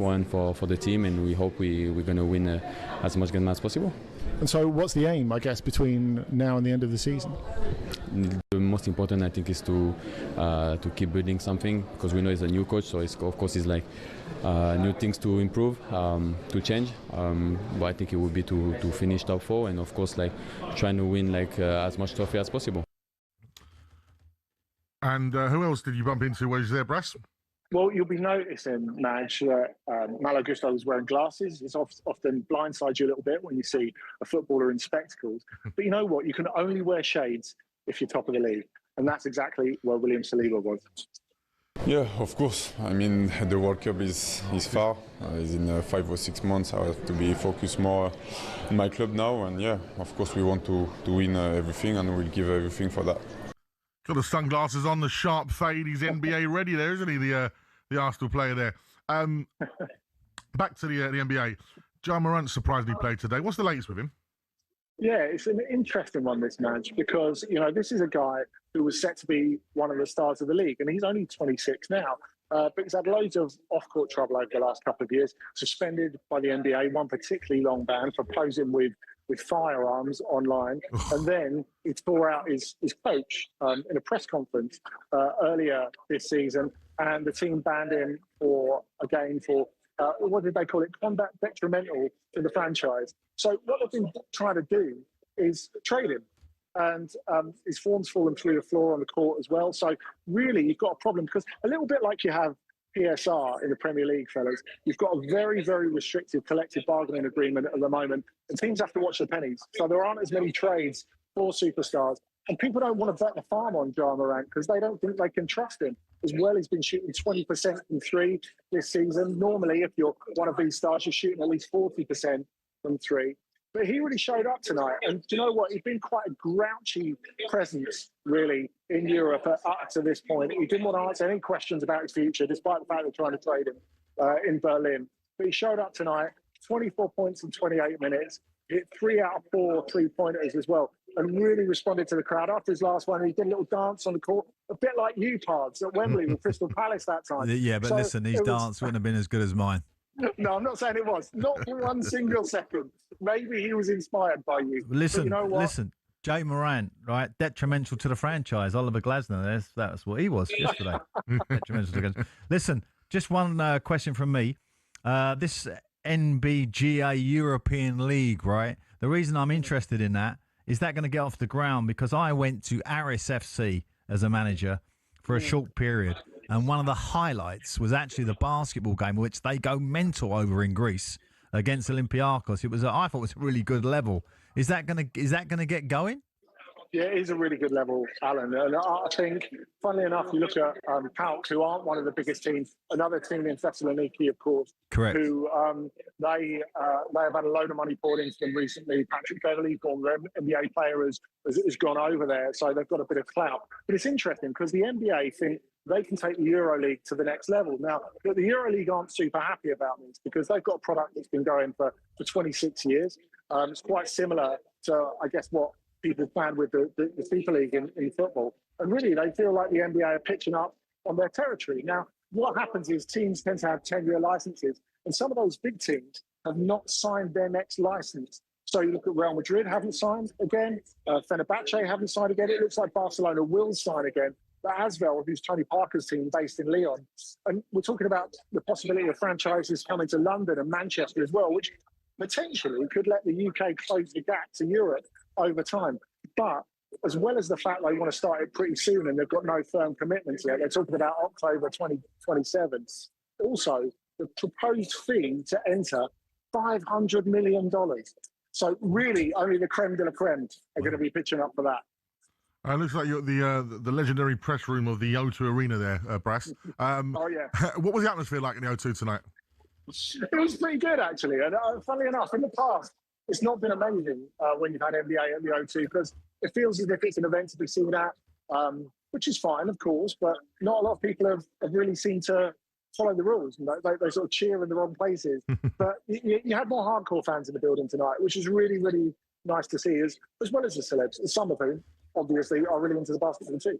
Speaker 9: one for the team, and we hope we're going to win as much games as possible.
Speaker 11: And so what's the aim, I guess, between now and the end of the season?
Speaker 9: The most important, I think, is to keep building something, because we know he's a new coach, so of course it's new things to improve, to change. But I think it would be to finish top 4, and of course trying to win as much trophy as possible.
Speaker 1: And who else did you bump into while you were there, Brass?
Speaker 8: Well, you'll be noticing, Madge, that Malo Gusto was wearing glasses. It's often blindsides you a little bit when you see a footballer in spectacles. But you know what? You can only wear shades if you're top of the league. And that's exactly where William Saliba was.
Speaker 23: Yeah, of course. I mean, the World Cup is far. It's in 5 or 6 months. I have to be focused more in my club now. And yeah, of course, we want to win everything, and we'll give everything for that.
Speaker 1: Got the sunglasses on, the sharp fade. He's NBA ready there, isn't he? The Arsenal player there. Back to the NBA. Ja Morant surprisingly played today. What's the latest with him?
Speaker 8: Yeah, it's an interesting one, this match, because, this is a guy who was set to be one of the stars of the league, and he's only 26 now. But he's had loads of off-court trouble over the last couple of years, suspended by the NBA, one particularly long ban for posing with firearms online. And then he tore out his coach in a press conference earlier this season, and the team banned him for a game for, what did they call it, conduct detrimental to the franchise. So what they've been trying to do is trade him. And his form's fallen through the floor on the court as well. So really, you've got a problem, because a little bit like you have PSR in the Premier League, fellas, you've got a very, very restrictive collective bargaining agreement at the moment, and teams have to watch the pennies. So there aren't as many trades for superstars. And people don't want to bet the farm on Ja Morant because they don't think they can trust him. As well, he's been shooting 20% from 3 this season. Normally, if you're one of these stars, you're shooting at least 40% from 3. But he really showed up tonight. And do you know what? He'd been quite a grouchy presence, really, in Europe up to this point. He didn't want to answer any questions about his future, despite the fact they're trying to trade him in Berlin. But he showed up tonight, 24 points in 28 minutes, hit 3 out of 4 3-pointers as well, and really responded to the crowd. After his last one, he did a little dance on the court, a bit like you, Pards, at Wembley with Crystal Palace that time.
Speaker 2: Yeah, but listen, his dance wouldn't have been as good as mine.
Speaker 8: No, I'm not saying it was. Not for one single second. Maybe he was inspired by you.
Speaker 2: Listen,
Speaker 8: you know what?
Speaker 2: listen. Ja Morant, right? Detrimental to the franchise. Oliver Glasner, that's what he was yesterday. Detrimental to the Listen, just one question from me. This NBGA European League, right? The reason I'm interested in that is that going to get off the ground because I went to Aris FC as a manager for a short period. And one of the highlights was actually the basketball game, which they go mental over in Greece against Olympiacos. I thought it was a really good level. Is that gonna get going?
Speaker 8: Yeah, it is a really good level, Alan. And I think, funnily enough, you look at PAOK, who aren't one of the biggest teams, another team in Thessaloniki, of course.
Speaker 2: Correct.
Speaker 8: Who they have had a load of money poured into them recently. Patrick Beverley, former NBA player, has gone over there, so they've got a bit of clout. But it's interesting because the NBA think they can take the EuroLeague to the next level. Now, the EuroLeague aren't super happy about this because they've got a product that's been going for 26 years. It's quite similar to, I guess, what people found with the FIFA League in football. And really, they feel like the NBA are pitching up on their territory. Now, what happens is teams tend to have 10-year licenses, and some of those big teams have not signed their next license. So you look at Real Madrid, haven't signed again. Fenerbahce haven't signed again. It looks like Barcelona will sign again. But Asvel, who's Tony Parker's team based in Lyon, and we're talking about the possibility of franchises coming to London and Manchester as well, which potentially could let the UK close the gap to Europe over time. But as well as the fact they want to start it pretty soon and they've got no firm commitments yet, they're talking about October 2027. Also, the proposed fee to enter $500 million. So really, only the creme de la creme are going to be pitching up for that.
Speaker 1: It looks like you're at the legendary press room of the O2 Arena there, Brass.
Speaker 8: Oh, yeah.
Speaker 1: What was the atmosphere like in the O2 tonight?
Speaker 8: It was pretty good, actually. And funnily enough, in the past, it's not been amazing when you've had NBA at the O2 because it feels as if it's an event to be seen at, which is fine, of course, but not a lot of people have really seemed to follow the rules. They sort of cheer in the wrong places. But you had more hardcore fans in the building tonight, which is really, really nice to see, as well as the celebs, some of whom, obviously, are really into the basketball too.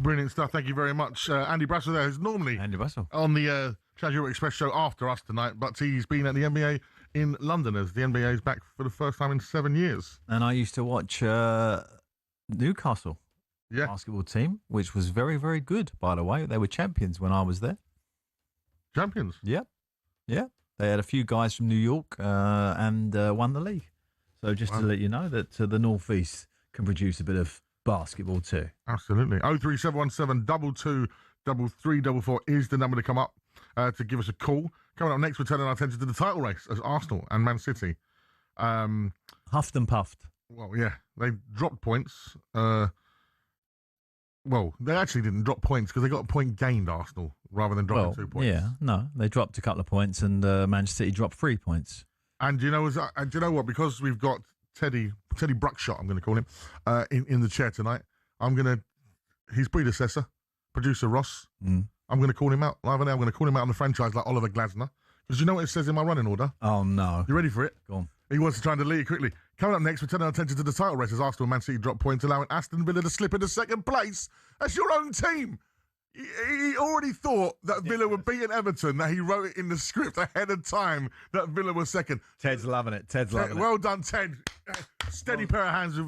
Speaker 1: Brilliant stuff. Thank you very much. Andy Brassel there, who's normally on the Channel Express show after us tonight, but he's been at the NBA in London as the NBA is back for the first time in 7 years.
Speaker 2: And I used to watch Newcastle basketball team, which was very, very good, by the way. They were champions when I was there.
Speaker 1: Champions?
Speaker 2: Yeah. Yeah. They had a few guys from New York and won the league. So just to let you know that the North East can produce a bit of basketball too.
Speaker 1: Absolutely. 03717 22344 is the number to come up to give us a call. Coming up next, we're turning our attention to the title race as Arsenal and Man City.
Speaker 2: Huffed and puffed.
Speaker 1: Well, yeah, they dropped points. Well, they actually didn't drop points because they got a point gained, Arsenal, rather than dropping 2 points.
Speaker 2: Yeah, no, they dropped a couple of points and Manchester City dropped 3 points.
Speaker 1: And do you know what? Because we've got Teddy Bruckshot, I'm going to call him, in the chair tonight, his predecessor, producer Ross, I'm going to call him out. Live and I'm going to call him out on the franchise like Oliver Glasner. Because you know what it says in my running order?
Speaker 2: Oh, no.
Speaker 1: You ready for it?
Speaker 2: Go on.
Speaker 1: He wants to try and delete it quickly. Coming up next, we're turning our attention to the title race as Arsenal and Man City drop points, allowing Aston Villa to slip into second place. That's your own team. He already thought that Villa were beating Everton, that he wrote it in the script ahead of time that Villa was second.
Speaker 2: Ted's loving it. Ted's loving it.
Speaker 1: Well done, Ted. Steady pair of hands.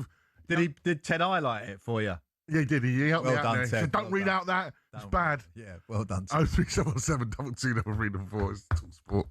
Speaker 2: Did Ted highlight it for you?
Speaker 1: Yeah, he did. He helped me out
Speaker 2: done,
Speaker 1: there.
Speaker 2: Ted.
Speaker 1: So don't read out that. It's bad.
Speaker 2: Yeah, well done, Ted.
Speaker 1: 03717 22344 is talkSPORT.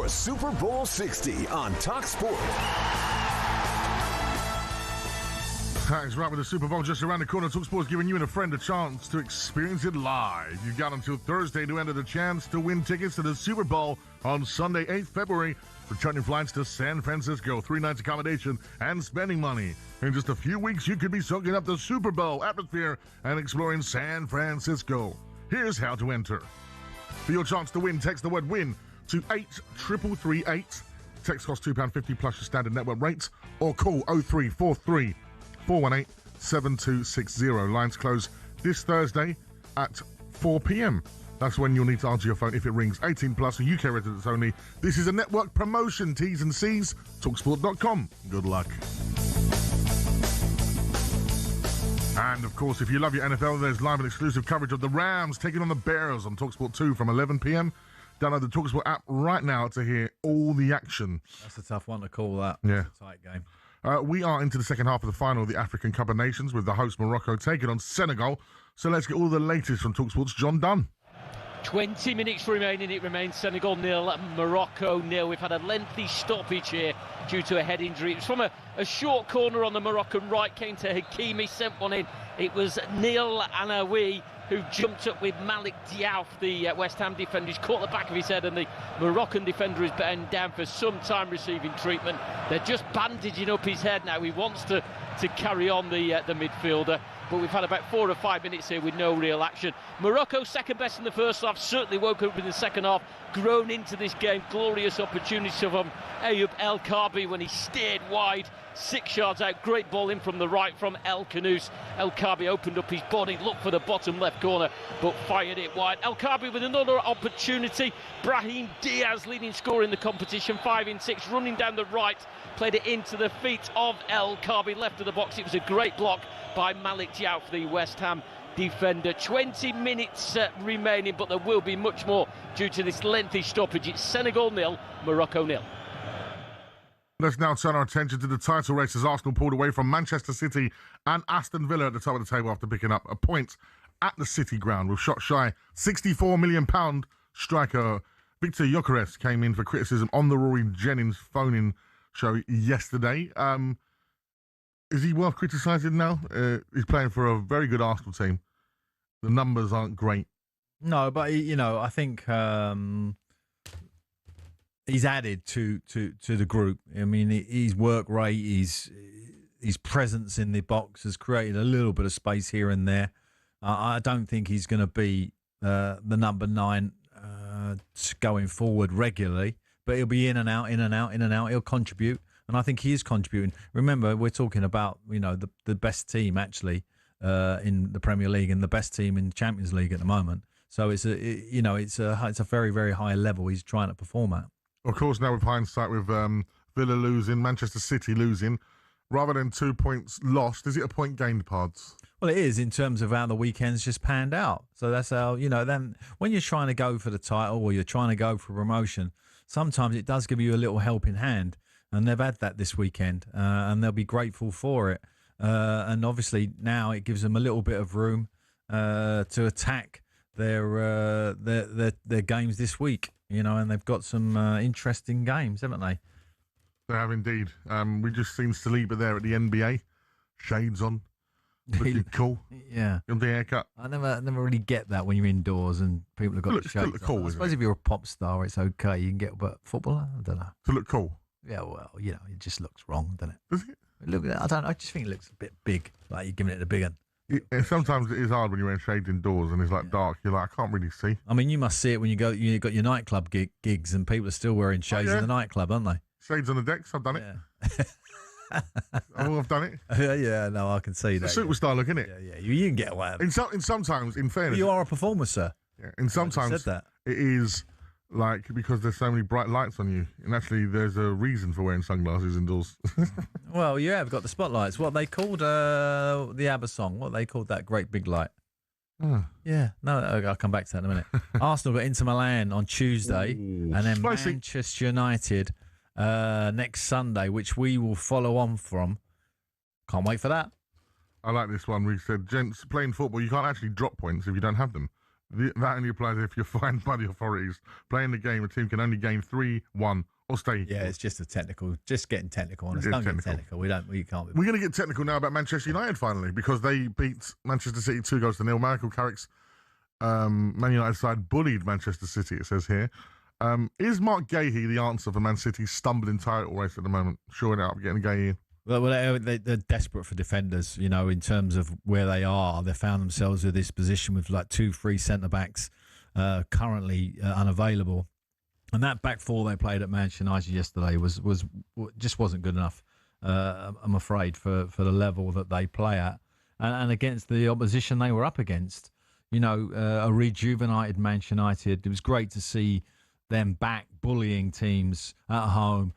Speaker 7: for Super Bowl 60 on talkSPORT.
Speaker 1: That is right, with the Super Bowl just around the corner. talkSPORT is giving you and a friend a chance to experience it live. You've got until Thursday to enter the chance to win tickets to the Super Bowl on Sunday, 8th February. Returning flights to San Francisco, 3 nights accommodation and spending money. In just a few weeks, you could be soaking up the Super Bowl atmosphere and exploring San Francisco. Here's how to enter. For your chance to win, text the word WIN to 83338. Text costs £2.50 plus your standard network rates, or call 0343 418 7260. Lines close this Thursday at 4 p.m. That's when you'll need to answer your phone if it rings. 18 plus, UK residents only. This is a network promotion. T's and C's, talksport.com. Good luck. And, of course, if you love your NFL, there's live and exclusive coverage of the Rams taking on the Bears on TalkSport 2 from 11 p.m. Download the TalkSport app right now to hear all the action.
Speaker 2: That's a tough one to call that.
Speaker 1: Yeah.
Speaker 2: It's a tight game.
Speaker 1: We are into the second half of the final of the African Cup of Nations with the host Morocco taking on Senegal. So let's get all the latest from TalkSport's John Dunn.
Speaker 16: 20 minutes remaining. It remains Senegal 0, Morocco 0. We've had a lengthy stoppage here due to a head injury. It was from a short corner on the Moroccan right, came to Hakimi, sent one in. It was Neil Anaoui who jumped up with Malik Diaw, the West Ham defender. He's caught the back of his head, and the Moroccan defender has been down for some time receiving treatment. They're just bandaging up his head now. He wants to carry on, the midfielder. But we've had about 4 or 5 minutes here with no real action. Morocco second best in the first half, certainly woke up in the second half, grown into this game. Glorious opportunity from Ayoub El Kaabi when he steered wide, 6 yards out. Great ball in from the right from El Khanous. El Kaabi opened up his body, looked for the bottom left corner, but fired it wide. El Kaabi with another opportunity. Brahim Diaz, leading scorer in the competition, 5 in 6, running down the right, played it into the feet of El Kaabi, left of the box. It was a great block by Malik Diaw for the West Ham defender. 20 minutes remaining, but there will be much more due to this lengthy stoppage. It's Senegal 0, Morocco 0.
Speaker 1: Let's now turn our attention to the title race as Arsenal pulled away from Manchester City and Aston Villa at the top of the table after picking up a point at the City ground with shot shy £64 million striker Victor Gyökeres came in for criticism on the Rory Jennings phone-in show yesterday. Is he worth criticising now? He's playing for a very good Arsenal team. The numbers aren't great.
Speaker 2: No, but I think he's added to the group. I mean, his work rate, his presence in the box has created a little bit of space here and there. I don't think he's going to be the number 9 going forward regularly, but he'll be in and out. He'll contribute. And I think he is contributing. Remember, we're talking about the best team actually in the Premier League and the best team in the Champions League at the moment. So it's a very, very high level he's trying to perform at.
Speaker 1: Of course, now with hindsight, with Villa losing, Manchester City losing, rather than 2 points lost, is it a point gained, Pards?
Speaker 2: Well, it is in terms of how the weekend's just panned out. So that's how then when you're trying to go for the title or you're trying to go for promotion, sometimes it does give you a little helping hand. And they've had that this weekend, and they'll be grateful for it. And obviously now it gives them a little bit of room to attack their games this week. And they've got some interesting games, haven't they?
Speaker 1: They have indeed. We just seen Saliba there at the NBA, shades on, looking cool.
Speaker 2: Yeah,
Speaker 1: on the haircut.
Speaker 2: I never really get that when you're indoors and people have got the shades on.
Speaker 1: Cool,
Speaker 2: I suppose if you're a pop star, it's okay. You can get, but footballer, I don't know.
Speaker 1: To look cool.
Speaker 2: Yeah, well, it just looks wrong, doesn't it?
Speaker 1: Does it?
Speaker 2: Look, I just think it looks a bit big, like you're giving it a big one.
Speaker 1: Sometimes it is hard when you're wearing shades indoors and it's dark. You're like, I can't really see.
Speaker 2: I mean, you must see it when you got your nightclub gigs and people are still wearing shades in the nightclub, aren't they?
Speaker 1: Shades on the decks. I've done it. Yeah. I've done it.
Speaker 2: Yeah, no, I can see that.
Speaker 1: It's a superstar look, isn't it?
Speaker 2: Yeah. You can get away with it.
Speaker 1: Sometimes, in fairness,
Speaker 2: you are a performer, sir.
Speaker 1: Yeah, and sometimes it is. Like, because there's so many bright lights on you. And actually, there's a reason for wearing sunglasses indoors.
Speaker 2: Well, you have got the spotlights. What they called the ABBA song. What they called that great big light.
Speaker 1: Oh.
Speaker 2: Yeah. No, I'll come back to that in a minute. Arsenal got Inter Milan on Tuesday. And then Manchester United next Sunday, which we will follow on from. Can't wait for that.
Speaker 1: I like this one. We said, gents, playing football, you can't actually drop points if you don't have them. That only applies if you're fined by the authorities. Playing the game, a team can only gain 3-1 or stay.
Speaker 2: Yeah, it's just getting technical on us. Don't get technical. We can't.
Speaker 1: We're going to get technical now about Manchester United finally, because they beat Manchester City 2-0. Michael Carrick's Man United side bullied Manchester City, it says here. Is Mark Gahey the answer for Man City's stumbling title race at the moment? Shoring out, getting Gahey in.
Speaker 2: Well, they're desperate for defenders, in terms of where they are. They found themselves with this position with like 2-3 centre-backs currently unavailable. And that back four they played at Manchester United yesterday just wasn't good enough, I'm afraid, for the level that they play at. And against the opposition they were up against, a rejuvenated Manchester United. It was great to see them back bullying teams at home,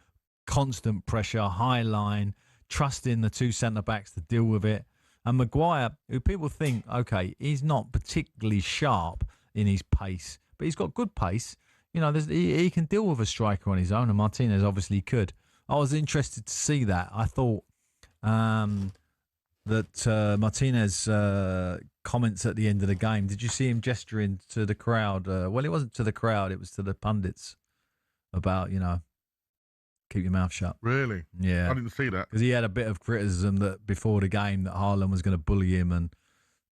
Speaker 2: constant pressure, high line, trusting the two centre-backs to deal with it. And Maguire, who people think, okay, he's not particularly sharp in his pace, but he's got good pace. He can deal with a striker on his own, and Martinez obviously could. I was interested to see that. I thought that Martinez comments at the end of the game, did you see him gesturing to the crowd? Well, it wasn't to the crowd, it was to the pundits about, keep your mouth shut.
Speaker 1: Really?
Speaker 2: Yeah.
Speaker 1: I didn't see that.
Speaker 2: Because he had a bit of criticism that before the game that Haaland was going to bully him and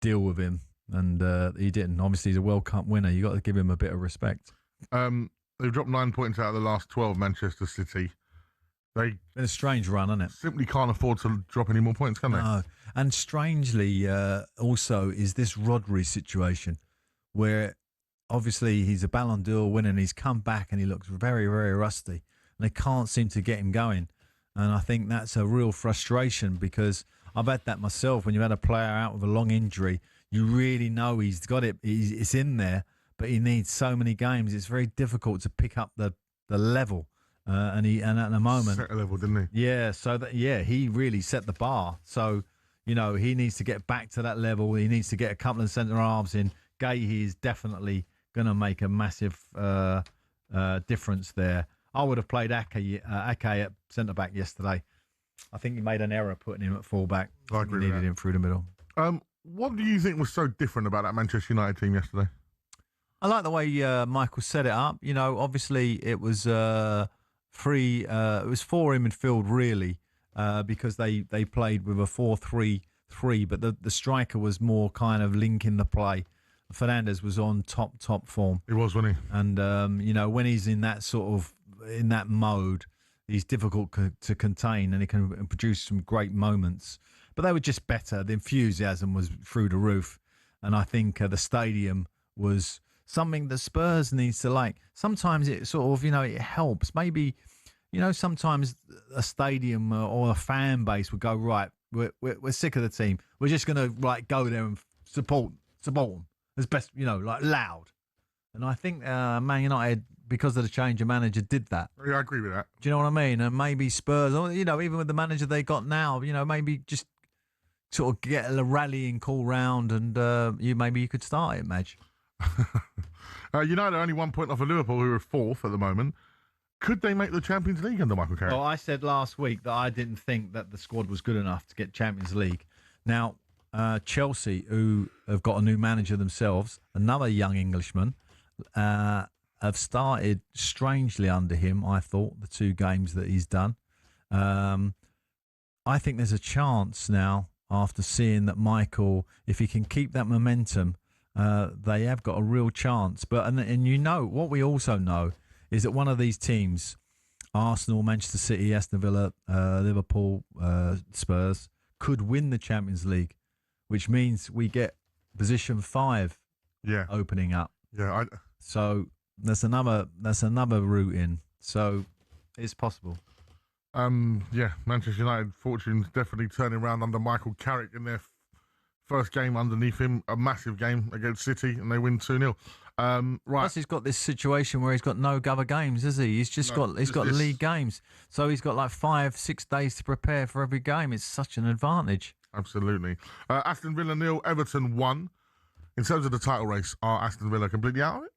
Speaker 2: deal with him, and he didn't. Obviously, he's a World Cup winner. You got to give him a bit of respect.
Speaker 1: They've dropped 9 points out of the last 12, Manchester City. They
Speaker 2: been a strange run, isn't it?
Speaker 1: Simply can't afford to drop any more points, can they?
Speaker 2: No. And strangely, also, is this Rodri situation where obviously he's a Ballon d'Or winner and he's come back and he looks very, very rusty. And they can't seem to get him going. And I think that's a real frustration, because I've had that myself. When you had a player out with a long injury, you really know he's got it. It's in there, but he needs so many games. It's very difficult to pick up the level. And at the moment,
Speaker 1: set a level, didn't he?
Speaker 2: Yeah. So he really set the bar. So he needs to get back to that level. He needs to get a couple of centre halves in. Gahey is definitely going to make a massive difference there. I would have played Ake at centre back yesterday. I think he made an error putting him at full back.
Speaker 1: I agree.
Speaker 2: He needed him through the middle.
Speaker 1: What do you think was so different about that Manchester United team yesterday?
Speaker 2: I like the way Michael set it up. Obviously it was free. It was four in midfield really, because they played with a 4-3-3, but the striker was more kind of linking the play. Fernandes was on top form.
Speaker 1: He was, wasn't he?
Speaker 2: And when he's in that mode, he's difficult to contain, and he can produce some great moments. But they were just better. The enthusiasm was through the roof, and I think the stadium was something the Spurs needs to like. Sometimes it sort of, it helps. Maybe, sometimes a stadium or a fan base would go, right, we're sick of the team. We're just going to go there and support them as best, loud. And I think Man United, because of the change of manager, did that.
Speaker 1: Yeah, I agree with that.
Speaker 2: Do you know what I mean? And maybe Spurs, even with the manager they got now, maybe just sort of get a rallying call round, and maybe you could start it, Madge.
Speaker 1: United are only 1 point off of Liverpool, who are fourth at the moment. Could they make the Champions League under Michael Carrick?
Speaker 2: Well, I said last week that I didn't think that the squad was good enough to get Champions League. Now, Chelsea, who have got a new manager themselves, another young Englishman, have started strangely under him, I thought, the 2 games that he's done. I think there's a chance now, after seeing that Michael, if he can keep that momentum, they have got a real chance. But and what we also know is that one of these teams, Arsenal, Manchester City, Aston Villa, Liverpool, Spurs, could win the Champions League, which means we get position 5 opening up.
Speaker 1: Yeah.
Speaker 2: So that's another route in. So it's possible.
Speaker 1: Manchester United fortunes definitely turning around under Michael Carrick in their first game underneath him, a massive game against City, and they win 2-0. Right.
Speaker 2: Plus, he's got this situation where he's got no other games, has he? He's got league games, so he's got like 5-6 days to prepare for every game. It's such an advantage.
Speaker 1: Absolutely. Aston Villa 0, Everton 1. In terms of the title race, are Aston Villa completely out of it?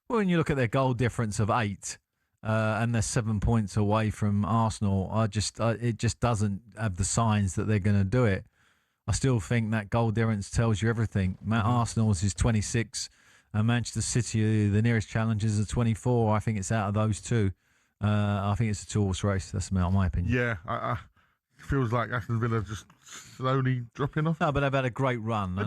Speaker 2: Well, when you look at their goal difference of 8, and they're 7 points away from Arsenal, it just doesn't have the signs that they're going to do it. I still think that goal difference tells you everything. Arsenal's is 26, and Manchester City, the nearest challengers are 24. I think it's out of those two. I think it's a two-horse race. That's my opinion.
Speaker 1: Yeah, it feels like Aston Villa just slowly dropping off.
Speaker 2: No, but they've had a great run.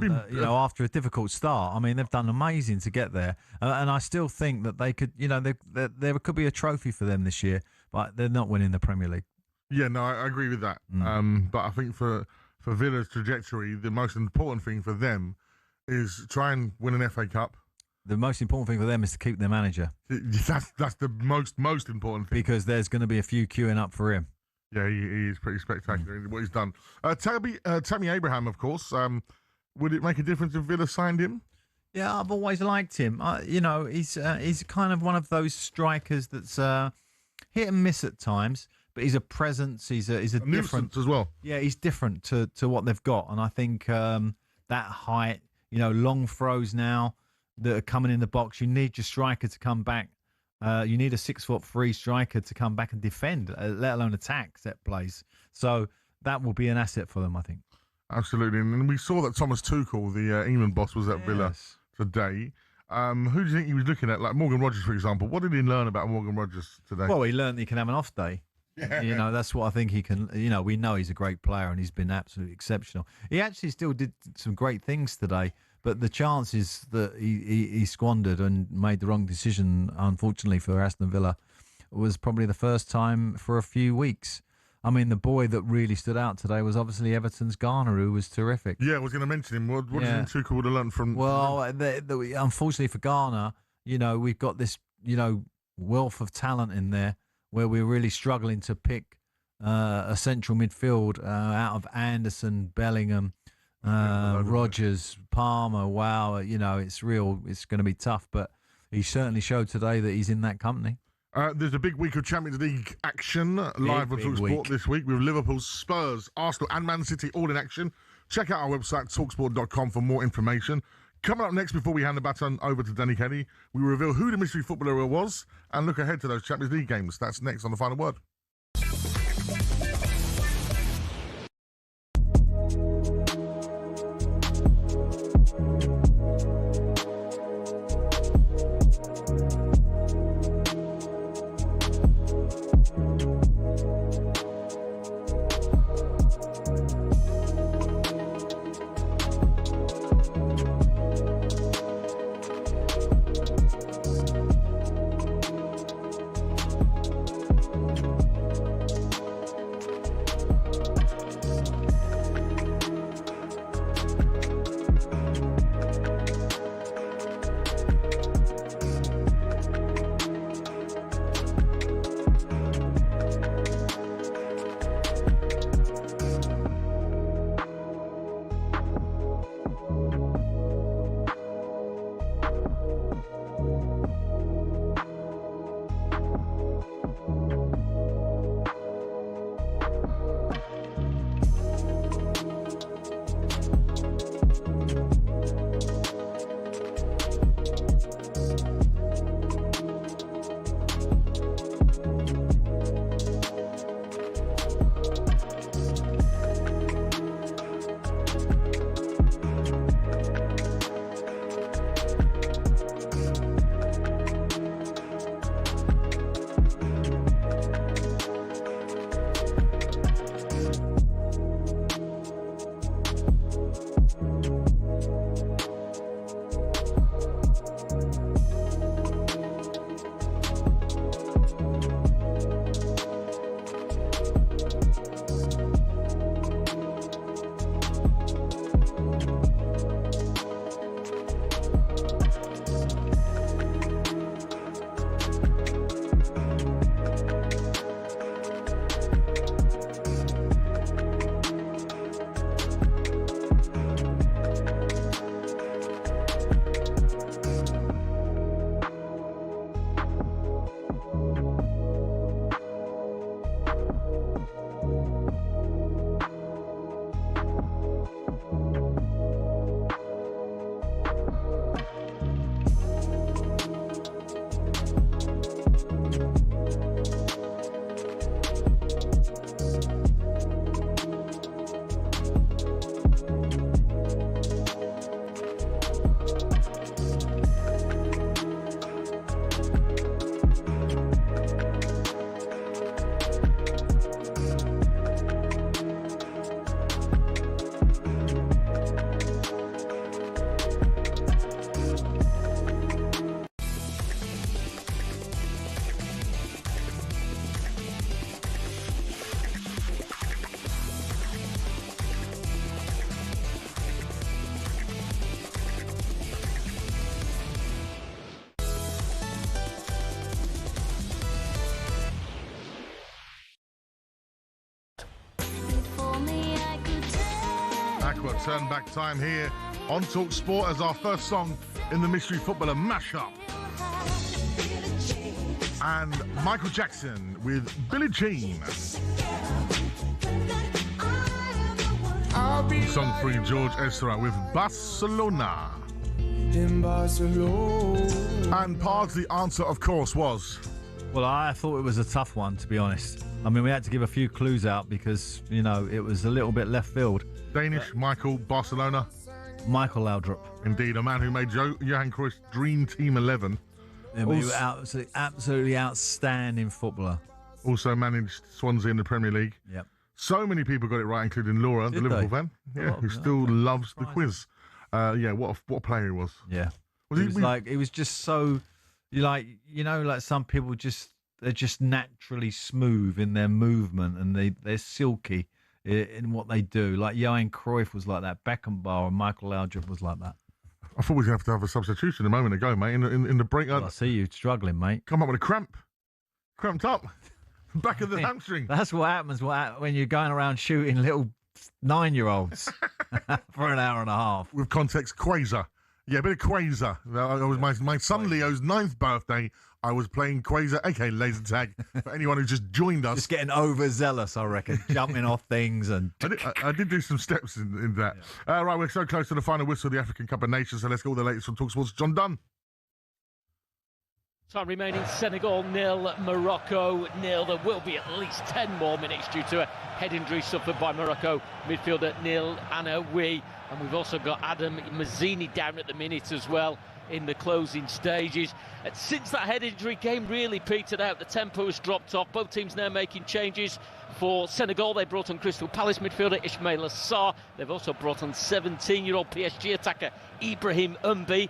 Speaker 2: After a difficult start. I mean, they've done amazing to get there. And I still think that they could, there could be a trophy for them this year, but they're not winning the Premier League.
Speaker 1: Yeah, no, I agree with that. But I think for Villa's trajectory, the most important thing for them is try and win an FA Cup.
Speaker 2: The most important thing for them is to keep their manager.
Speaker 1: That's the most important thing.
Speaker 2: Because there's going to be a few queuing up for him.
Speaker 1: Yeah, he is pretty spectacular in what he's done. Tammy Abraham, of course. Would it make a difference if Villa signed him?
Speaker 2: Yeah, I've always liked him. He's kind of one of those strikers that's hit and miss at times, but he's a presence. He's a different
Speaker 1: as well.
Speaker 2: Yeah, he's different to what they've got, and I think that height, long throws now that are coming in the box. You need your striker to come back. You need a 6'3" striker to come back and defend, let alone attack set plays. So that will be an asset for them, I think.
Speaker 1: Absolutely. And we saw that Thomas Tuchel, the England boss, was at Villa today. Who do you think he was looking at? Like Morgan Rogers, for example. What did he learn about Morgan Rogers today?
Speaker 2: Well, he learned he can have an off day. Yeah. That's what I think he can. We know he's a great player and he's been absolutely exceptional. He actually still did some great things today. But the chances that he squandered and made the wrong decision, unfortunately for Aston Villa, was probably the first time for a few weeks. I mean, the boy that really stood out today was obviously Everton's Garner, who was terrific.
Speaker 1: Yeah, I was going to mention him. What do you think Tuchel would have learned from...
Speaker 2: Well, unfortunately for Garner, we've got this, wealth of talent in there where we're really struggling to pick a central midfield out of Anderson, Bellingham, Rogers, Palmer. Wow, it's going to be tough, but he certainly showed today that he's in that company.
Speaker 1: There's a big week of Champions League action live on talkSPORT this week with Liverpool, Spurs, Arsenal and Man City all in action. Check out our website, talksport.com, for more information. Coming up next, before we hand the baton over to Danny Kenny, we reveal who the mystery footballer was and look ahead to those Champions League games. That's next on The Final Word. backward, turn back time here on talkSPORT as our first song in the Mystery Footballer mashup. And Michael Jackson with Billie Jean. Song 3, George Ezra with Barcelona.
Speaker 5: In Barcelona.
Speaker 1: And Pards, the answer, of course, was...
Speaker 2: Well, I thought it was a tough one, to be honest. I mean, we had to give a few clues out because, you know, it was a little bit left field.
Speaker 1: Danish, Michael, Barcelona.
Speaker 2: Michael Laudrup.
Speaker 1: Indeed, a man who made Johan Cruyff's Dream Team 11.
Speaker 2: Yeah, he was absolutely outstanding footballer.
Speaker 1: Also managed Swansea in the Premier League.
Speaker 2: Yep.
Speaker 1: So many people got it right, including Laura, the Liverpool fan, who still loves the quiz. What a player he was.
Speaker 2: Yeah. It was just so, like some people they're just naturally smooth in their movement and they're silky in what they do. Like Johan Cruyff was like that, Beckenbauer and Michael Laudrup was like that.
Speaker 1: I thought we were going to have a substitution a moment ago, mate. In the break.
Speaker 2: Well, I see you struggling, mate.
Speaker 1: Come up with a cramp. Cramped up. Back of the hamstring.
Speaker 2: That's what happens when you're going around shooting little 9-year-olds for an hour and a half.
Speaker 1: With context, Quasar. Yeah, a bit of Quasar. It was my son Leo's 9th birthday. I was playing Quasar, aka laser tag, for anyone who just joined us.
Speaker 2: Just getting overzealous, I reckon. Jumping off things. And
Speaker 1: I did do some steps in that. Yeah. Right, we're so close to the final whistle of the African Cup of Nations, so let's get all the latest from talkSPORT's John Dunn.
Speaker 16: Time remaining, Senegal 0, Morocco 0. There will be at least 10 more minutes due to a head injury suffered by Morocco midfielder Nil Anaoui. And we've also got Adam Mazzini down at the minute as well in the closing stages. Since that head injury game really petered out, the tempo has dropped off. Both teams now making changes. For Senegal, they brought on Crystal Palace midfielder Ismail Assar. They've also brought on 17-year-old PSG attacker Ibrahim Umbi.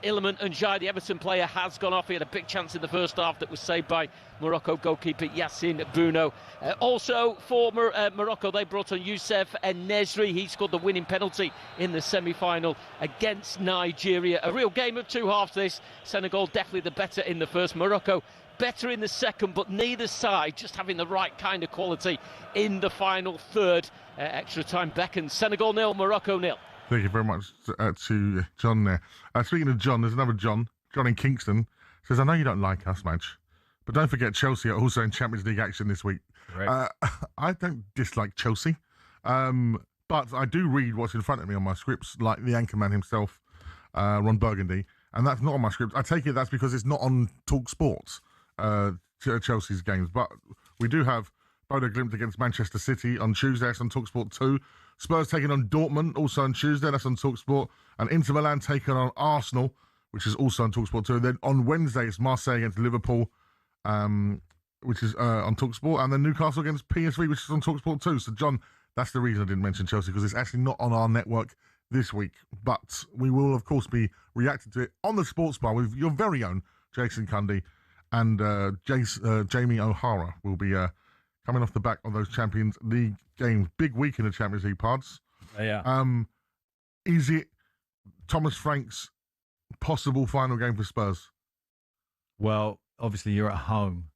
Speaker 16: Iliman Ndiaye, the Everton player, has gone off. He had a big chance in the first half that was saved by Morocco goalkeeper Yassine Bouno. Also for Morocco, they brought on Youssef En-Nesyri. He scored the winning penalty in the semi-final against Nigeria. A real game of two halves this. Senegal definitely the better in the first. Morocco better in the second, but neither side just having the right kind of quality in the final third. Extra time beckons. Senegal 0, Morocco 0.
Speaker 1: Thank you very much to John there. Speaking of John, there's another John in Kingston. Says, I know you don't like us, Madge, but don't forget Chelsea are also in Champions League action this week. I don't dislike Chelsea, but I do read what's in front of me on my scripts, like the anchorman himself, Ron Burgundy, and that's not on my script. I take it that's because it's not on talkSPORT, Chelsea's games, but we do have Bodo Glimt against Manchester City on Tuesday. That's on talkSPORT 2. Spurs taking on Dortmund, also on Tuesday. That's on talkSPORT. And Inter Milan taking on Arsenal, which is also on talkSPORT 2. Then on Wednesday, it's Marseille against Liverpool, which is on talkSPORT. And then Newcastle against PSV, which is on talkSPORT 2. So, John, that's the reason I didn't mention Chelsea, because it's actually not on our network this week. But we will, of course, be reacting to it on the Sports Bar with your very own Jason Cundy. And Jamie O'Hara will be coming off the back of those Champions League games. Big week in the Champions League, Pards.
Speaker 2: Yeah.
Speaker 1: Is it Thomas Frank's possible final game for Spurs?
Speaker 2: Well, obviously you're at home,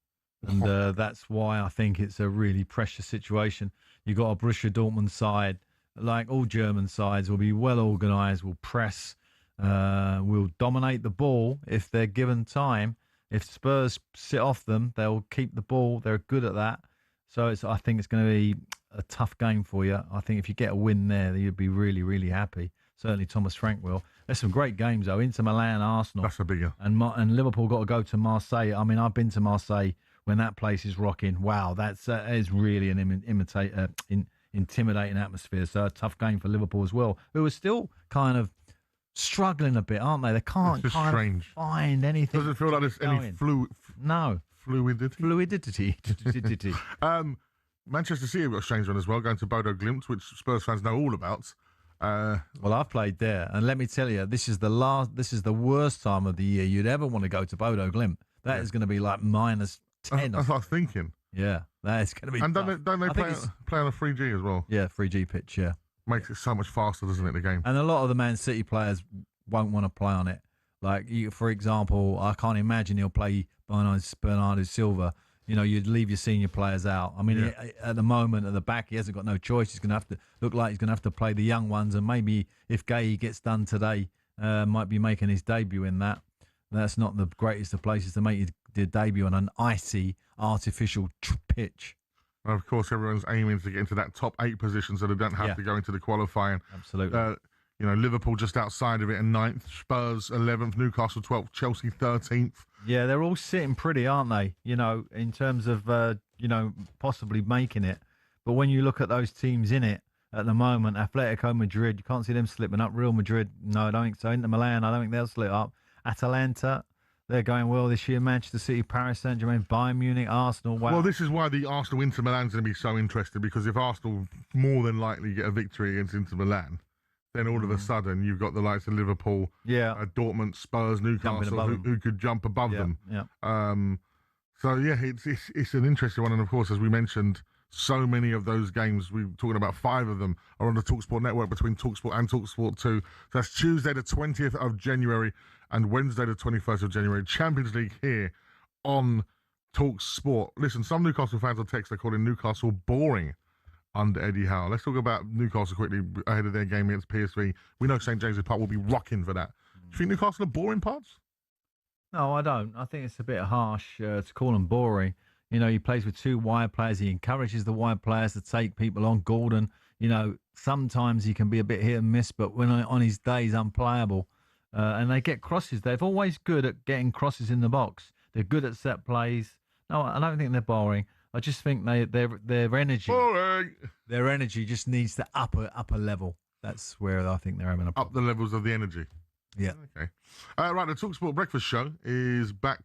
Speaker 2: and that's why I think it's a really precious situation. You've got a Borussia Dortmund side, like all German sides, will be well organised, will press, will dominate the ball if they're given time. If Spurs sit off them, they'll keep the ball. They're good at that. So I think it's going to be a tough game for you. I think if you get a win there, you'd be really, really happy. Certainly Thomas Frank will. There's some great games, though. Inter Milan, Arsenal.
Speaker 1: That's a bigger.
Speaker 2: And Liverpool got to go to Marseille. I mean, I've been to Marseille when that place is rocking. Wow, that is really an intimidating atmosphere. So a tough game for Liverpool as well, who are still kind of struggling a bit, aren't they? They can't find anything.
Speaker 1: Doesn't feel like there's any fluidity. Manchester City have got a strange one as well, going to Bodo Glimt, which Spurs fans know all about.
Speaker 2: Well, I've played there, and let me tell you, this is the worst time of the year you'd ever want to go to Bodo Glimt. That is going to be like -10.
Speaker 1: That's what I was thinking.
Speaker 2: Yeah, that is going to be.
Speaker 1: And don't they play on a 3G as well?
Speaker 2: Yeah, 3G pitch. Yeah,
Speaker 1: makes it so much faster, doesn't it? The game.
Speaker 2: And a lot of the Man City players won't want to play on it. Like, for example, I can't imagine he'll play Bernardo Silva you know, you'd leave your senior players out. I mean, at the moment, at the back, he hasn't got no choice. He's going to have to look like he's going to have to play the young ones. And maybe if Gay gets done today, might be making his debut in that. That's not the greatest of places to make your debut on an icy, artificial pitch.
Speaker 1: And of course, everyone's aiming to get into that top 8 position so they don't have to go into the qualifying.
Speaker 2: Absolutely.
Speaker 1: You know, Liverpool just outside of it in 9th, Spurs 11th, Newcastle 12th, Chelsea 13th.
Speaker 2: Yeah, they're all sitting pretty, aren't they? You know, in terms of, you know, possibly making it. But when you look at those teams in it at the moment, Atletico Madrid, you can't see them slipping up. Real Madrid, no, I don't think so. Inter Milan, I don't think they'll slip up. Atalanta, they're going well this year. Manchester City, Paris Saint-Germain, Bayern Munich, Arsenal. Wow.
Speaker 1: Well, this is why the Arsenal-Inter Milan's going to be so interesting, because if Arsenal more than likely get a victory against Inter Milan, then all of a sudden you've got the likes of Liverpool, Dortmund, Spurs, Newcastle, who could jump above them.
Speaker 2: Yeah.
Speaker 1: So, yeah, it's an interesting one. And, of course, as we mentioned, so many of those games, we're talking about 5 of them, are on the talkSPORT network between talkSPORT and talkSPORT 2. So that's Tuesday the 20th of January and Wednesday the 21st of January. Champions League here on talkSPORT. Listen, some Newcastle fans on text are calling Newcastle boring under Eddie Howe. Let's talk about Newcastle quickly ahead of their game against PSV. We know St James's Park will be rocking for that. Do you think Newcastle are boring, Pards?
Speaker 2: No, I don't. I think it's a bit harsh to call them boring. You know, he plays with 2 wide players. He encourages the wide players to take people on. Gordon, you know, sometimes he can be a bit hit and miss, but when on his day, he's unplayable. And they get crosses. They're always good at getting crosses in the box. They're good at set plays. No, I don't think they're boring. I just think their energy, their energy just needs the upper level. That's where I think they're having a problem.
Speaker 1: Up the levels of the energy.
Speaker 2: Yeah.
Speaker 1: Okay. Right, the talkSPORT Breakfast Show is back.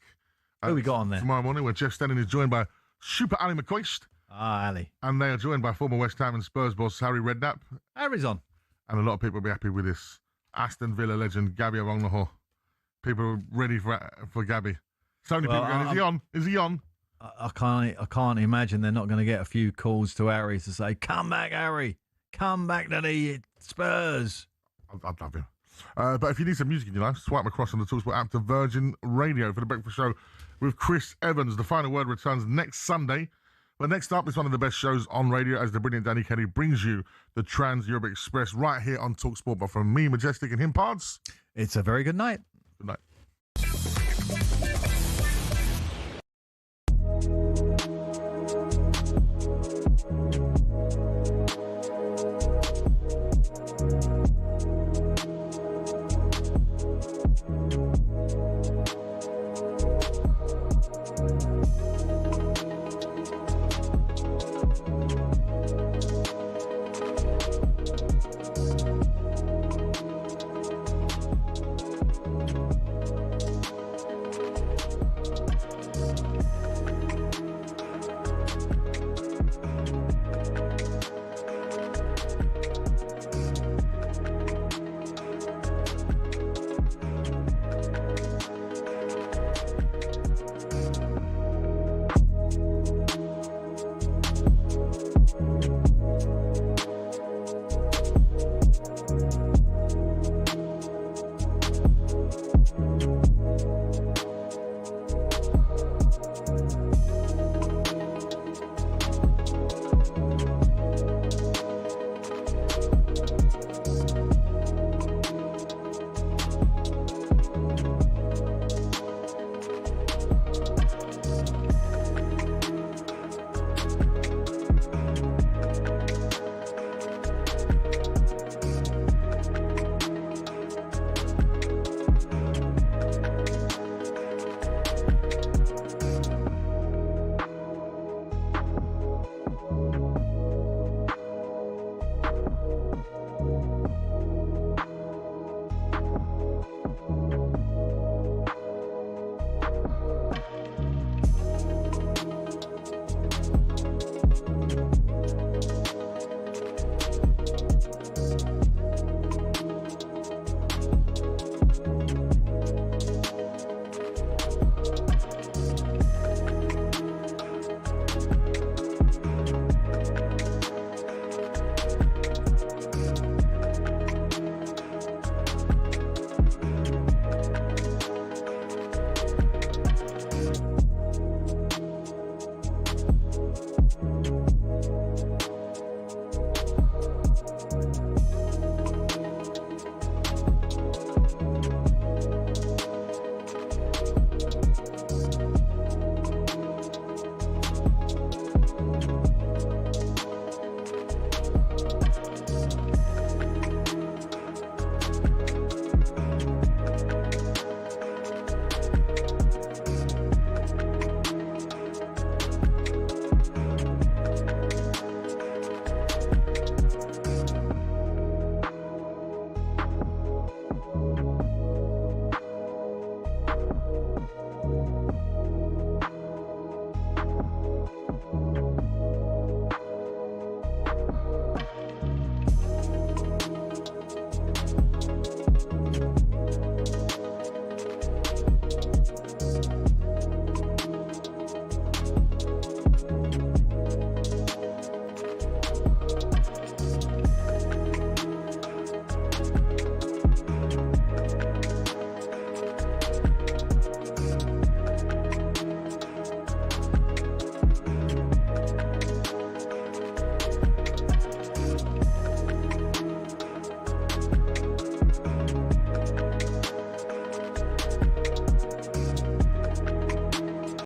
Speaker 2: Who we got on there?
Speaker 1: Tomorrow morning, where Jeff Stenning is joined by Super Ali McCoist.
Speaker 2: Ali.
Speaker 1: And they are joined by former West Ham and Spurs boss Harry Redknapp.
Speaker 2: Harry's on.
Speaker 1: And a lot of people will be happy with this. Aston Villa legend, Gabby Aronlaho. People are ready for Gabby. So many people going, is he on? Is he on?
Speaker 2: I can't imagine they're not going to get a few calls to Harry to say, come back, Harry. Come back to the Spurs.
Speaker 1: I'd love him. But if you need some music in your life, swipe across on the talkSPORT app to Virgin Radio for the Breakfast Show with Chris Evans. The Final Word returns next Sunday. But next up is one of the best shows on radio as the brilliant Danny Kelly brings you the Trans-Europe Express right here on talkSPORT. But from me, Majestic, and him, Pards,
Speaker 2: it's a very good night.
Speaker 1: Good night.